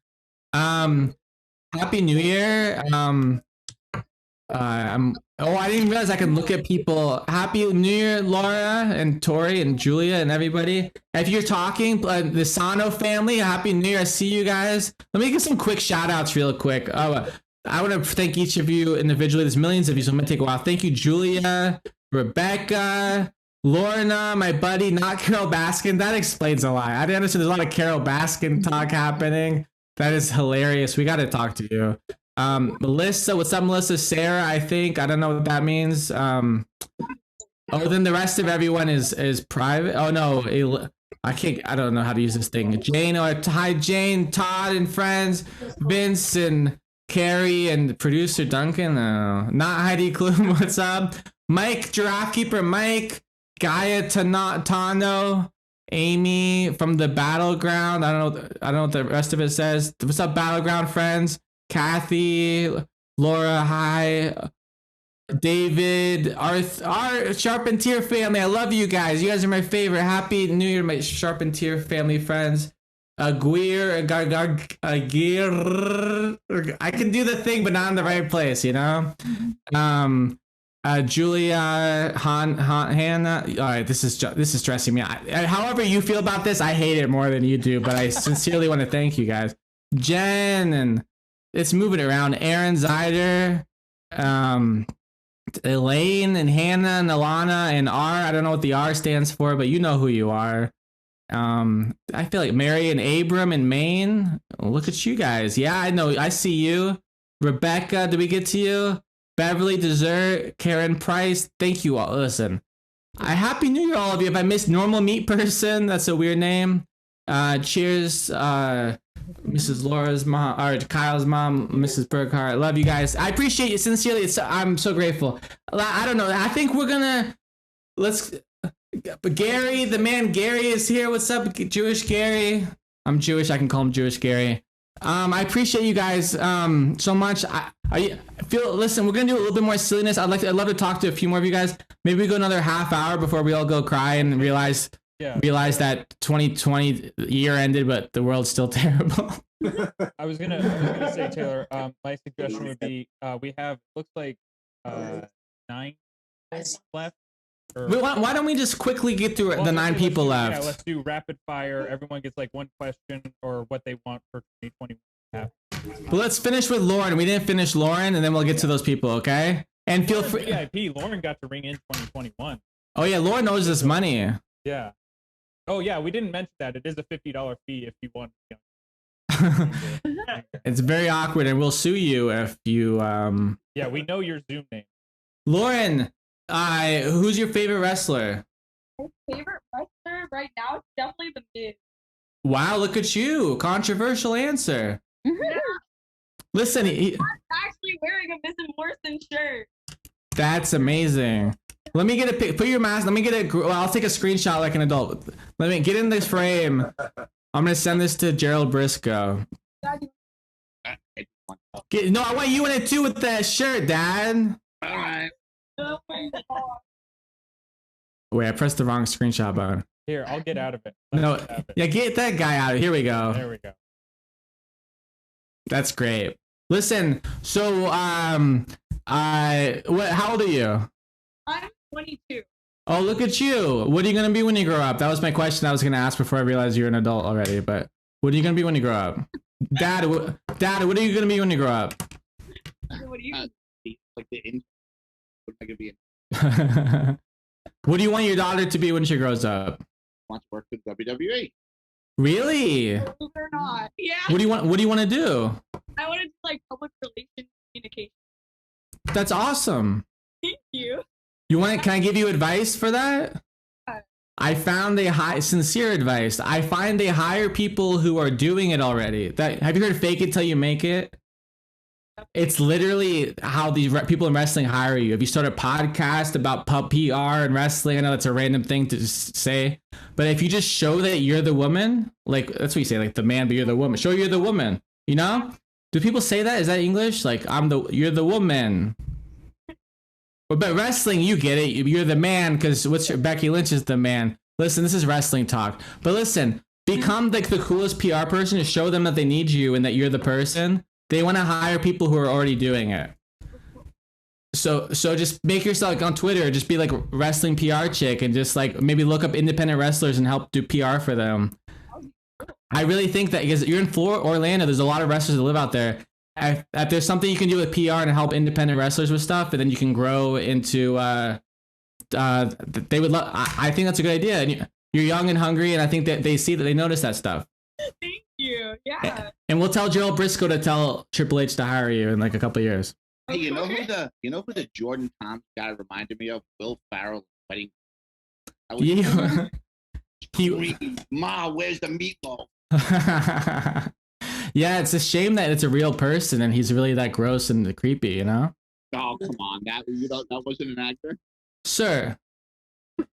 Happy New Year. I didn't realize I can look at people. Happy New Year, Laura and Tori and Julia and everybody. If you're talking, the Sano family, Happy New Year. I see you guys. Let me give some quick shout outs real quick. I want to thank each of you individually. There's millions of you, so it might take a while. Thank you, Julia, Rebecca, Lorna, my buddy, not Carol Baskin. That explains a lot. I didn't understand. There's a lot of Carol Baskin talk happening. That is hilarious. We got to talk to you. Melissa, what's up, Melissa? Sarah, I think. I don't know what that means. Then the rest of everyone is private. Oh no, I can't. I don't know how to use this thing. Jane, hi Jane, Todd and friends, Vince and Carrie and producer Duncan. Not Heidi Klum. What's up, Mike, Giraffe Keeper, Mike, Gaia Tano, Amy from the Battleground. I don't know what the rest of it says. What's up, Battleground friends? Kathy, Laura, hi. David, our Sharpentier family. I love you guys. You guys are my favorite. Happy New Year, my Sharpentier family friends. Aguirre, I can do the thing, but not in the right place, you know. Julia, Hannah. All right, this is stressing me. However you feel about this, I hate it more than you do, but I sincerely want to thank you guys. Jen, and it's moving around. Aaron Zyder, Elaine and Hannah and Alana and R. I don't know what the R stands for, but you know who you are. I feel like Mary and Abram in Maine. Look at you guys. Yeah, I know. I see you. Rebecca, did we get to you? Beverly Dessert, Karen Price. Thank you all. Listen, Happy New Year, all of you. If I missed Normal Meat Person, that's a weird name. Cheers, Mrs. Laura's mom, or Kyle's mom, Mrs. Burkhart. I love you guys. I appreciate you sincerely. I'm so grateful. I don't know. I think we're gonna Gary, the man Gary is here. What's up, Jewish Gary? I'm Jewish. I can call him Jewish Gary. I appreciate you guys so much. Listen, we're gonna do a little bit more silliness. I'd love to talk to a few more of you guys. Maybe we go another half hour before we all go cry and realize that 2020 year ended, but the world's still terrible. I was gonna say, Taylor, my suggestion would be we have looks like 9 left. Why don't we just quickly get through the 9 people left? Yeah, let's do rapid fire. Everyone gets like one question or what they want for 2021. But let's finish with Lauren. We didn't finish Lauren, and then we'll get to those people, okay? And feel free. VIP. Lauren got to ring in 2021. Oh yeah, Lauren knows this money. Yeah. Oh yeah, we didn't mention that. It is a $50 fee if you want. It's very awkward, and we'll sue you if you. Yeah, we know your Zoom name. Lauren, who's your favorite wrestler? My favorite wrestler right now is definitely The Miz. Wow, look at you! Controversial answer. Listen, I'm actually wearing a Miz and Morrison shirt. That's amazing. Let me get a pic. Put your mask. Let me get a. Well, I'll take a screenshot like an adult. Let me get in this frame. I'm gonna send this to Gerald Brisco. No, I want you in it too with that shirt, Dad. All right. Wait, I pressed the wrong screenshot button. Here, I'll get out of it. Yeah, get that guy out. Here we go. There we go. That's great. Listen, so how old are you? I'm 22. Oh, look at you. What are you gonna be when you grow up? That was my question I was gonna ask before I realized you're an adult already. But what are you gonna be when you grow up? Dad, what are you gonna be when you grow up? What do you like the in? What am I gonna be in? What do you want your daughter to be when she grows up? Want to work with WWE. Really? Believe it or not. Yeah. What do you want to do? I want to do like public relations communication. That's awesome. Thank you. Can I give you advice for that? I found sincere advice. I find they hire people who are doing it already. Have you heard fake it till you make it? It's literally how these people in wrestling hire you. If you start a podcast about PR and wrestling, I know that's a random thing to just say, but if you just show that you're the woman, like that's what you say, like the man, but you're the woman. Show you're the woman. You know? Do people say that? Is that English? Like you're the woman. But wrestling, you get it. You're the man because Becky Lynch is the man. Listen, this is wrestling talk. But listen, become like the coolest PR person to show them that they need you and that you're the person. They want to hire people who are already doing it. So just make yourself on Twitter, just be like wrestling PR chick and just like maybe look up independent wrestlers and help do PR for them. I really think that because you're in Orlando, there's a lot of wrestlers that live out there. If there's something you can do with PR and help independent wrestlers with stuff, and then you can grow into they would love. I think that's a good idea. And you're young and hungry, and I think that they see that they notice that stuff. Thank you. Yeah. And we'll tell Gerald Briscoe to tell Triple H to hire you in like a couple of years. Hey, you know who the Jordan Tomm guy reminded me of? Will Ferrell wedding. Yeah. Ma, where's the meatloaf? Yeah, it's a shame that it's a real person and he's really that gross and creepy, you know? Oh, come on, that wasn't an actor. Sir.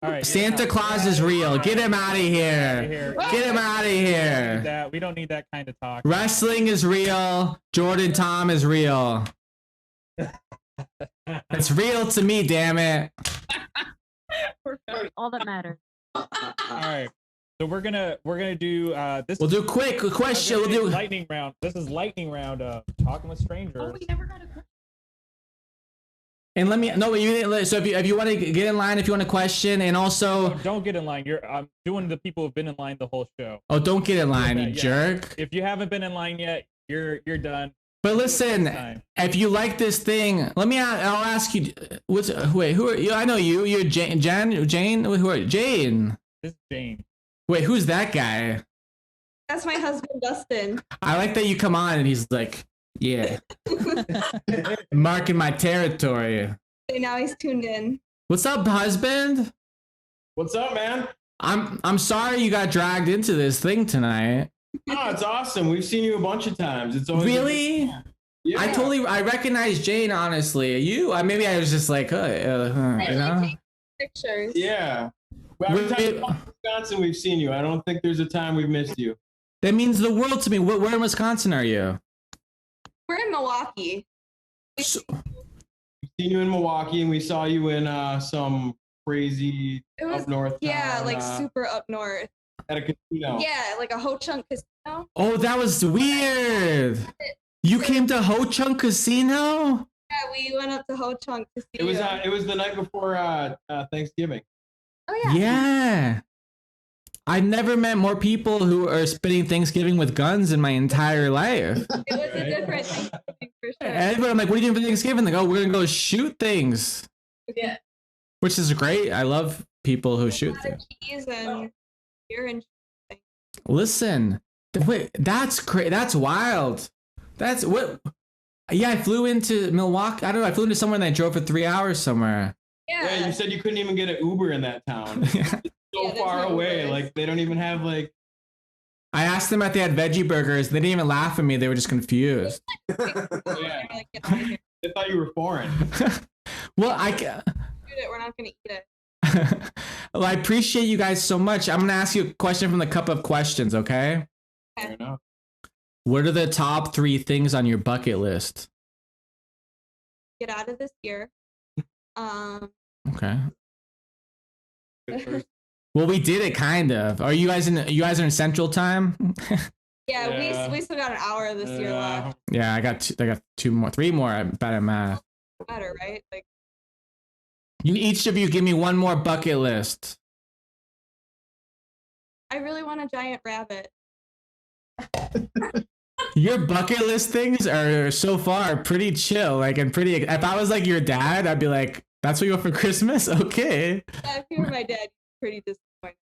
All right. Santa Claus is real. Get him out of here. Get him out of here. We don't need that kind of talk. Wrestling is real. Jordan Tomm is real. It's real to me, damn it. All that matters. All right. So we're gonna do this. We'll do quick question. We'll do lightning round. This is lightning round of talking with strangers. Oh, we never got a question. And let me no. So if you want to get in line, if you want a question, and also don't get in line. I'm doing the people who've been in line the whole show. Oh, don't get in line, you jerk. If you haven't been in line yet, you're done. But listen, if you like this thing, I'll ask you. Who are you? I know you. You're Jane. Who are you? Jane? This is Jane. Wait, who's that guy? That's my husband, Dustin. I like that you come on and he's like, yeah, marking my territory. So now he's tuned in. What's up, husband? What's up, man? I'm sorry you got dragged into this thing tonight. Oh, it's awesome. We've seen you a bunch of times. It's always really. Yeah. I recognize Jane. Honestly, maybe I was just like, you know. Pictures. Yeah. Every time you come to Wisconsin, we've seen you. I don't think there's a time we've missed you. That means the world to me. Where in Wisconsin are you? We're in Milwaukee. We've seen you in Milwaukee, and we saw you in some crazy up north. Yeah, town, like super up north. At a casino. Yeah, like a Ho Chunk casino. Oh, that was weird. You came to Ho Chunk Casino? Yeah, we went up to Ho Chunk Casino. It was the night before Thanksgiving. Oh yeah. Yeah. I've never met more people who are spending Thanksgiving with guns in my entire life. It was a different Thanksgiving for sure. Everybody, I'm like, what are you doing for Thanksgiving? They go, we're going to go shoot things. Yeah. Which is great. I love people who shoot things. Cheese and beer and Listen, wait, that's crazy. That's wild. That's what. Yeah, I flew into Milwaukee. I don't know. I flew into somewhere and I drove for 3 hours somewhere. Yeah, you said you couldn't even get an Uber in that town. It's so far away. Ubers. Like they don't even have like. I asked them if they had veggie burgers. They didn't even laugh at me. They were just confused. Yeah. They thought you were foreign. Well, We're not gonna eat it. well, I appreciate you guys so much. I'm gonna ask you a question from the cup of questions. Okay. Fair enough. What are the top 3 things on your bucket list? Get out of this year. Okay. Well, we did it kind of. Are you guys in Central Time? Yeah, we still got an hour of this year left. Yeah, I got 3 more. I'm bad at math. Better, right? Like Each of you give me one more bucket list. I really want a giant rabbit. Your bucket list things are so far pretty chill. Like, and pretty. If I was like your dad, I'd be like, "That's what you want for Christmas?" Okay. If you were my dad, you'd be pretty disappointed.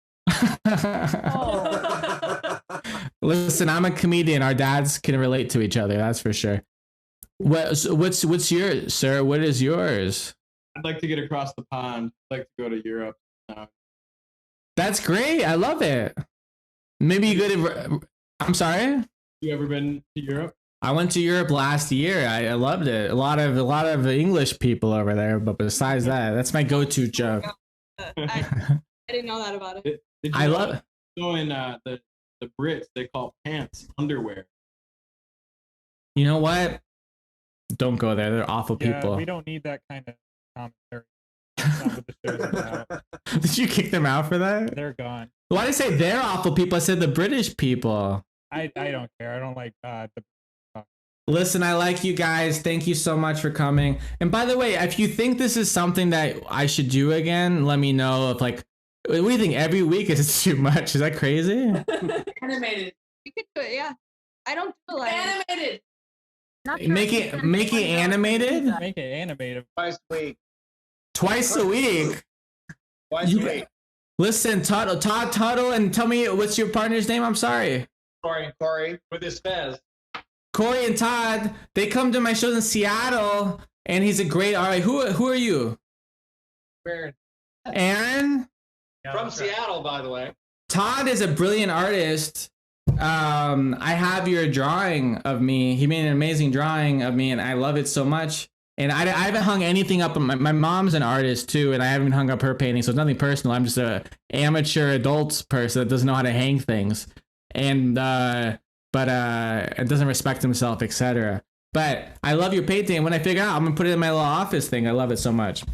Listen, I'm a comedian. Our dads can relate to each other. That's for sure. What's yours, sir? What is yours? I'd like to get across the pond. I'd like to go to Europe. That's great. I love it. Maybe you go to. I'm sorry. You ever been to Europe? I went to Europe last year. I loved it. A lot of English people over there. But besides that, that's my go-to joke. I didn't know that about it. I love it. So in the Brits, they call pants underwear. You know what? Don't go there. They're awful people. We don't need that kind of commentary. That's not what the show's about. Did you kick them out for that? They're gone. Why did I say they're awful people? I said the British people. I don't care. I don't like Listen, I like you guys. Thank you so much for coming. And by the way, if you think this is something that I should do again, let me know. If like, what do you think? Every week is too much? Is that crazy? Animated. You could do it, yeah. I don't do like animated. Make it animated. Make it animated. Twice a week. Twice a week. Why is You- it Listen, Todd Tuttle, and tell me what's your partner's name? I'm sorry. Corey, with his fez. Corey and Todd, they come to my shows in Seattle, and he's a great. All right, who are you? Aaron. From Seattle, by the way. Todd is a brilliant artist. I have your drawing of me. He made an amazing drawing of me, and I love it so much. And I haven't hung anything up. My mom's an artist too, and I haven't hung up her painting, so it's nothing personal. I'm just a amateur adult person that doesn't know how to hang things, and it doesn't respect himself, etc. But I love your painting. When I figure out, I'm gonna put it in my little office thing. I love it so much.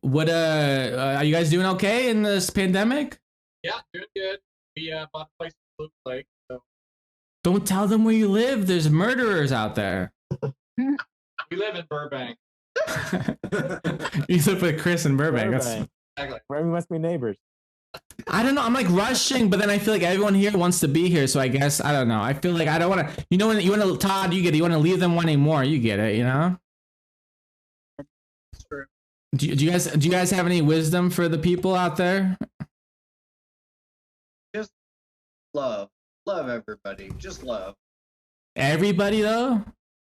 What are you guys doing okay in this pandemic? Yeah, doing good. We bought a place in Blue Lake. So. Don't tell them where you live. There's murderers out there. We live in Burbank. You live with Chris in Burbank. Burbank. Exactly. Where we must be neighbors. I don't know. I'm like rushing, but then I feel like everyone here wants to be here. So I guess I don't know. I feel like I don't want to. You know, when you want to, Todd, you get it. You want to leave them wanting more. You get it. You know. That's true. Do you guys have any wisdom for the people out there? Just love everybody. Just love. Everybody though.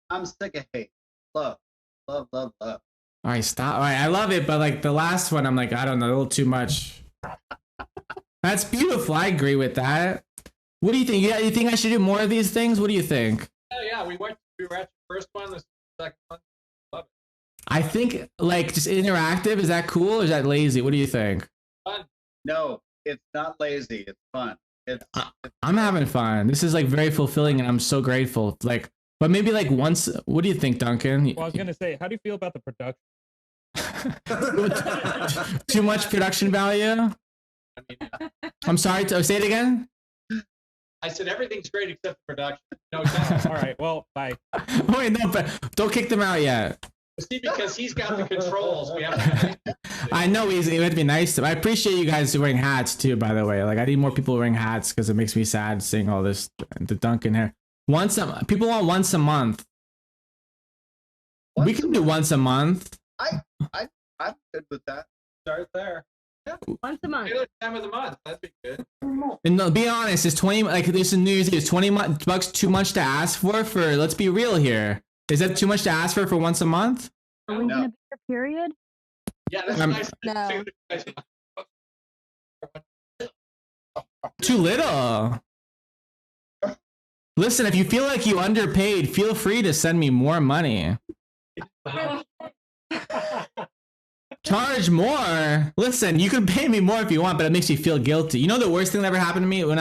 I'm sick of hate. Love. All right, stop. All right, I love it, but like the last one, I'm like, I don't know, a little too much. That's beautiful. I agree with that. What do you think? Yeah, you think I should do more of these things? What do you think? Yeah, we were at the first one, the second one. Love it. I think like just interactive. Is that cool or is that lazy? What do you think? Fun. No, it's not lazy. It's fun. I'm having fun. This is like very fulfilling, and I'm so grateful. Like, but maybe like once. What do you think, Duncan? Well, I was gonna say, how do you feel about the production? Too much production value? I'm sorry. Say it again. I said everything's great except the production. No, all right. Well, bye. Wait, no, but don't kick them out yet. See, because he's got the controls. We have to. I know he had to be nice to him. I appreciate you guys wearing hats too, by the way. Like I need more people wearing hats because it makes me sad seeing all this the Duncan hair. People want once a month. We can do once a month. I'm good with that. Start there. Yeah. Once a month. Time of the month. That'd be good. And no, be honest, is 20 like this is New Year's Eve? Is $20 too much to ask for? Let's be real here. Is that too much to ask for once a month? Are we gonna be here, period? Yeah, that's nice. No. Too little. Listen, if you feel like you underpaid, feel free to send me more money. Charge more. Listen, you can pay me more if you want, but it makes you feel guilty. You know the worst thing that ever happened to me when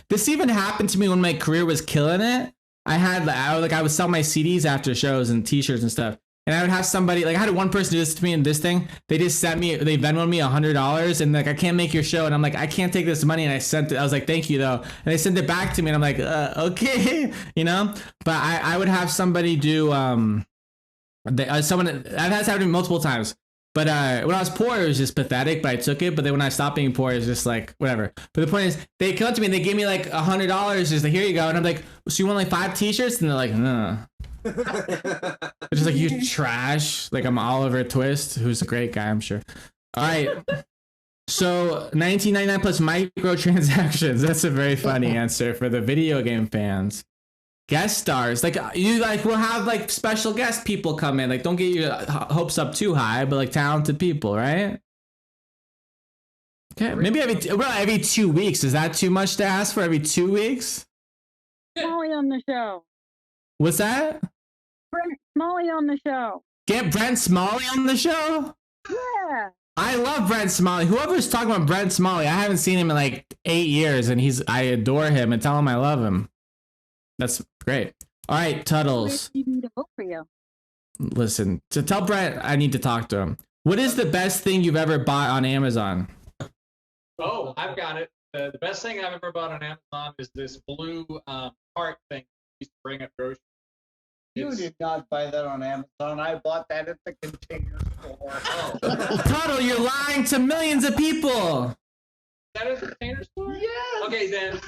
this even happened to me when my career was killing it. I would sell my CDs after shows and T-shirts and stuff, and I would have somebody like I had one person do this to me and this thing. They just they Venmoed me $100 and like I can't make your show, and I'm like I can't take this money, and I sent it. I was like thank you though, and they sent it back to me, and I'm like okay, you know. But I would have somebody do someone that has happened to me multiple times. But when I was poor, it was just pathetic, but I took it. But then when I stopped being poor, it's just like, whatever. But the point is, they come up to me and they gave me like $100, just like, here you go. And I'm like, so you want like 5 T-shirts? And they're like, no. They're just like, you trash. Like I'm Oliver Twist, who's a great guy, I'm sure. All right. So $19.99 plus microtransactions. That's a very funny answer for the video game fans. Guest stars, like you like we'll have like special guest people come in. Like don't get your hopes up too high, but like talented people, right? Okay, maybe every 2 weeks. Is that too much to ask for? Every 2 weeks? Smalley on the show. What's that? Brent Smalley on the show. Get Brent Smalley on the show? Yeah. I love Brent Smalley. Whoever's talking about Brent Smalley, I haven't seen him in like 8 years, and I adore him and tell him I love him. That's great. All right, Tuttles. You need to vote for you. Listen, to tell Brent I need to talk to him. What is the best thing you've ever bought on Amazon? Oh, I've got it. The best thing I've ever bought on Amazon is this blue cart thing you used to bring up groceries. You did not buy that on Amazon. I bought that at the Container Store. Oh. Tuttle, you're lying to millions of people. Is that a Container Store? Yeah. Okay, then.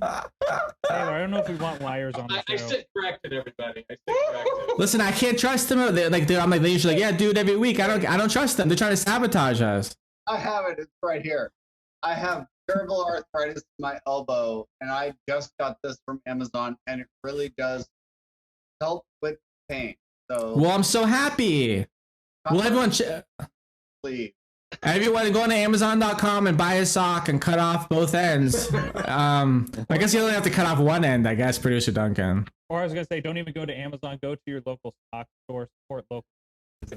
Taylor, I don't know if we want liars on the I show. sit corrected, everybody. I sit corrected. Listen, I can't trust them. I'm like, they usually like, yeah, do it every week. I don't trust them. They're trying to sabotage us. I have it. It's right here. I have terrible arthritis in my elbow, and I just got this from Amazon, and it really does help with pain. So, Well, I'm so happy. Well, everyone, please. everyone go on to Amazon.com and buy a sock and cut off both ends. I guess you only have to cut off one end, I guess, Producer Duncan. Or I was gonna say, don't even go to Amazon. Go to your local stock store. Support local.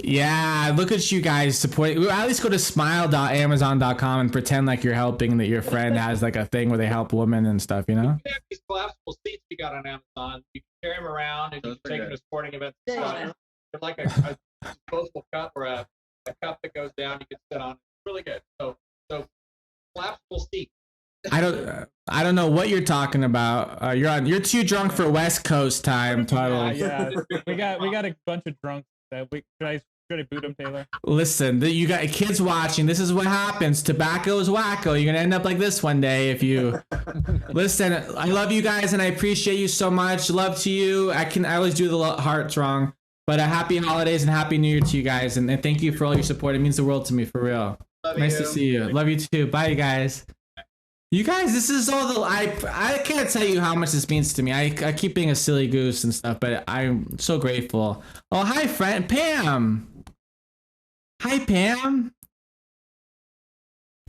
Yeah, look at you guys supporting. At least go to smile.amazon.com and pretend like you're helping, that your friend has like a thing where they help women and stuff, you know? You have these collapsible seats you got on Amazon. You can carry them around and you can take them to sporting events. And stuff. They're like a disposable cup or a cup that goes down. You can sit on. It's really good. So collapsible seat. I don't know what you're talking about. You're too drunk for West Coast time, Tuttle. Yeah. we got a bunch of drunks. Should I boot them, Taylor? Listen, you got kids watching. This is what happens. Tobacco is wacko. You're gonna end up like this one day if you listen. I love you guys and I appreciate you so much. Love to you. I always do the hearts wrong, but happy holidays and happy New Year to you guys, and thank you for all your support. It means the world to me, for real. Nice to see you. Love you too. Bye, you guys. You guys, this is all the I can't tell you how much this means to me. I keep being a silly goose and stuff, but I'm so grateful. Oh, hi, friend Pam. Hi, Pam.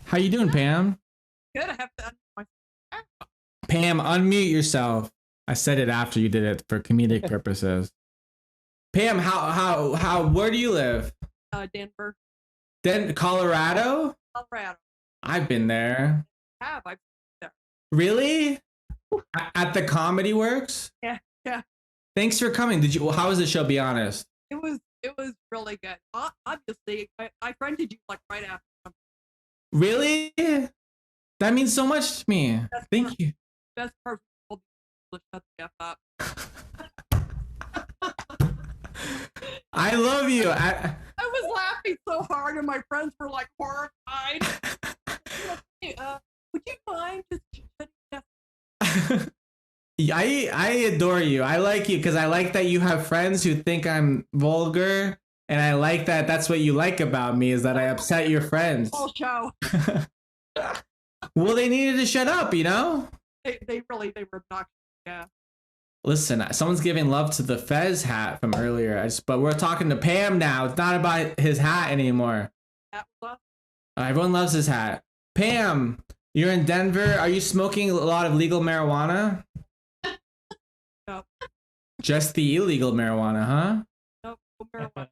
How you doing, Pam? Good. I have to. Pam, unmute yourself. I said it after you did it for comedic purposes. Pam, how where do you live? Denver. Colorado? Colorado. I've been there. I've been there. Really? At the Comedy Works? Yeah. Thanks for coming. How was the show? Be honest. It was really good. Obviously, I friended you like right after. Really? That means so much to me. Thank you. Best person to shut the F up. I love you. I was laughing so hard, and my friends were like horrified. Hey, would you mind just shutting the F up? I adore you. I like you because I like that you have friends who think I'm vulgar, and I like that that's what you like about me, is that I upset your friends. Whole show. Well, they needed to shut up, you know? They were obnoxious. Yeah. Listen, someone's giving love to the Fez hat from earlier, but we're talking to Pam now. It's not about his hat anymore. Everyone loves his hat. Pam, you're in Denver. Are you smoking a lot of legal marijuana? No. Just the illegal marijuana, huh? No, marijuana.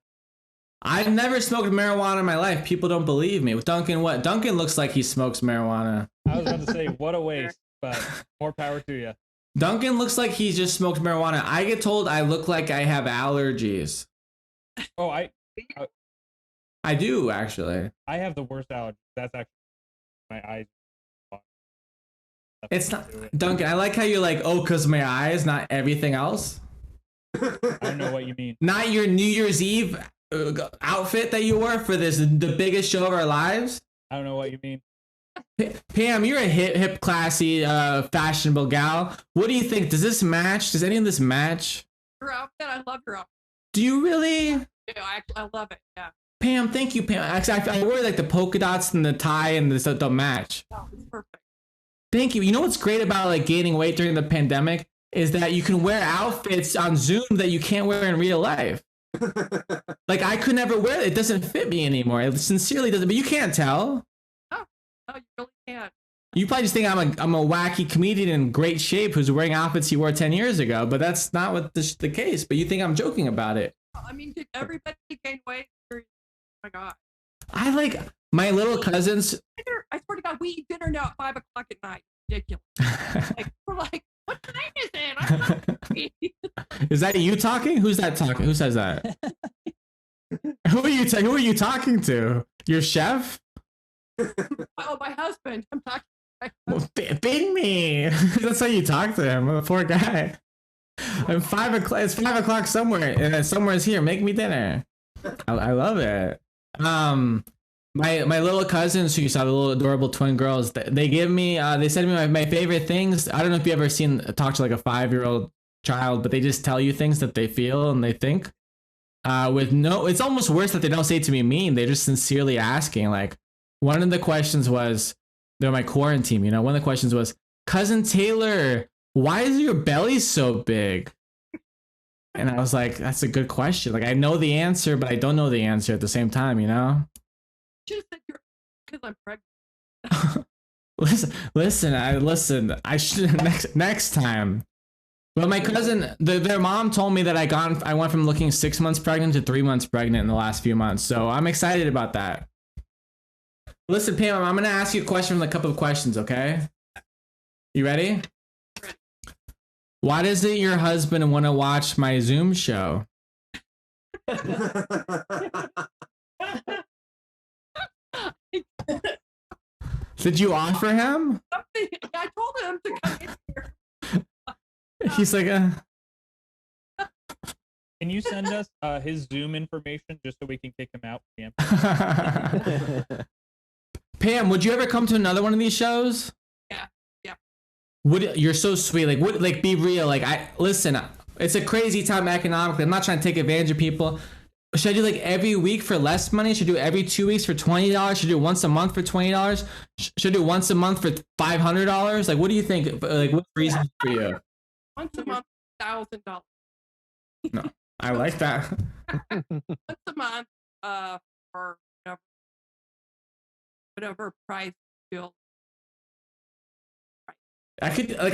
I've never smoked marijuana in my life. People don't believe me. With Duncan, what? Duncan looks like he smokes marijuana. I was about to say, what a waste, but more power to you. Duncan looks like he just smoked marijuana. I get told I look like I have allergies. Oh, I do, actually. I have the worst allergy. That's actually my eyes. It's not, Duncan, I like how you're like, oh, because my eyes, not everything else. I don't know what you mean. Not your New Year's Eve outfit that you wore for the biggest show of our lives. I don't know what you mean. Pam, you're a hip, classy, fashionable gal. What do you think? Does this match? Does any of this match? Your outfit, I love your outfit. Do you really? Yeah, I love it. Yeah. Pam, thank you, Pam. Actually, I wear like the polka dots and the tie and the match. Oh, it's perfect. Thank you. You know what's great about like gaining weight during the pandemic is that you can wear outfits on Zoom that you can't wear in real life. Like I could never wear it. It doesn't fit me anymore. It sincerely doesn't. But you can't tell. No, you really can't. You probably just think I'm a wacky comedian in great shape who's wearing outfits he wore 10 years ago, but that's not what the case. But you think I'm joking about it. I mean, did everybody gain weight? Oh my God. I like my little cousins. I swear to God, we eat dinner now at 5 o'clock at night. Ridiculous. We're like, what time is it? I'm not hungry. Is that you talking? Who's that talking? Who says that? Who are you talking to? Your chef? Oh, my husband. I'm talking. Well, bing me. That's how you talk to him. The poor guy. And 5 o'clock. It's 5 o'clock somewhere, and somewhere's here. Make me dinner. I love it. My little cousins who you saw, the little adorable twin girls, they give me they said to me my favorite things. I don't know if you ever talk to like a 5-year-old child, but they just tell you things that they feel and they think. It's almost worse that they don't say it to me mean. They're just sincerely asking. Like one of the questions was, they're my quarantine, you know, one of the questions was, Cousin Taylor, why is your belly so big? And I was like, that's a good question. Like I know the answer, but I don't know the answer at the same time, you know? Just said you're because I'm pregnant. Listen. I should next time. But my cousin, their mom told me that I went from looking 6 months pregnant to 3 months pregnant in the last few months. So I'm excited about that. Listen, Pam, I'm gonna ask you a question from a couple of questions, okay? You ready? Why doesn't your husband want to watch my Zoom show? Did you offer him? I told him to come in here. He's like, Can you send us his Zoom information just so we can kick him out? Pam, would you ever come to another one of these shows? Yeah. You're so sweet. Like, be real. Like, listen. It's a crazy time economically. I'm not trying to take advantage of people. Should I do like every week for less money? Should I do every 2 weeks for $20? Should I do once a month for $20? Should I do once a month for $500? Like, what do you think? Like, what's reasonable for you? Once a month, $1,000. No, I like that. Once a month, for whatever price you feel. I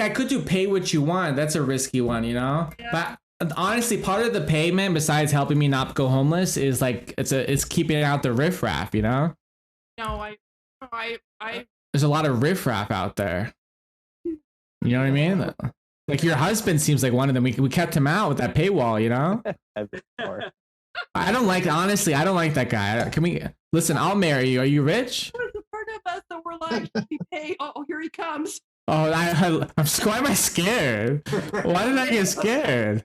could do pay what you want. That's a risky one, you know? Yeah. But honestly, part of the payment, besides helping me not go homeless, is like it's keeping out the riffraff, you know? No, I There's a lot of riffraff out there. You know what I mean? Like your husband seems like one of them. We kept him out with that paywall, you know? I don't like that guy. Can we listen? I'll marry you. Are you rich? There's a part of us that we're like, we pay. Oh, here he comes. Oh, why am I scared? Why did I get scared?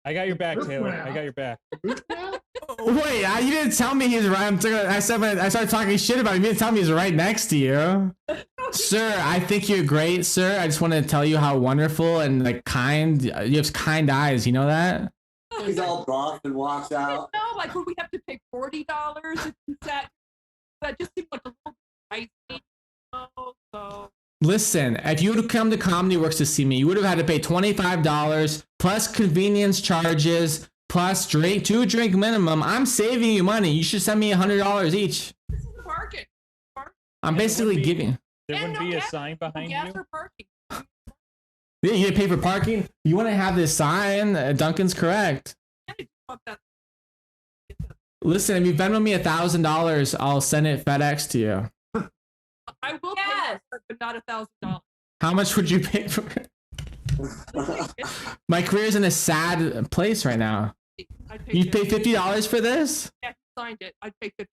I got your back, Taylor. I got your back. Wait, you didn't tell me he's right. I started talking shit about him. You didn't tell me he's right next to you. Sir, I think you're great, sir. I just want to tell you how wonderful and like kind. You have kind eyes. You know that? He's all buff and walks out. No, like when we have to pay $40, that just seems like a little pricey. So. Listen, if you would have come to Comedy Works to see me, you would have had to pay $25 plus convenience charges plus 2 drink minimum. I'm saving you money. You should send me $100 each. This is a bargain. I'm basically giving. There wouldn't be a sign behind you. For parking. You didn't pay for parking? You want to have this sign? Duncan's correct. Listen, if you Venmo me $1,000, I'll send it FedEx to you. I will pay for it, but not $1,000. How much would you pay for it? My career's in a sad place right now. You pay $50 for this? Yeah, signed it. I'd pay $50.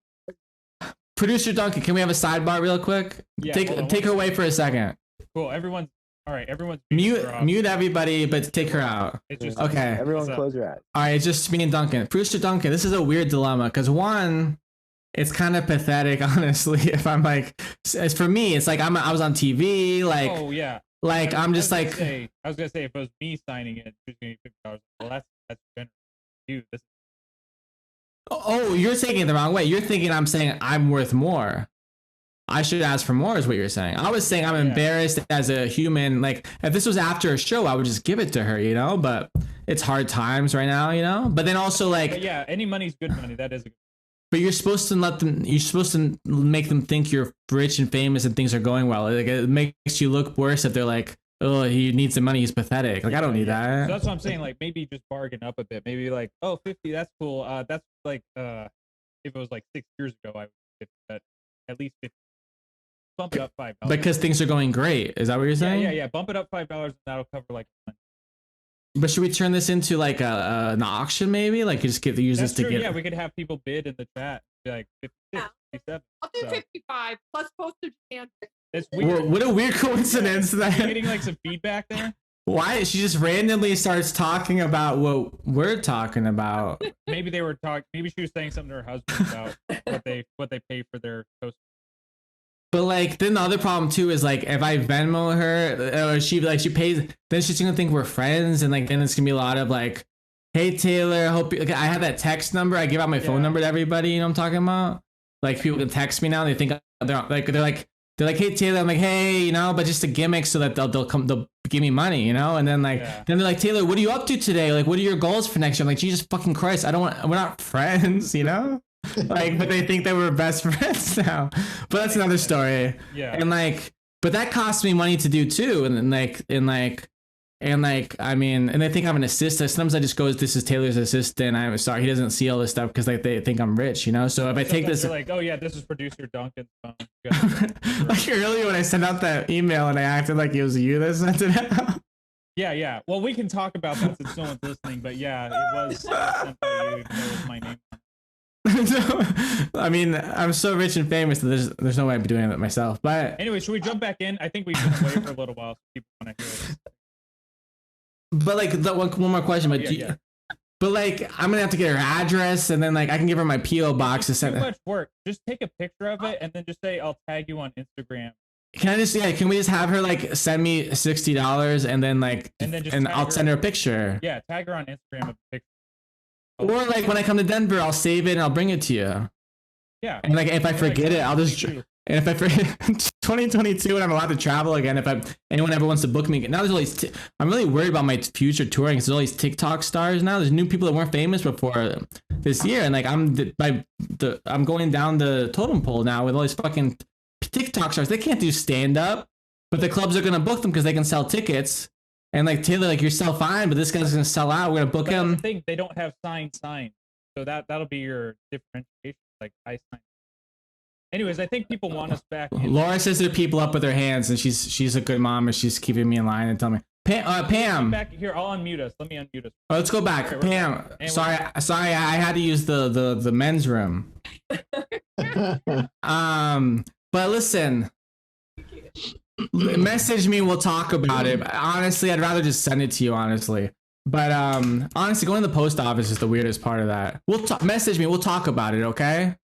Producer Duncan, can we have a sidebar real quick? Yeah, take her away for a second. Cool. Everyone's mute everybody, but take her out. Okay. Everyone close your eyes. All right, it's just me and Duncan. Producer Duncan, this is a weird dilemma because one, it's kind of pathetic, honestly. If I'm like, as for me, it's like I was on TV, like. Oh yeah. Like I'm just like. I was gonna say if it was me signing it, it's gonna be $50. Well, that's generous. Dude, this. Oh, you're taking it the wrong way. You're thinking I'm saying I'm worth more. I should ask for more, is what you're saying. I was saying I'm embarrassed as a human. Like if this was after a show, I would just give it to her, you know. But it's hard times right now, you know. But then also like. But yeah, any money's good money. That is. But you're supposed to let them. You're supposed to make them think you're rich and famous and things are going well. Like it makes you look worse if they're like, "Oh, he needs the money. He's pathetic." Like I don't need that. So that's what I'm saying. Like maybe just bargain up a bit. Maybe like, oh, 50. That's cool. That's like if it was like 6 years ago, I would get that at least 50. Bump it up $5. Because things are going great. Is that what you're saying? Yeah. Bump it up $5 and that'll cover like. But should we turn this into like an auction maybe? Like you just use this to get. Yeah, we could have people bid in the chat. Be like 56, 57. I'll do 55 plus postage and. It's weird. What a weird coincidence that. You're getting like some feedback there. Why she just randomly starts talking about what we're talking about? Maybe they were talking. Maybe she was saying something to her husband about what they pay for their toast. But like, then the other problem too is like, if I Venmo her, or she pays, then she's gonna think we're friends, and like, then it's gonna be a lot of like, "Hey Taylor, hope you." Like, I have that text number. I give out my phone number to everybody. You know what I'm talking about? Like, people can text me now. They think they're like, "Hey Taylor." I'm like, "Hey," you know, but just a gimmick so that they'll give me money, you know. And then like, then they're like, "Taylor, what are you up to today? Like, what are your goals for next year?" I'm like, "Jesus fucking Christ, we're not friends, you know." Like, but they think that we're best friends now. But that's another story. Yeah. And like, but that costs me money to do too. And I mean, and they think I'm an assistant. Sometimes I just go, "This is Taylor's assistant. I'm sorry, he doesn't see all this stuff," because like they think I'm rich, you know. So if I take this, you're like, "Oh yeah, this is producer Duncan's phone." like earlier when I sent out that email and I acted like it was you that sent it out. Yeah. Well, we can talk about that since no one's listening. But yeah, it was sent by you. It was my name. I mean, I'm so rich and famous that there's no way I'd be doing it myself. But anyway, should we jump back in? I think we've been away for a little while, so people want to hear it. But like, one more question. But but like, I'm gonna have to get her address, and then like I can give her my PO box to send. Too much work. Just take a picture of it, and then just say, "I'll tag you on Instagram." Can we just have her like send me $60 and then like and I'll send her a picture. Yeah, tag her on Instagram with a picture. Or like when I come to Denver, I'll save it and I'll bring it to you. Yeah. And like if I forget it, I'll just. And if I forget 2022 and I'm allowed to travel again, if anyone ever wants to book me, now there's all these. I'm really worried about my future touring because there's all these TikTok stars now. There's new people that weren't famous before this year, and like I'm going down the totem pole now with all these fucking TikTok stars. They can't do stand up, but the clubs are gonna book them because they can sell tickets. And like Taylor, like you're still fine, but this guy's gonna sell out. We're gonna book him. I think they don't have signed, so that'll be your differentiation. Like I sign. Anyways, I think people want us back. Laura says there are people up with their hands, and she's a good mom, and she's keeping me in line and telling me, Pam. Back here, I'll unmute us. Let me unmute us. Oh, let's go back, Okay, Pam. Sorry, I had to use the men's room. But listen, message me. We'll talk about it. Honestly, I'd rather just send it to you. Honestly, but honestly, going to the post office is the weirdest part of that. Message me. We'll talk about it. Okay.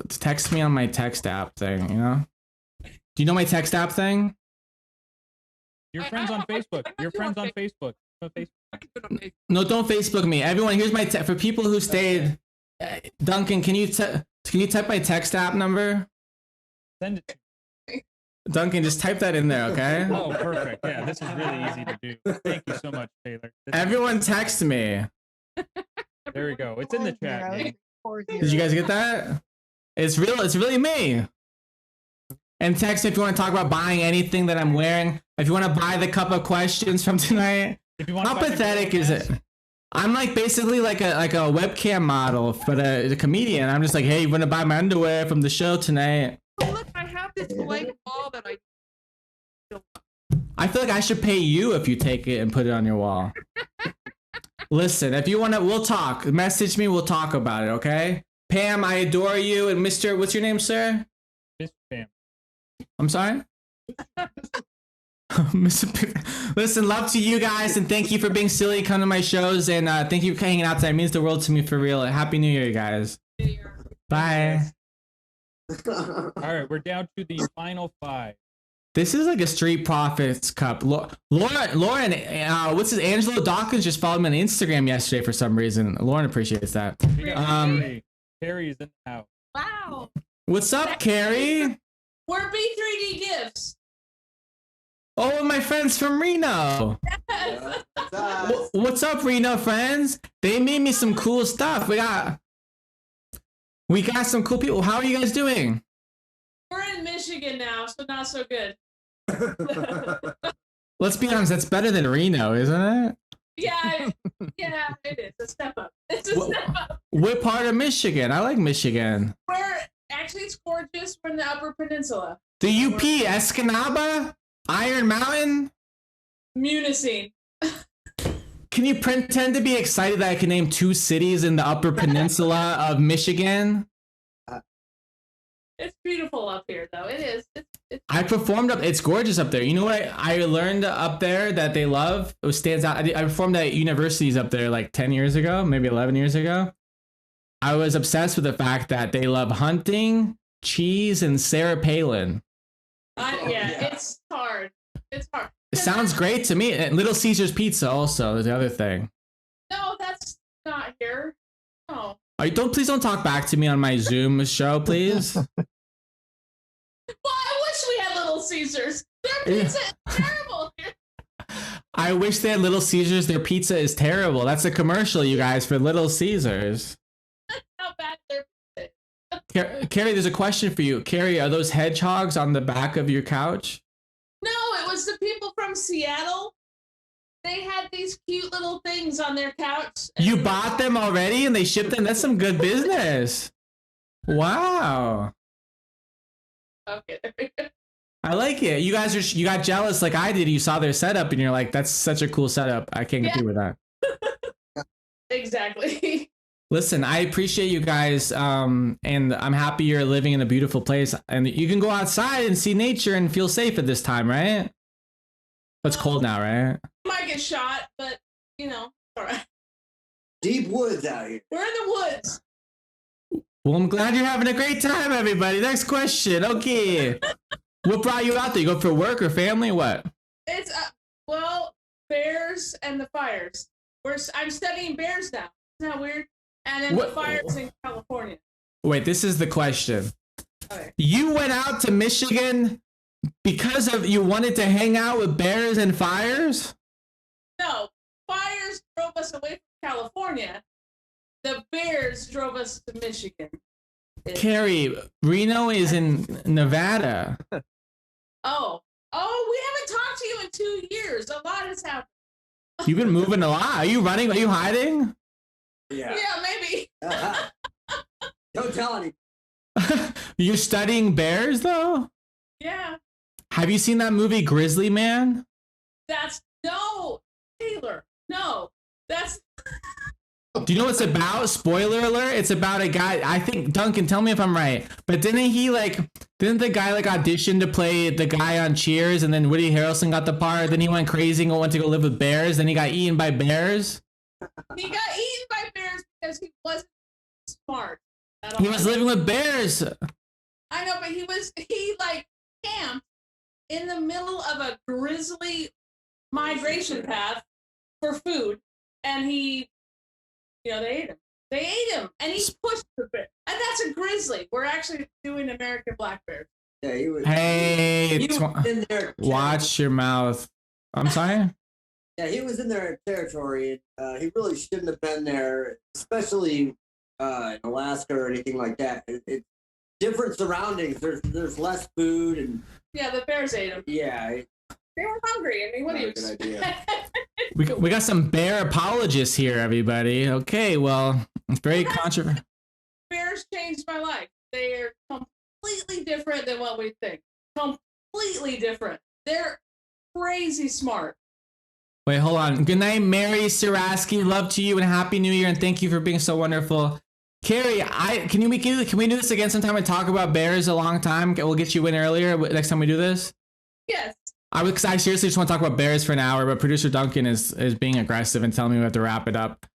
Text me on my text app thing, you know? Do you know my text app thing? Your friends on Facebook. Your friends on Facebook. No, don't Facebook me. Everyone, here's my for people who stayed. Duncan, can you type my text app number? Send it to me. Duncan, just type that in there, okay? Oh, perfect. Yeah, this is really easy to do. Thank you so much, Taylor. Everyone text me. There we go. It's in the chat. Man. Did you guys get that? It's real. It's really me. And text me if you want to talk about buying anything that I'm wearing. If you want to buy the cup of questions from tonight. How pathetic is it? I'm like basically like a webcam model, but a comedian. I'm just like, hey, you want to buy my underwear from the show tonight? Oh, look, I have this blank wall that I feel like I should pay you if you take it and put it on your wall. Listen, if you want to, we'll talk. Message me, we'll talk about it, okay? Pam, I adore you. And Mr. What's your name, sir? Mr. Pam. I'm sorry? Listen, love to you guys, and thank you for being silly, come to my shows, and thank you for hanging out tonight. It means the world to me for real. Happy New Year, guys. Bye. All right, we're down to the final 5. This is like a Street Profits Cup. Lauren, what's his Angelo Dawkins just followed me on Instagram yesterday for some reason. Lauren appreciates that. Carrie is in the house. Wow. What's up, Carrie? We're B3D Gifts. Oh, my friends from Reno. What's up, Reno friends? They made me some cool stuff. We got some cool people. How are you guys doing? We're in Michigan now, so not so good. Let's be honest, that's better than Reno, isn't it? Yeah, it is a step up. It's a step up. What part of Michigan? I like Michigan. It's gorgeous. We're in the Upper Peninsula. The UP, Escanaba, Iron Mountain, Munising. Can you pretend to be excited that I can name 2 cities in the Upper Peninsula of Michigan? It's beautiful up here, though. It is. It's I performed up. It's gorgeous up there. You know what I learned up there that they love? It stands out. I performed at universities up there like 10 years ago, maybe 11 years ago. I was obsessed with the fact that they love hunting, cheese, and Sarah Palin. It's hard. It's hard. It sounds great to me. And Little Caesars Pizza also is the other thing. No, that's not here. No. Please don't talk back to me on my Zoom show, please. Well, I wish we had Little Caesars. Their pizza is terrible here. I wish they had Little Caesars. Their pizza is terrible. That's a commercial, you guys, for Little Caesars. How bad their pizza is. Carrie, there's a question for you. Carrie, are those hedgehogs on the back of your couch? No, it was the people from Seattle. They had these cute little things on their couch. You bought them already and they shipped them? That's some good business. Wow. Okay, there we go. I like it. You got jealous like I did. You saw their setup and you're like, that's such a cool setup. I can't compete with that. Exactly. Listen, I appreciate you guys, and I'm happy you're living in a beautiful place. And you can go outside and see nature and feel safe at this time, right? It's cold now, right? Might get shot, but you know, all right. Deep woods out here. We're in the woods. Well, I'm glad you're having a great time, everybody. Next question. Okay. What brought you out there? You go for work or family or what? It's bears and the fires. I'm studying bears now. Isn't that weird? And then the fires in California. Wait, this is the question. Okay. You went out to Michigan because you wanted to hang out with bears and fires? No, fires drove us away from California. The bears drove us to Michigan. Carrie, Reno is in Nevada. Oh, we haven't talked to you in 2 years. A lot has happened. You've been moving a lot. Are you running? Are you hiding? Yeah. Yeah, maybe. Don't tell anyone. You're studying bears, though? Yeah. Have you seen that movie Grizzly Man? No, Taylor. No, that's. Do you know what it's about? Spoiler alert. It's about a guy. I think, Duncan, tell me if I'm right. But didn't the guy audition to play the guy on Cheers, and then Woody Harrelson got the part? Then he went crazy and went to go live with bears. Then he got eaten by bears. He got eaten by bears because he wasn't smart. He was living with bears. I know, but he camped in the middle of a grizzly migration path for food, and they ate him. They ate him, and he pushed the bear. And that's a grizzly. We're actually doing American black bears. Yeah, he was. Hey, he was in their watch your mouth. I'm sorry? Yeah, he was in their territory. He really shouldn't have been there, especially in Alaska or anything like that. It's different surroundings. There's less food and. Yeah, the bears ate him. Yeah. They were hungry. I mean, what do you Good idea. We got some bear apologists here, everybody. Okay, well, it's very controversial. Bears changed my life. They are completely different than what we think. Completely different. They're crazy smart. Wait, hold on. Good night, Mary Siraski. Love to you and Happy New Year, and thank you for being so wonderful. Carrie, can we do this again sometime and talk about bears a long time? We'll get you in earlier next time we do this. Yes. I seriously just want to talk about bears for an hour, but producer Duncan is being aggressive and telling me we have to wrap it up.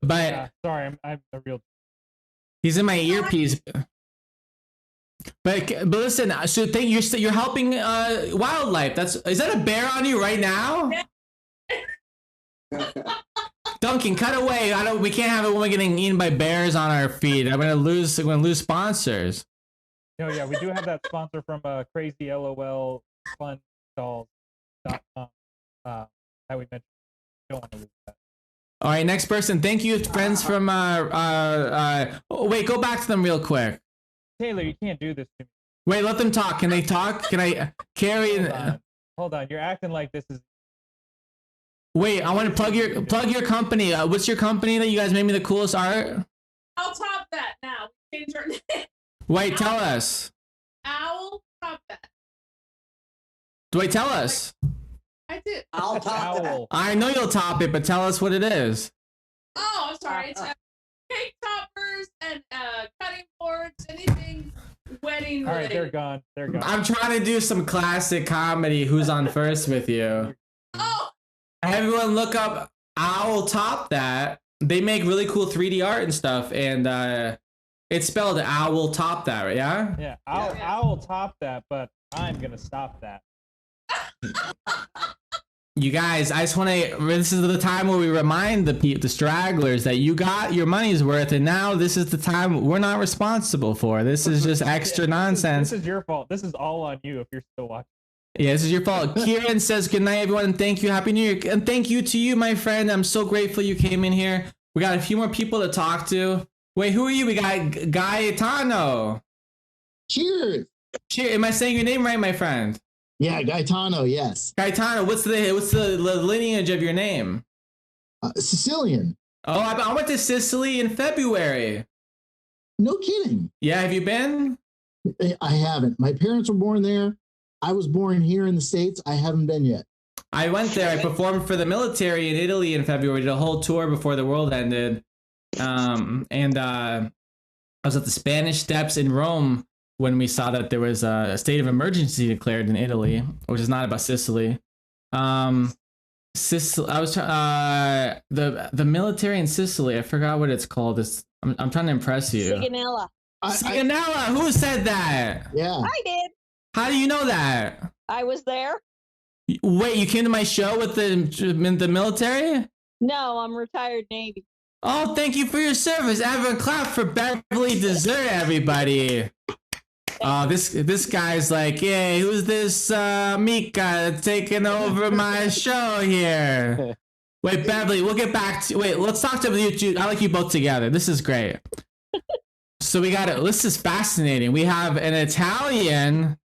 But yeah, sorry, I'm a real. He's in my earpiece. But listen, so you're helping wildlife. Is that a bear on you right now? Duncan, cut away. We can't have a woman getting eaten by bears on our feed. I'm gonna lose sponsors. No, yeah, we do have that sponsor from Crazy LOL Fun Dolls.com that we mentioned. Don't want to lose that. All right, next person. Thank you, friends from wait, go back to them real quick. Taylor, you can't do this to me. Wait, let them talk. Can they talk? Can I carry? Hold on. You're acting like this is. Wait, I want to plug your company. What's your company that you guys made me the coolest art? I'll top that now. Change our name. Wait, tell us. Owl, top that. Wait, tell us. I did. I'll top that. I know you'll top it, but tell us what it is. Oh, I'm sorry. It's cake toppers and cutting boards, anything wedding. All right, they're gone. They're gone. I'm trying to do some classic comedy. Who's on first with you? Oh. Everyone look up Owl Top That. They make really cool 3D art and stuff, and it's spelled Owl Top That, right? Yeah? Yeah, I'll top that, but I'm gonna stop that. You guys, I just want to. This is the time where we remind the stragglers that you got your money's worth, and now this is the time we're not responsible for. This is just extra nonsense. This is your fault. This is all on you if you're still watching. Yeah, this is your fault. Kieran says good night, everyone, and thank you. Happy New Year, and thank you to you, my friend. I'm so grateful you came in here. We got a few more people to talk to. Wait, who are you? We got Gaetano. Cheers. Cheers. Am I saying your name right, my friend? Yeah, Gaetano. Yes. Gaetano. What's the lineage of your name? Sicilian. Oh, I went to Sicily in February. No kidding. Yeah, have you been? I haven't. My parents were born there. I was born here in the States. I haven't been yet. I went there. I performed for the military in Italy in February. Did a whole tour before the world ended. I was at the Spanish Steps in Rome when we saw that there was a state of emergency declared in Italy, which is not about Sicily. Sicily. I was the military in Sicily. I forgot what it's called. I'm trying to impress you. Sigonella. Sigonella. Who said that? Yeah. I did. How do you know that? I was there. Wait, you came to my show with the military? No, I'm retired Navy. Oh, thank you for your service. Everyone clap for Beverly Dessert, everybody. Oh, this guy's like, hey, who's this Mika taking over my show here? Wait, Beverly, we'll get back to. Wait, let's talk to you two. I like you both together. This is great. So we got it. This is fascinating. We have an Italian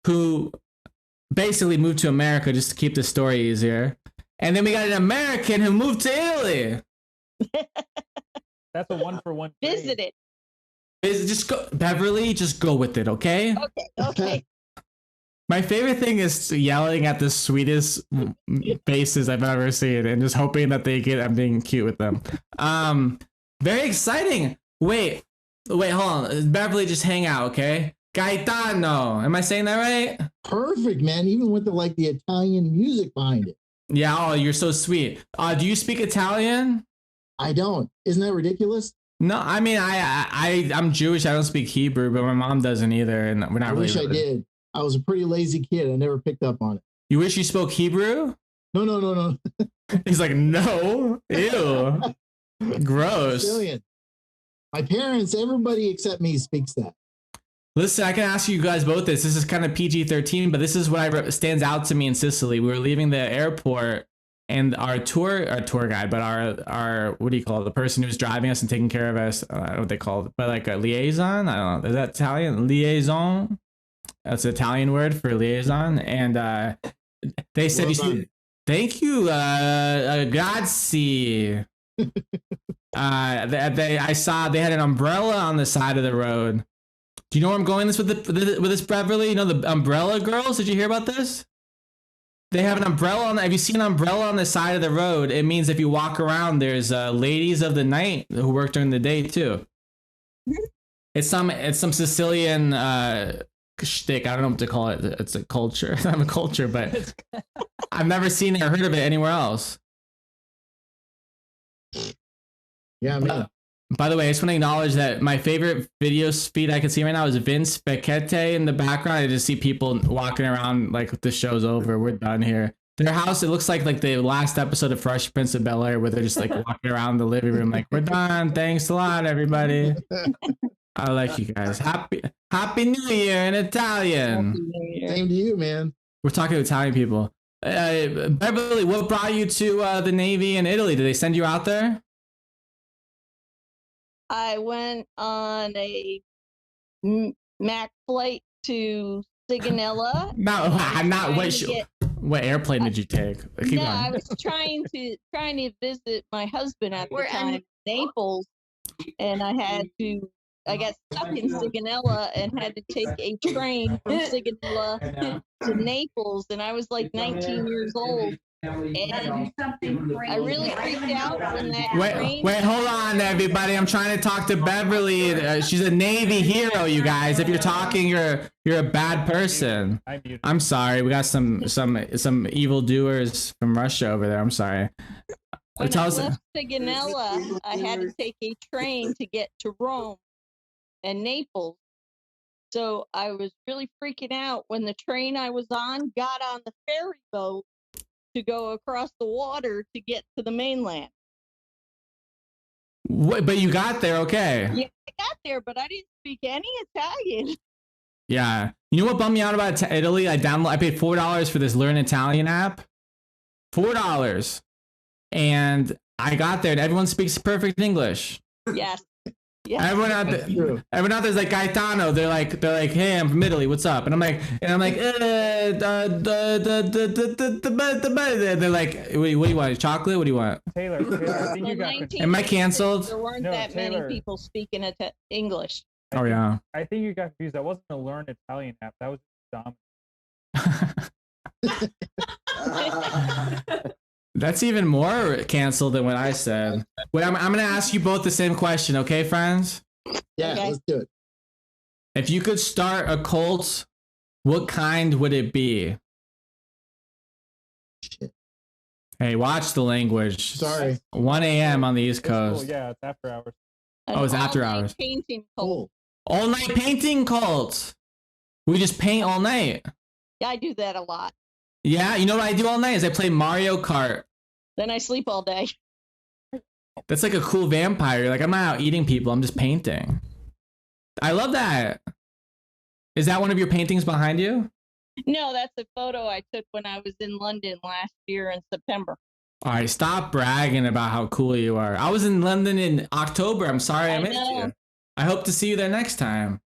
who basically moved to America just to keep the story easier, and then we got an American who moved to Italy. That's a 1-for-1. Visited. Just go, Beverly. Just go with it, okay? Okay. My favorite thing is yelling at the sweetest faces I've ever seen, and just hoping that they get I'm being cute with them. Very exciting. Wait, hold on. Beverly, just hang out, okay? Gaetano, am I saying that right? Perfect, man. Even with the Italian music behind it. Yeah. Oh, you're so sweet. Do you speak Italian? I don't. Isn't that ridiculous? No, I mean I'm Jewish. I don't speak Hebrew, but my mom doesn't either, and we're not I really. wish I did. I was a pretty lazy kid. I never picked up on it. You wish you spoke Hebrew? No. He's like, no. Ew. Gross. Brilliant. My parents, everybody except me speaks that. Listen, I can ask you guys both this. This is kind of PG-13, but this is what stands out to me in Sicily. We were leaving the airport, and our tour guide, but our what do you call it? The person who's driving us and taking care of us. I don't know what they call it, but like a liaison. I don't know. Is that Italian? Liaison. That's an Italian word for liaison. And they said, thank you, grazie. I saw they had an umbrella on the side of the road. Do you know where I'm going with this, Beverly? You know the umbrella girls? Did you hear about this? They have an umbrella have you seen an umbrella on the side of the road? It means if you walk around, there's ladies of the night who work during the day too. It's some Sicilian shtick. I don't know what to call it. It's a culture. I'm a culture, but I've never seen it or heard of it anywhere else. Yeah, man. By the way, I just want to acknowledge that my favorite video feed I can see right now is Vince Becchete in the background. I just see people walking around like the show's over. We're done here. Their house, it looks like the last episode of Fresh Prince of Bel-Air where they're just like walking around the living room like, we're done. Thanks a lot, everybody. I like you guys. Happy New Year in Italian. Same to you, man. We're talking to Italian people. Beverly, what brought you to the Navy in Italy? Did they send you out there? I went on a Mac flight to Sigonella. What airplane did you take? Keep No, going. I was trying to visit my husband at the time, Naples, and I got stuck in Sigonella and had to take a train from Sigonella to Naples, and I was like 19 years old. And I really freaked out when that train. Wait, hold on, everybody. I'm trying to talk to Beverly. She's a Navy hero, you guys. If you're talking, you're a bad person. I'm sorry. We got some evildoers from Russia over there. I'm sorry. When I left Sigonella, I had to take a train to get to Rome and Naples. So I was really freaking out when the train I was on got on the ferry boat to go across the water to get to the mainland. What, but you got there, okay? Yeah, I got there, but I didn't speak any Italian. Yeah. You know what bummed me out about Italy? I paid $4 for this Learn Italian app. $4. And I got there and everyone speaks perfect English. Yes. Yeah. Everyone out there's like Gaetano. They're like, hey, I'm from Italy. What's up? And I'm like, they're like, what do you want? Chocolate? What do you want? Taylor, I think you got. Am I canceled? There weren't that many people speaking English. Oh yeah. I think you got confused. That wasn't a Learn Italian app. That was Dom. That's even more canceled than what I said. Wait, I'm gonna ask you both the same question, okay, friends? Yeah, Okay. let's do it. If you could start a cult, what kind would it be? Shit. Hey, watch the language. Sorry. 1 a.m. on the East Coast. Yeah, it's after hours. Oh, it's after all-night hours. Painting cult. All night painting cult. We just paint all night. Yeah, I do that a lot. Yeah, you know what I do all night is I play Mario Kart. Then I sleep all day. That's like a cool vampire. Like I'm not out eating people. I'm just painting. I love that. Is that one of your paintings behind you? No, that's a photo I took when I was in London last year in September. All right, stop bragging about how cool you are. I was in London in October. I'm sorry I missed know. you. I hope to see you there next time.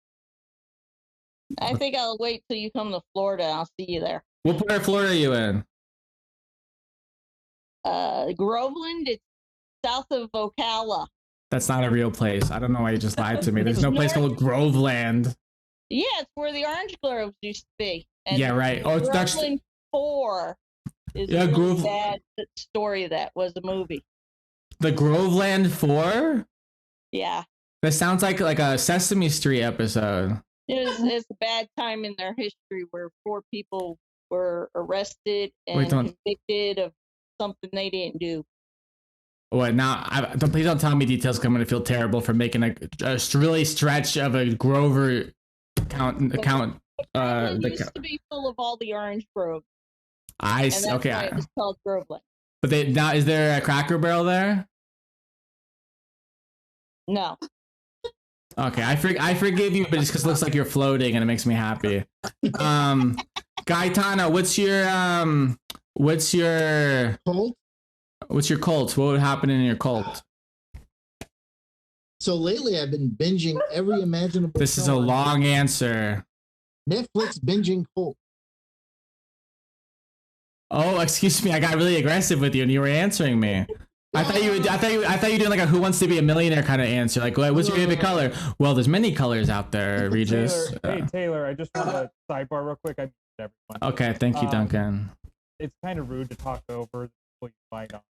I think I'll wait till you come to Florida. I'll see you there. What part of Florida are you in? Groveland, it's south of Ocala. That's not a real place. I don't know why you just lied to me. There's no place called Groveland. Yeah, it's where the Orange Groves used to be. And Yeah, right. Oh, it's next. Groveland 4 is Yeah, a really Grove- bad story that was a movie. The Groveland 4? Yeah. That sounds like a Sesame Street episode. It's a bad time in their history where 4 people were arrested and Wait, don't- convicted of something they didn't do. What now? Please don't tell me details. 'Cause I'm gonna feel terrible for making a really stretch of a Grover account. It used to be full of all the orange groves. I And see. that's Okay. why it was called Groveland. But now is there a Cracker Barrel there? No. Okay, I forgive you, but it's because it looks like you're floating and it makes me happy. Gaetano, what's your cult? What's your cult? What would happen in your cult? So lately, I've been binging every imaginable. This is show a on long answer. Netflix binging cult. Oh, excuse me. I got really aggressive with you, and you were answering me. I thought you were doing like a "Who Wants to Be a Millionaire" kind of answer. Like, what's your favorite color? Well, there's many colors out there, Regis. Hey Taylor, I just want to sidebar real quick. I muted everyone. Okay, thank you, Duncan. It's kind of rude to talk over the people you fight on.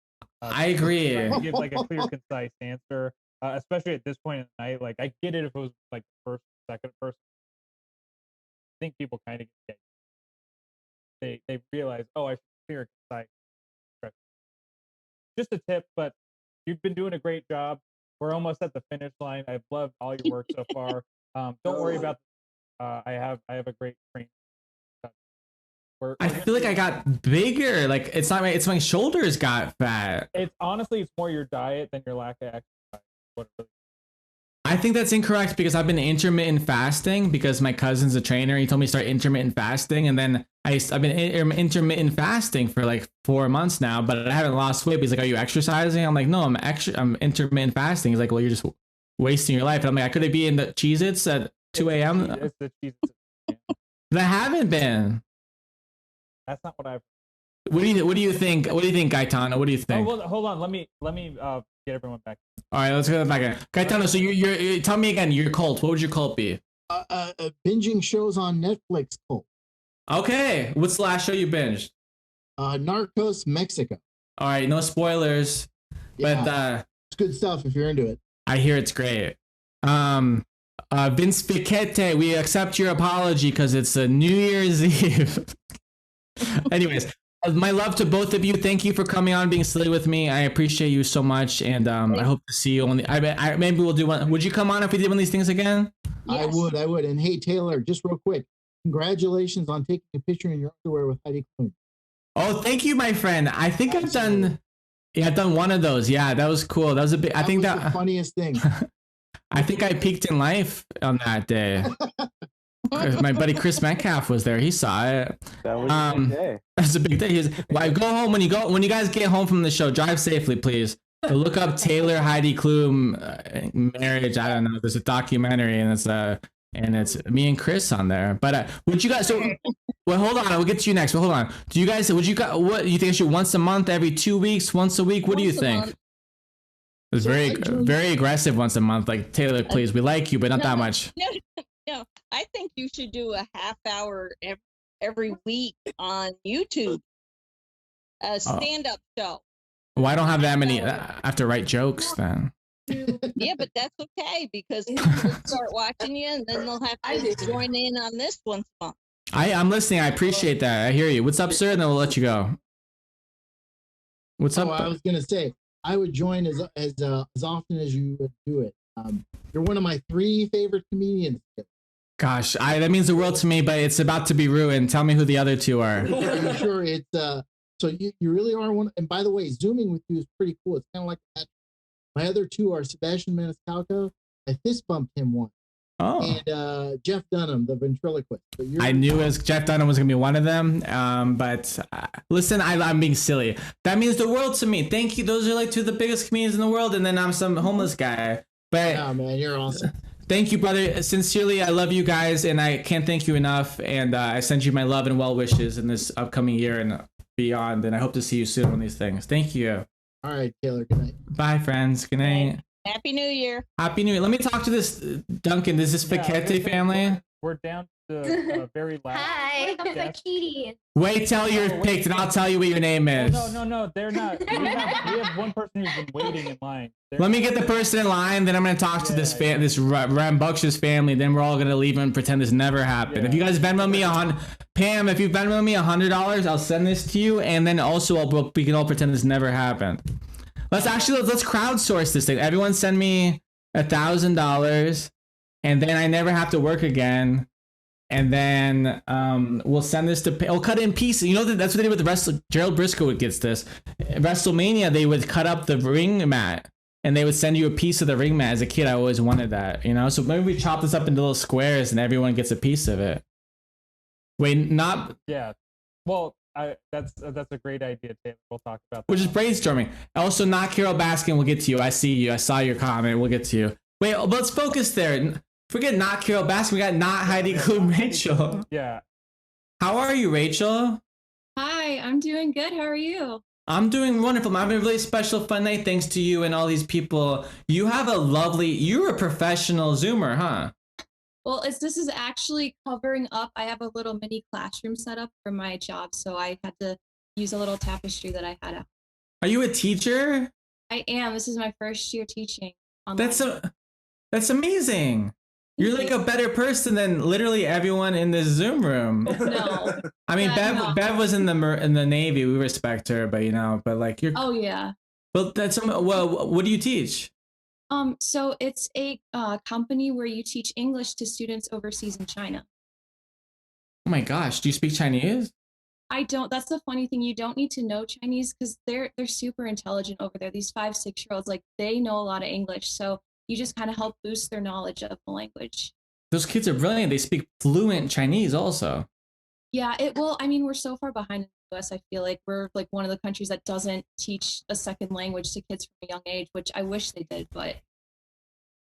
I agree. Trying to give like a clear, concise answer, especially at this point in the night. Like, I get it if it was like the first, second person. I think people kind of get they realize, oh, I should be clear, concise. Just a tip, but you've been doing a great job. We're almost at the finish line. I've loved all your work so far. Don't worry about. I have a great trainer. I feel like I got bigger. Like it's not my. It's my shoulders got fat. It's honestly, it's more your diet than your lack of exercise. What it really I think that's incorrect because I've been intermittent fasting because my cousin's a trainer. He told me to start intermittent fasting, and then I've been intermittent fasting for like 4 months now, but I haven't lost weight. He's like, "Are you exercising?" I'm like, "No, I'm intermittent fasting." He's like, "Well, you're just wasting your life." And I'm like, "I could be in the Cheez-Its at 2 a.m." It's the Cheez-Its. I haven't been. That's not what I've. What do you think? What do you think, Gaetano? What do you think? Oh, well, hold on. Let me get everyone back. All right, let's go back in. Gaetano, so you tell me again your cult. What would your cult be? Binging shows on Netflix cult. Okay, what's the last show you binged? Narcos Mexico. All right, no spoilers, but it's good stuff if you're into it. I hear it's great. Vince Piquete, we accept your apology because it's a New Year's Eve. Anyways, my love to both of you. Thank you for coming on, being silly with me. I appreciate you so much, and I hope to see you on the. Maybe we'll do one. Would you come on if we did one of these things again? Yes. I would. And hey, Taylor, just real quick, congratulations on taking a picture in your underwear with Heidi Klum. Oh, thank you, my friend. I think I've done one of those. Yeah, that was cool. That was a big. I think that the funniest thing. I think I peaked in life on that day. My buddy Chris Metcalf was there. He saw it. That was a big day. That's a big day. Go home when you guys get home from the show. Drive safely, please. So look up Taylor Heidi Klum marriage. I don't know. There's a documentary, and it's me and Chris on there. But would you guys? So, well, hold on. We'll get to you next. But hold on. Do you guys? What do you think? I should once a month, every 2 weeks, once a week? What do you think? It's very aggressive once a month. Like, Taylor, please, we like you, but not that much. No, I think you should do a half hour every week on YouTube. A stand-up show. Well, I don't have that many. I have to write jokes then. Yeah, but that's okay because people will start watching you, and then they'll have to join in on this once a month. I'm listening. I appreciate that. I hear you. What's up, sir? And then we'll let you go. What's up? I was gonna say I would join as often as you would do it. You're one of my 3 favorite comedians. Gosh, that means the world to me, but it's about to be ruined. Tell me who the other 2 are. Are you sure it's so you really are one? And by the way, zooming with you is pretty cool. It's kind of like that. My other 2 are Sebastian Maniscalco. I fist bumped him once. Oh. And Jeff Dunham, the ventriloquist. I knew Jeff Dunham was gonna be one of them. But listen, I'm being silly. That means the world to me. Thank you. Those are like 2 of the biggest comedians in the world, and then I'm some homeless guy. But oh man, you're awesome. Thank you, brother. Sincerely, I love you guys, and I can't thank you enough. And I send you my love and well wishes in this upcoming year and beyond. And I hope to see you soon on these things. Thank you. All right, Taylor. Good night. Bye, friends. Good night. Happy New Year. Happy New Year. Let me talk to this Duncan. Is this Fiquete family? We're down to the very last. Hi, I'm guest. Kitty. Wait till you're picked, and I'll tell you what your name is. No, they're not. We have one person who's been waiting in line. Let me get the person in line, then I'm going to talk to this rambunctious family, then we're all going to leave and pretend this never happened. If you guys Venmo me Pam, if you Venmo me $100, I'll send this to you, and then also we can all pretend this never happened. Let's crowdsource this thing. Everyone send me $1,000, and then I never have to work again. And then we'll send this to. We'll cut it in pieces. You know that's what they did with the wrestler. Gerald Briscoe gets this. At WrestleMania, they would cut up the ring mat, and they would send you a piece of the ring mat. As a kid, I always wanted that. You know, so maybe we chop this up into little squares, and everyone gets a piece of it. Wait, not. Yeah. Well, that's a great idea, Taylor. We'll talk about that. We're just brainstorming. Also, not Carol Baskin. We'll get to you. I see you. I saw your comment. We'll get to you. Wait, let's focus there. Forget not Carol Baskin. We got not Heidi Klum, Rachel. Yeah. How are you, Rachel? Hi, I'm doing good. How are you? I'm doing wonderful. I'm having a really special fun night thanks to you and all these people. You're a professional Zoomer, huh? Well, this is actually covering up. I have a little mini classroom set up for my job, so I had to use a little tapestry that I had out. Are you a teacher? I am. This is my first year teaching online. That's amazing. You're like a better person than literally everyone in this Zoom room. No. I mean, Bev was in the Navy. We respect her, but like you're. Oh yeah. Well, what do you teach? So it's a company where you teach English to students overseas in China. Oh my gosh, do you speak Chinese? I don't. That's the funny thing. You don't need to know Chinese because they're super intelligent over there. These 5-6-year-olds, like they know a lot of English. So you just kind of help boost their knowledge of the language. Those kids are brilliant. They speak fluent Chinese also. Yeah, we're so far behind in the US. I feel like we're like one of the countries that doesn't teach a second language to kids from a young age, which I wish they did, but.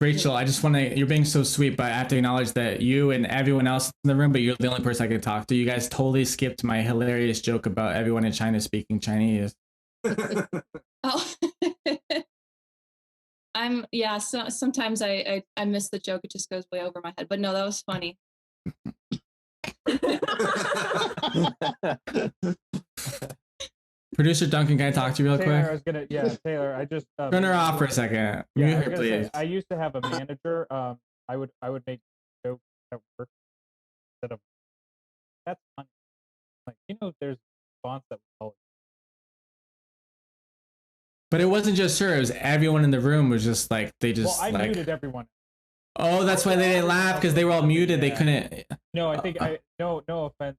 Rachel, I just you're being so sweet, but I have to acknowledge that you and everyone else in the room, but you're the only person I could talk to. You guys totally skipped my hilarious joke about everyone in China speaking Chinese. Oh. So sometimes I miss the joke. It just goes way over my head. But no, that was funny. Producer Duncan, can I talk to you real Taylor, I quick? was gonna, Taylor, I just Turn her off for a second. Yeah, Mute I was her, gonna say, please. I used to have a manager. I would make jokes at work instead of that's funny. Like there's response that we always. But it wasn't just her. It was everyone in the room was just like they just Well, I like. muted everyone. Oh, that's why they didn't laugh because they were all muted. They couldn't. No, I think no offense.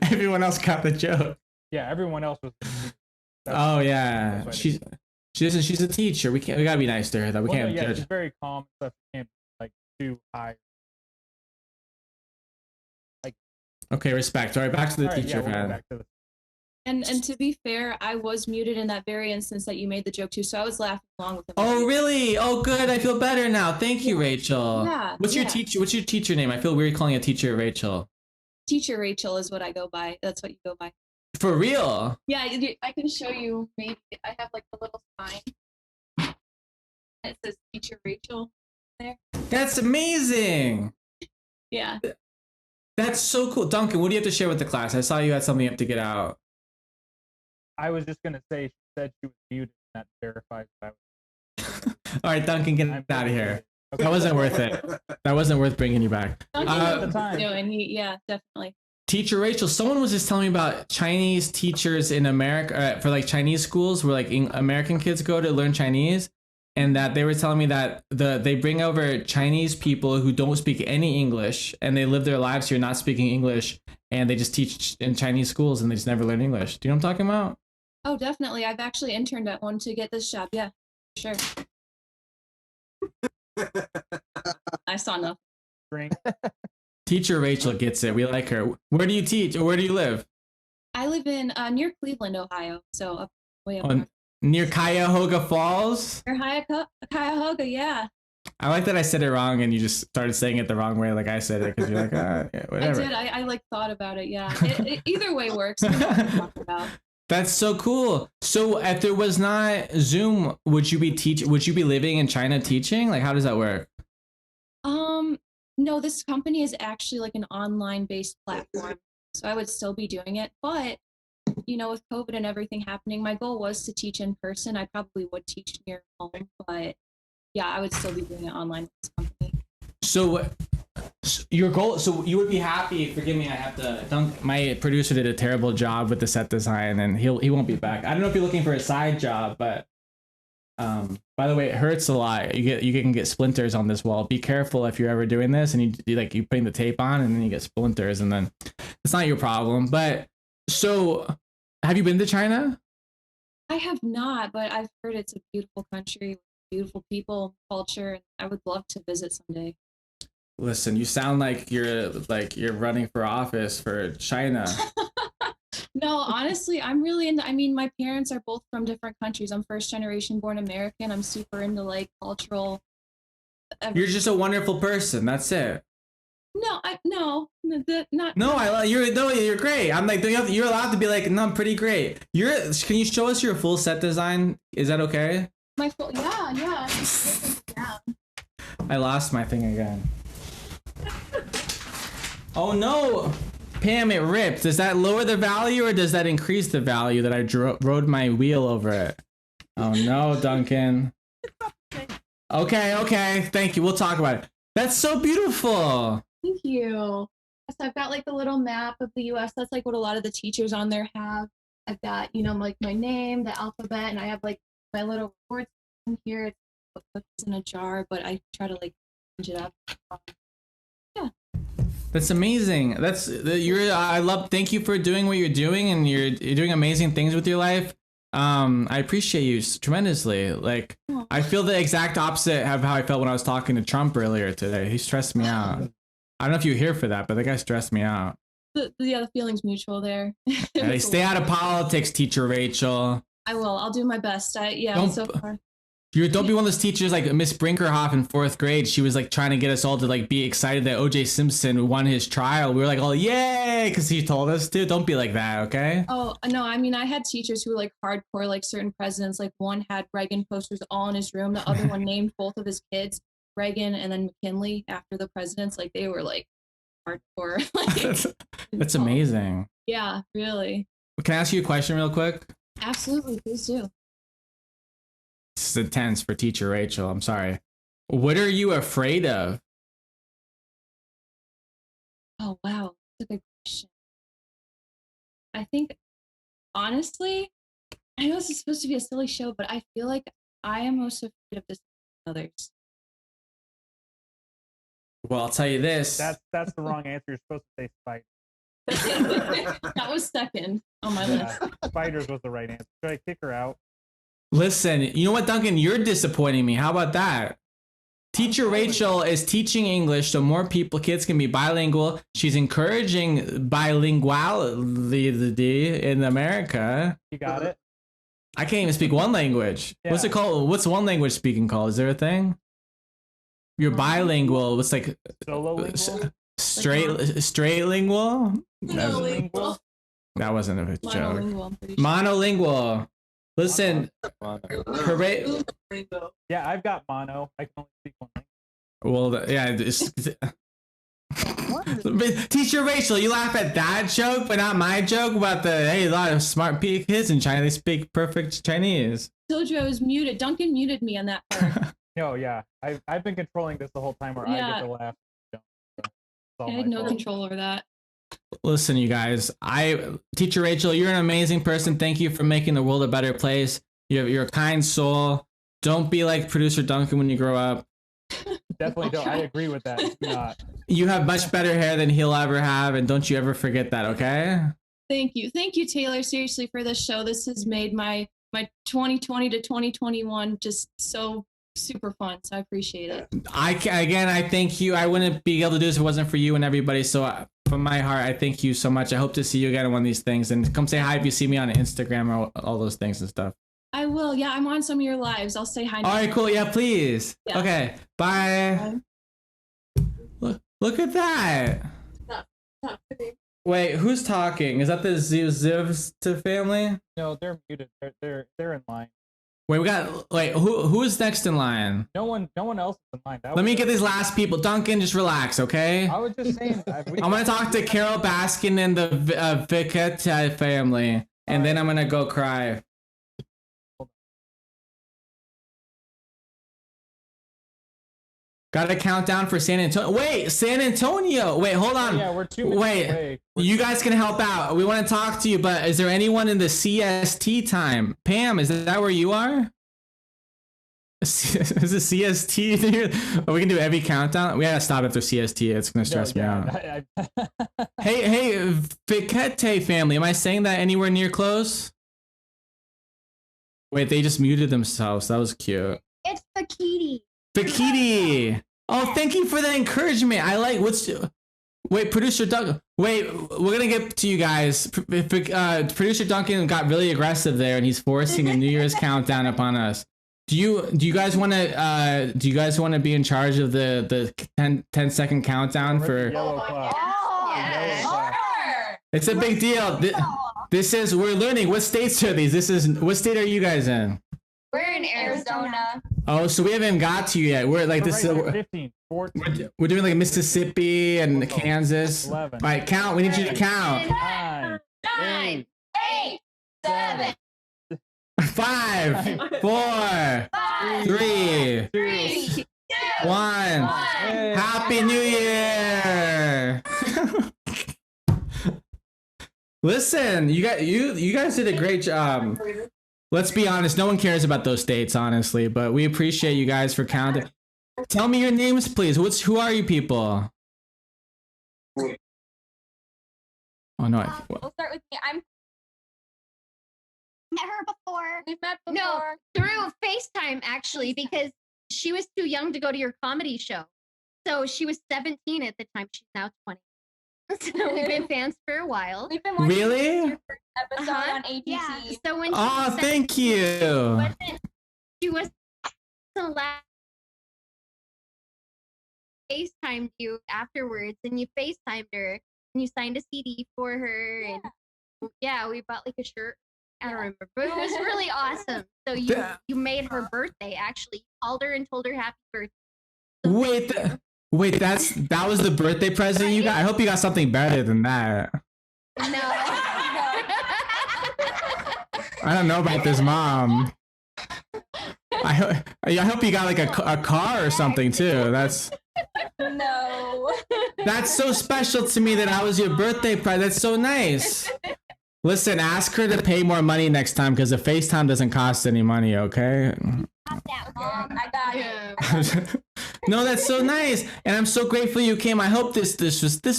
Everyone else got the joke. Yeah, everyone else was. Oh yeah, she's a teacher. We gotta be nice to her. That we can't yeah, judge. she's very calm. Stuff can't like too high. Like. Okay, respect. All right, back to the teacher, we'll go man. back to the And to be fair, I was muted in that very instance that you made the joke too, so I was laughing along with him. Oh really? Oh good. I feel better now. Thank you, Rachel. Yeah, What's your yeah. teacher? What's your teacher name? I feel weird calling a teacher Rachel. Teacher Rachel is what I go by. That's what you go by. For real? Yeah, I can show you. Maybe I have like the little sign. It says Teacher Rachel there. That's amazing. Yeah. That's so cool. Duncan, what do you have to share with the class? I saw you had something you have to get out. I was just gonna say she said she was muted. And that verifies that. All right, Duncan, get out of here. That wasn't worth it. That wasn't worth bringing you back. Yeah, definitely. Teacher Rachel, someone was just telling me about Chinese teachers in America for like Chinese schools where like American kids go to learn Chinese, and that they were telling me that they bring over Chinese people who don't speak any English and they live their lives here not speaking English, and they just teach in Chinese schools and they just never learn English. Do you know what I'm talking about? Oh, definitely. I've actually interned at one to get this job. Yeah, sure. I saw nothing. Teacher Rachel gets it. We like her. Where do you teach or where do you live? I live in near Cleveland, Ohio. So way up On, near Cuyahoga Falls? near Cuyahoga, yeah. I like that I said it wrong and you just started saying it the wrong way like I said it because you're like, yeah, whatever. I did. I like thought about it. Yeah. Either way works. We know what we're talking about. That's so cool. So if there was not Zoom, would you be living in China teaching? Like how does that work? No, this company is actually like an online based platform. So I would still be doing it. But, with COVID and everything happening, my goal was to teach in person. I probably would teach near home, but yeah, I would still be doing it online with this company. So your goal, so you would be happy, forgive me, I have to, my producer did a terrible job with the set design and he won't be back. I don't know if you're looking for a side job, but by the way, it hurts a lot. You can get splinters on this wall. Be careful if you're ever doing this and you putting the tape on and then you get splinters and then it's not your problem. But so have you been to China? I have not, but I've heard it's a beautiful country, beautiful people, culture. And I would love to visit someday. Listen, you sound like you're running for office for China. No, honestly, I'm really into, my parents are both from different countries. I'm first generation born American. I'm super into like cultural. You're just a wonderful person. That's it. No, not. No, you're great. I'm like, you're allowed to be like, no, I'm pretty great. Can you show us your full set design? Is that okay? My full, yeah. I lost my thing again. Oh no, Pam, it ripped. Does that lower the value or does that increase the value that I rode my wheel over it? Oh no, Duncan. Okay. Thank you. We'll talk about it. That's so beautiful. Thank you. So I've got like the little map of the U.S. That's like what a lot of the teachers on there have. I've got, like my name, the alphabet, and I have like my little reports in here. It's what cookies in a jar, but I try to like change it up. Yeah. That's amazing. Thank you for doing what you're doing and you're doing amazing things with your life. I appreciate you tremendously. Like, I feel the exact opposite of how I felt when I was talking to Trump earlier today. He stressed me out. I don't know if you're here for that, but the guy stressed me out. The feeling's mutual there. Hey, stay out of politics, Teacher Rachel. I will. I'll do my best. So far. Don't be one of those teachers like Miss Brinkerhoff in 4th grade. She was like trying to get us all to like be excited that O.J. Simpson won his trial. We were like, oh, yay, because he told us to. Don't be like that, okay? Oh, no, I had teachers who were like hardcore, like certain presidents. Like one had Reagan posters all in his room. The other one named both of his kids, Reagan and then McKinley, after the presidents. Like they were like hardcore. That's amazing. Yeah, really. Can I ask you a question real quick? Absolutely, please do. This is intense for teacher Rachel. I'm sorry. What are you afraid of? Oh wow, that's a good question. I think, honestly, I know this is supposed to be a silly show, but I feel like I am most afraid of this than others. Well, I'll tell you this. That's the wrong answer. You're supposed to say spider. That was second on my list. Spiders was the right answer. Should I kick her out? Listen, you know what, Duncan? You're disappointing me. How about that? Teacher Rachel is teaching English so more kids can be bilingual. She's encouraging bilinguality in America. You got it. I can't even speak one language. Yeah. What's it called? What's one language speaking called? Is there a thing? You're bilingual. What's like Solo-lingual? straight lingual? Monolingual? That wasn't a joke. Monolingual, I'm pretty sure. Monolingual. Listen, Yeah, I've got mono. I can only speak one language. well, yeah. Teacher Rachel, you laugh at that joke, but not my joke about a lot of smart kids in China. They speak perfect Chinese. Told you I was muted. Duncan muted me on that part. No, yeah. I've been controlling this the whole time where I get to laugh. I had no control over that. Listen, you guys, Teacher Rachel, you're an amazing person. Thank you for making the world a better place. You're a kind soul. Don't be like producer Duncan when you grow up. Definitely don't. I agree with that. Do not. You have much better hair than he'll ever have, and don't you ever forget that, okay? Thank you, Taylor. Seriously, for this show, this has made my 2020 to 2021 just so super fun. So I appreciate it. I thank you. I wouldn't be able to do this if it wasn't for you and everybody. So from my heart, I thank you so much. I hope to see you again on one of these things, and come say hi if you see me on Instagram or all those things and stuff. I will. Yeah, I'm on some of your lives. I'll say hi. All right, cool. Yeah, please. Yeah. Okay, bye. Look at that. Wait, who's talking? Is that the Zivs family? No, they're muted. They're in line. Wait, who's next in line? No one else is in line. Let me get these last people. Duncan, just relax, okay? I was just saying. I'm gonna talk to Carol Baskin and the Vickett family, and then I'm gonna go cry. Got a countdown for San Antonio. Wait, San Antonio. Wait, hold on. Yeah, we're 2 minutes away. You guys can help out. We want to talk to you, but is there anyone in the CST time? Pam, is that where you are? Is it CST? We can do every countdown. We gotta stop after CST. It's gonna stress me out. Hey, Vickette family. Am I saying that anywhere near close? Wait, they just muted themselves. That was cute. It's Fakiti. Fakiti. Oh, thank you for the encouragement. I like wait, producer Duncan. Wait, we're gonna get to you guys. Producer Duncan got really aggressive there, and he's forcing a New Year's countdown upon us. Do you guys want to be in charge of the 10-second countdown for? It's a big deal. We're learning. What states are these? What state are you guys in? We're in Arizona. Oh, so we haven't got to you yet. We're like this. 15, 14. We're doing like Mississippi and Kansas. 11. All right, count. We need you to count. 9, 8, 7, 5, 4, 3, 2, 1. Happy New Year! Listen, you guys did a great job. Let's be honest, no one cares about those states, honestly, but we appreciate you guys for counting. Tell me your names, please. Who are you people? Oh no. We'll start with me. I'm Met her before. We've met before. No, through FaceTime actually, because she was too young to go to your comedy show. So she was 17 at the time. She's now 20. So we've been fans for a while. We've been watching Really? your first episode on ATC. Yeah. So when Oh, thank you. She was the last FaceTimed you afterwards, and you FaceTimed her, and you signed a CD for her, and yeah, we bought like a shirt. I don't remember, but it was really awesome. So you made her birthday. Actually, you called her and told her happy birthday. Wait, Wait, that was the birthday present you got? I hope you got something better than that. No. I don't know about this mom. I hope you got like a car or something too. No. That's so special to me that I was your birthday present. That's so nice. Listen, ask her to pay more money next time because the FaceTime doesn't cost any money, okay? I got it. No, that's so nice, and I'm so grateful you came. I hope this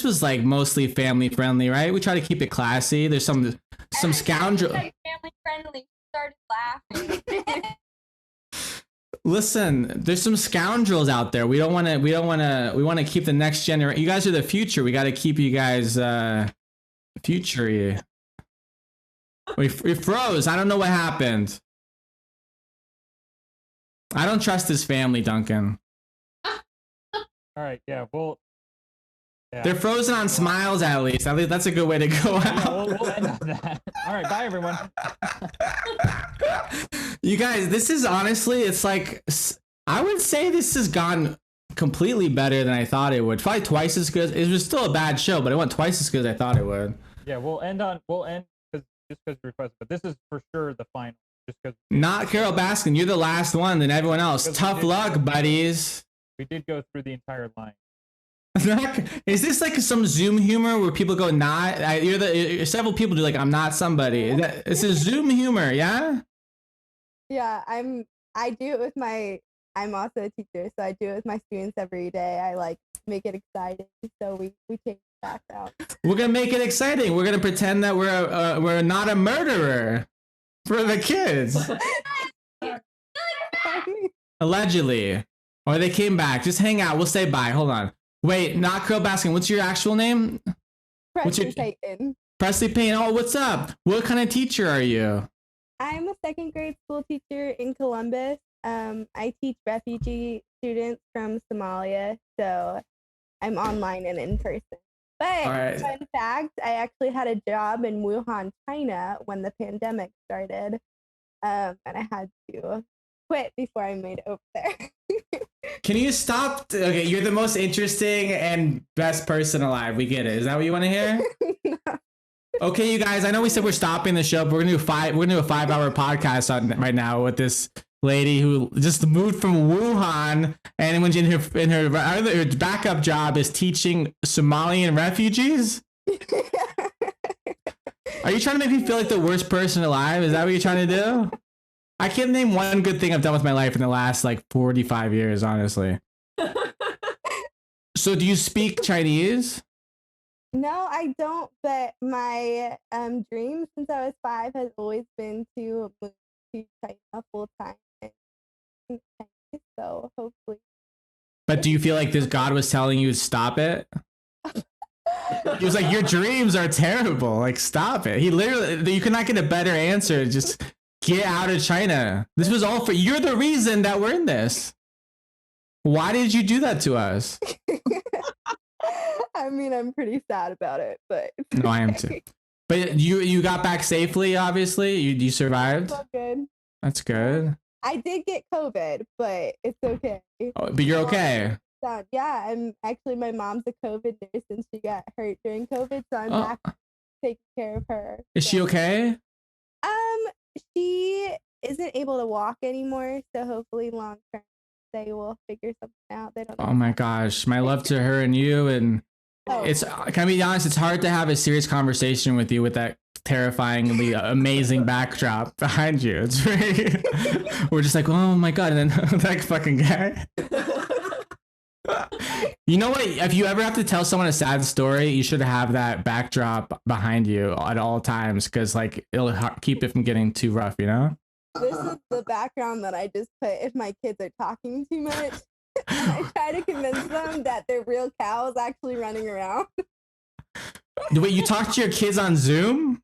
was like mostly family friendly, right? We try to keep it classy. There's some scoundrel. Like family friendly. Started laughing. Listen, there's some scoundrels out there. We want to keep the next generation. You guys are the future. We got to keep you guys future. We froze. I don't know what happened. I don't trust his family, Duncan. All right, yeah, well, yeah. They're frozen on smiles at least. At least that's a good way to go out. Yeah, we'll end on that. All right, bye everyone. You guys, this is honestly, it's like, I would say this has gone completely better than I thought it would. Probably twice as good. It was still a bad show, but it went twice as good as I thought it would. Yeah, we'll end just because requested, but this is for sure the final. Just because. Not Carol Baskin. You're the last one than everyone else. Tough luck, buddies. We did go through the entire line. Is this like some Zoom humor where people go not? Several people do like I'm not somebody. It's a Zoom humor, yeah. Yeah, I do it with I'm also a teacher, so I do it with my students every day. I like make it exciting, so we change the background. We're gonna make it exciting. We're gonna pretend that we're not a murderer for the kids. Allegedly. Or they came back. Just hang out. We'll say bye. Hold on. Wait, not Carol Baskin. What's your actual name? Presley Payton. Presley Payton. Oh, what's up? What kind of teacher are you? I'm a second grade school teacher in Columbus. I teach refugee students from Somalia, so I'm online and in person. But fun fact, I actually had a job in Wuhan, China when the pandemic started, and I had to quit before I made it over there. Can you stop? Okay, you're the most interesting and best person alive. We get it. Is that what you want to hear? No. Okay, you guys. I know we said we're stopping the show, but we're gonna do a 5-hour podcast right now with this lady who just moved from Wuhan, and when in her backup job is teaching Somalian refugees. Are you trying to make me feel like the worst person alive? Is that what you're trying to do? I can't name one good thing I've done with my life in the last like 45 years, honestly. So do you speak Chinese? No, I don't, but my dream since I was 5 has always been to move to China full time. So hopefully. But do you feel like this God was telling you to stop it? He was like, your dreams are terrible. Like, stop it. He literally, you could not get a better answer. Just get out of China. This was all for, you're the reason that we're in this. Why did you do that to us? I mean, I'm pretty sad about it, but no, I am too. But you got back safely, obviously. You survived. It's all good. That's good. I did get COVID, but it's okay. Oh, but you're okay. Yeah, I'm actually, my mom's a COVID nurse and she got hurt during COVID, so I'm back taking care of her. Is she okay? She isn't able to walk anymore, so hopefully long term they will figure something out. They don't. Oh my gosh, my love to her and you. And it's, can I be honest? It's hard to have a serious conversation with you with that terrifyingly amazing backdrop behind you. It's very. We're just like, oh my god, and then that fucking guy. You know what? If you ever have to tell someone a sad story, you should have that backdrop behind you at all times, because like it'll keep it from getting too rough. You know. This is the background that I just put if my kids are talking too much. And I try to convince them that they're real cows actually running around. Wait, you talk to your kids on Zoom?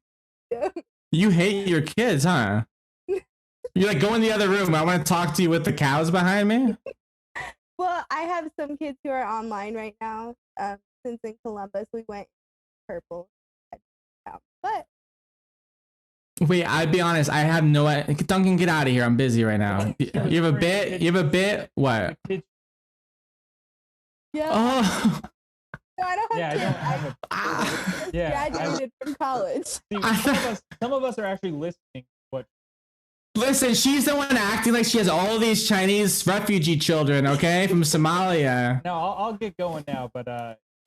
Yeah. You hate your kids, huh? You're like, go in the other room. I want to talk to you with the cows behind me. Well, I have some kids who are online right now. Since in Columbus, we went purple. But wait, I'd be honest. I have no idea. Duncan, get out of here. I'm busy right now. You have a bit? You have a bit? What? Yeah. Oh. No, I don't have Yeah, I kids. don't have a. Yeah, I- Graduated from college. See, some of us are actually listening. What? Listen, she's the one acting like she has all these Chinese refugee children, okay, from Somalia. No, I'll get going now, but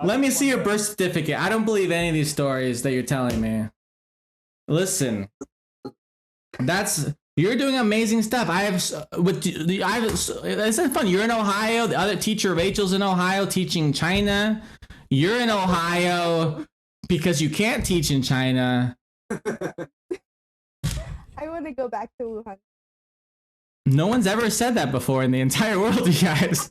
Let me see your birth certificate. I don't believe any of these stories that you're telling me. Listen, you're doing amazing stuff. It's fun. You're in Ohio. The other teacher, Rachel's in Ohio, teaching China. You're in Ohio because you can't teach in China. I want to go back to Wuhan. No one's ever said that before in the entire world, you guys.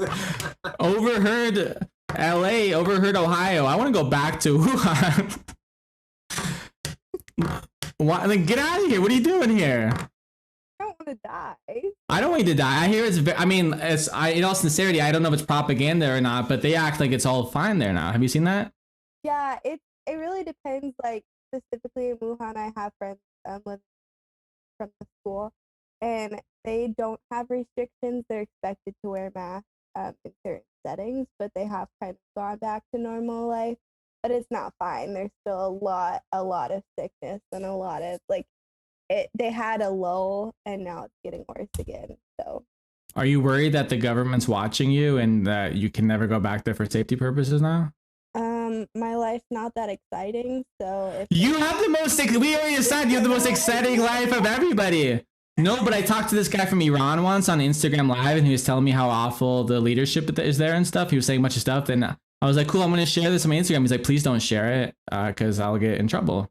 Overheard LA, overheard Ohio. I want to go back to Wuhan. Why, like, get out of here. What are you doing here? I don't want to die. I don't want you to die. I hear in all sincerity, I don't know if it's propaganda or not, but they act like it's all fine there now. Have you seen that? Yeah, it really depends. Like specifically in Wuhan, I have friends living from the school, and they don't have restrictions. They're expected to wear masks in certain settings, but they have kind of gone back to normal life. But it's not fine. There's still a lot of sickness and a lot of they had a lull and now it's getting worse again. So Are you worried that the government's watching you and that you can never go back there for safety purposes now? my life's not that exciting. So if You have the most, we already decided you have the most exciting life of everybody. No, but I talked to this guy from Iran once on Instagram Live, and he was telling me how awful the leadership is there and stuff. He was saying a bunch of stuff, and I was like, cool, I'm going to share this on my Instagram. He's like, please don't share it because I'll get in trouble.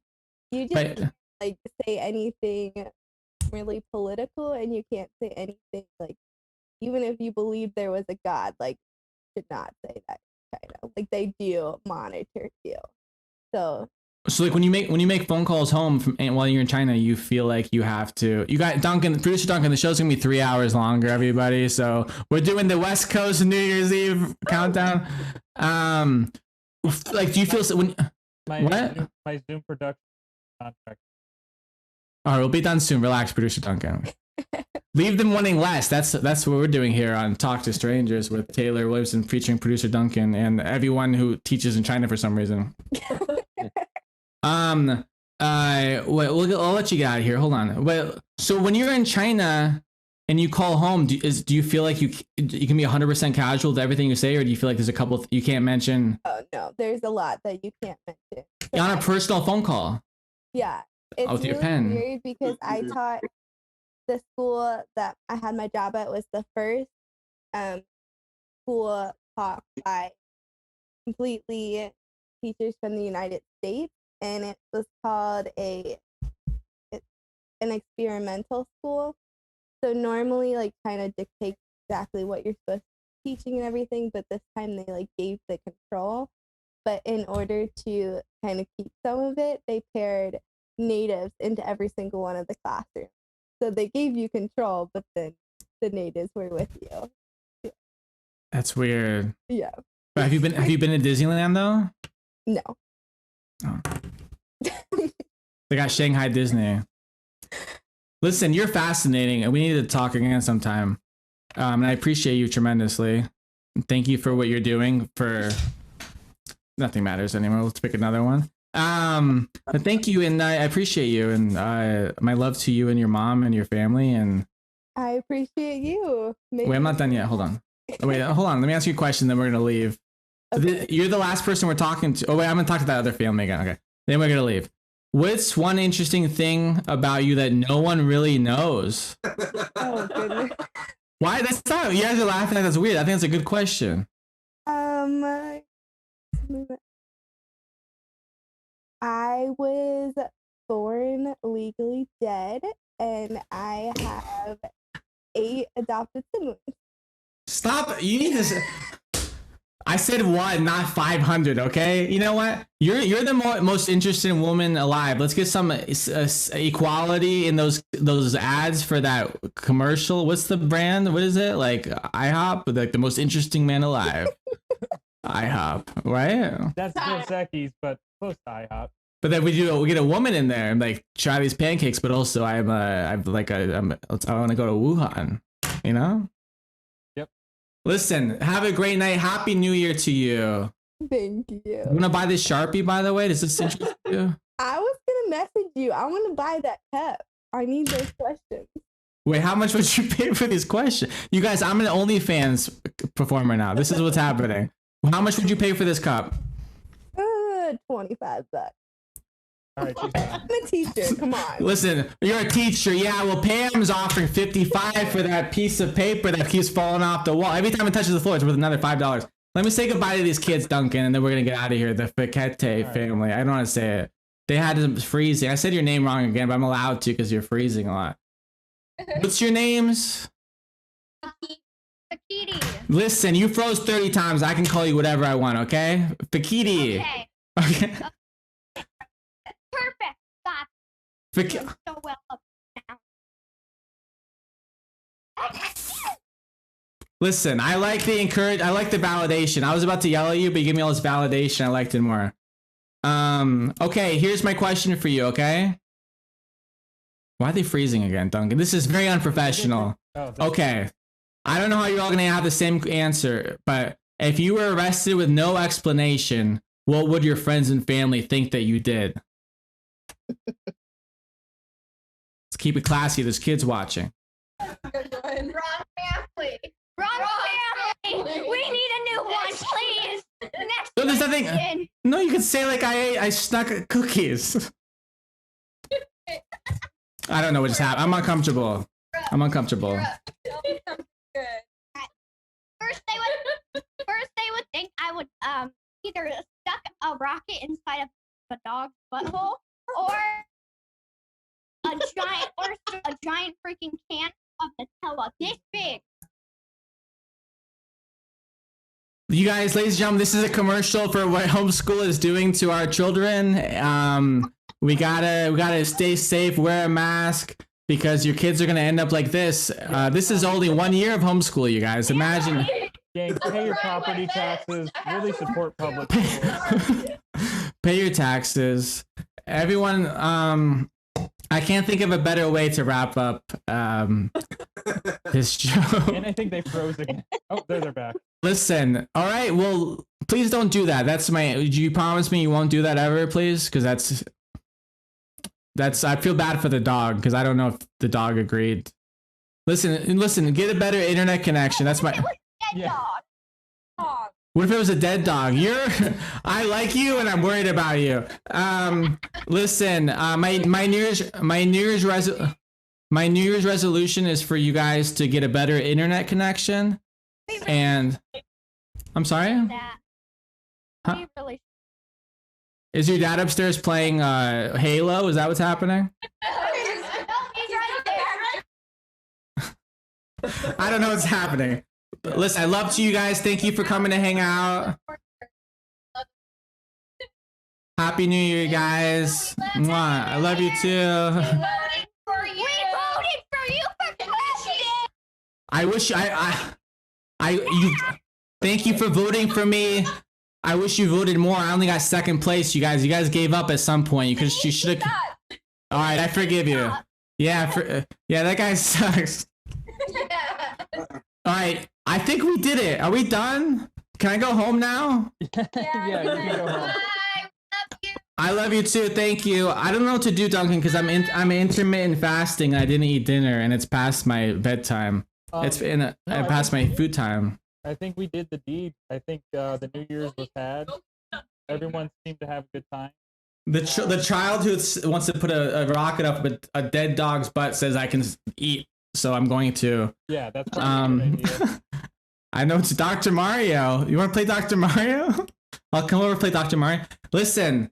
you just can't, like say anything really political, and you can't say anything like, even if you believe there was a God, like, you should not say that in China. Like, they do monitor you. So like when you make phone calls home from while you're in China, you feel like you have to. You got Duncan, producer Duncan. The show's gonna be 3 hours longer, everybody. So we're doing the West Coast New Year's Eve countdown. Like, do you feel when my Zoom production contract? All right, we'll be done soon. Relax, producer Duncan. Leave them wanting less. That's what we're doing here on Talk to Strangers with Taylor Williamson featuring producer Duncan and everyone who teaches in China for some reason. Wait, I'll let you get out of here. Hold on. Wait, so when you're in China and you call home, do you feel like you can be 100% casual with everything you say, or do you feel like there's a couple you can't mention? Oh no, there's a lot that you can't mention. On a personal phone call. Yeah, it's with your really pen. weird because I taught the school that I had my job at was the first school taught by completely teachers from the United States, and it was called an experimental school. So normally, like, kind of dictate exactly what you're supposed to be teaching and everything, but this time they like gave the control. But in order to kind of keep some of it, they paired natives into every single one of the classrooms. So they gave you control, but then the natives were with you. That's weird. Yeah. But have you been to Disneyland though? No. Oh. They got Shanghai Disney. Listen, you're fascinating, and we need to talk again sometime. And I appreciate you tremendously. Thank you for what you're doing for nothing matters anymore. Let's pick another one. But thank you, and I appreciate you, and my love to you and your mom and your family. And I appreciate you. wait, I'm not done yet. Hold on. Wait, hold on. Let me ask you a question, then we're gonna leave. Okay. You're the last person we're talking to. Oh wait, I'm gonna talk to that other family again. Okay, then we're gonna leave. What's one interesting thing about you that no one really knows? Oh goodness. Why? That's not. You guys are laughing. That's weird. I think that's a good question. I was born legally dead, and I have 8 adopted siblings. Stop. You need to. I said 1, not 500. Okay. You know what? You're the most interesting woman alive. Let's get some equality in those ads for that commercial. What's the brand? What is it? Like IHOP? Like the most interesting man alive. IHOP, right? That's Dos Equis, but close to IHOP. But then we get a woman in there and like try these pancakes, but also I want to go to Wuhan. You know? Yep. Listen, have a great night. Happy New Year to you. Thank you. You want to buy this Sharpie, by the way? Does this interest you? I was gonna message you. I want to buy that cup. I need those questions. Wait, how much would you pay for these questions? You guys, I'm an OnlyFans performer now. This is what's happening. How much would you pay for this cup? $25. All right, I'm a teacher. Come on. Listen, you're a teacher. Yeah, well, Pam's offering $55 for that piece of paper that keeps falling off the wall. Every time it touches the floor, it's worth another $5. Let me say goodbye to these kids, Duncan, and then we're going to get out of here. The Fiquete family. I don't want to say it. They had them freezing. I said your name wrong again, but I'm allowed to because you're freezing a lot. What's your names? Fakiti. Listen, you froze 30 times. I can call you whatever I want, okay? Fakiti. Okay. Perfect. Stop. You're so well up now. Listen, I like the validation. I was about to yell at you, but you gave me all this validation. I liked it more. Okay, here's my question for you, okay? Why are they freezing again, Duncan? This is very unprofessional. Okay. I don't know how you're all gonna have the same answer, but if you were arrested with no explanation, what would your friends and family think that you did? Let's keep it classy. There's kids watching. Wrong family. Wrong family. We need a new one, please. Next No, there's nothing. No, you can say like I snuck cookies. I don't know what just happened. I'm uncomfortable. I'm uncomfortable. First they would think I would either stuck a rocket inside of a dog's butthole or a giant freaking can of Nutella this big. You guys, ladies and gentlemen, this is a commercial for what homeschool is doing to our children. We gotta stay safe, wear a mask, because your kids are gonna end up like this. This is only 1 year of homeschool, you guys. Imagine. Gang, pay your property taxes. Really support public schools. Pay your taxes. Everyone, I can't think of a better way to wrap up this show. And I think they froze again. Oh, there they're back. Listen, all right, well, please don't do that. Do you promise me you won't do that ever, please? Because I feel bad for the dog, because I don't know if the dog agreed. Listen, get a better internet connection. That's my... Yeah. What if it was a dead dog? I like you and I'm worried about you. Listen, my New Year's resolution is for you guys to get a better internet connection. And I'm sorry? Huh? Is your dad upstairs playing Halo? Is that what's happening? I don't know what's happening. Listen, I love you guys. Thank you for coming to hang out. Happy New Year, guys. Mwah. I love you too. We voted for you for president. I wish you thank you for voting for me. I wish you voted more. I only got second place, you guys. You guys gave up at some point. You should have. All right, I forgive you. Yeah, that guy sucks. All right, I think we did it. Are we done? Can I go home now? Yeah, you can go home. I love you too. Thank you. I don't know what to do, Duncan, because I'm intermittent fasting. I didn't eat dinner, and it's past my bedtime. Past my food time. I think we did the deed. I think the New Year's was had. Everyone seemed to have a good time. The child who wants to put a rocket up a dead dog's butt says I can eat, so I'm going to. Yeah, that's probably a good idea. I know it's Dr. Mario. You want to play Dr. Mario? I'll come over and play Dr. Mario. Listen,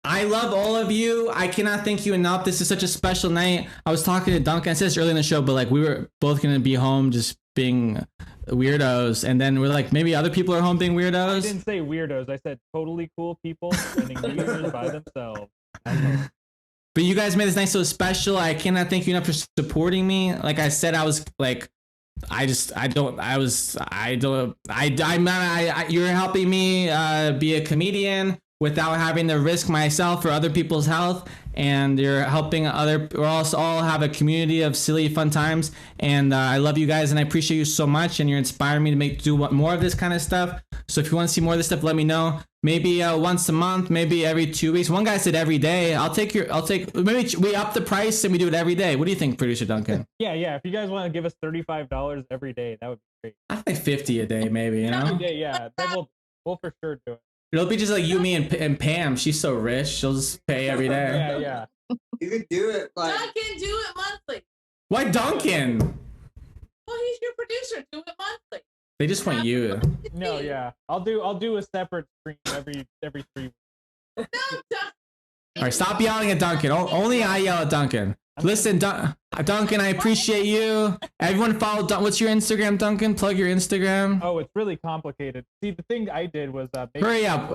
I love all of you. I cannot thank you enough. This is such a special night. I was talking to Duncan. I said this earlier in the show, but like we were both going to be home just being weirdos. And then we're like, maybe other people are home being weirdos. I didn't say weirdos. I said totally cool people spending New Year's by themselves. But you guys made this night so special. I cannot thank you enough for supporting me. Like I said, I was like, you're helping me be a comedian. without having to risk myself or other people's health. And you're helping we also all have a community of silly fun times. And I love you guys and I appreciate you so much. And you're inspiring me to do more of this kind of stuff. So if you want to see more of this stuff, let me know. Maybe once a month, maybe every 2 weeks. One guy said every day. Maybe we up the price and we do it every day. What do you think, producer Duncan? Yeah. If you guys want to give us $35 every day, that would be great. I think 50 a day, maybe, you know? Every day, yeah. Then we'll for sure do it. It'll be just like you, me, and Pam. She's so rich. She'll just pay every day. Yeah. You could do it like Duncan, do it monthly. Why Duncan? Well, he's your producer. Do it monthly. They just want you. No, yeah. I'll do a separate stream every 3 weeks. No, All right, stop yelling at Duncan. Only I yell at Duncan. Listen, Duncan, I appreciate you. Everyone follow. What's your Instagram, Duncan? Plug your Instagram. Oh, it's really complicated. See, the thing I did was Hurry up.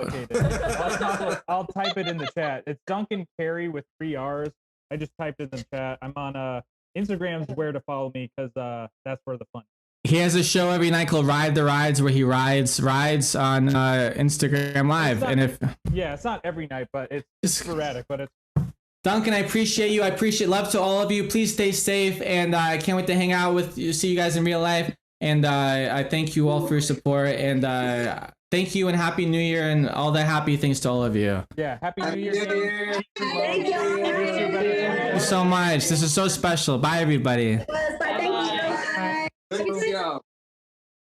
I'll type it in the chat. It's Duncan Carey with 3 R's. I just typed it in the chat. I'm on Instagram's where to follow me because that's where the fun. He has a show every night called Ride the Rides where he rides on Instagram Live. It's not every night, but it's sporadic. But it's. Duncan, I appreciate you. I appreciate love to all of you. Please stay safe, and I can't wait to hang out with you, see you guys in real life. And I thank you all for your support, and thank you and Happy New Year and all the happy things to all of you. Yeah, Happy New Year. Thank you so much. This is so special. Bye, everybody.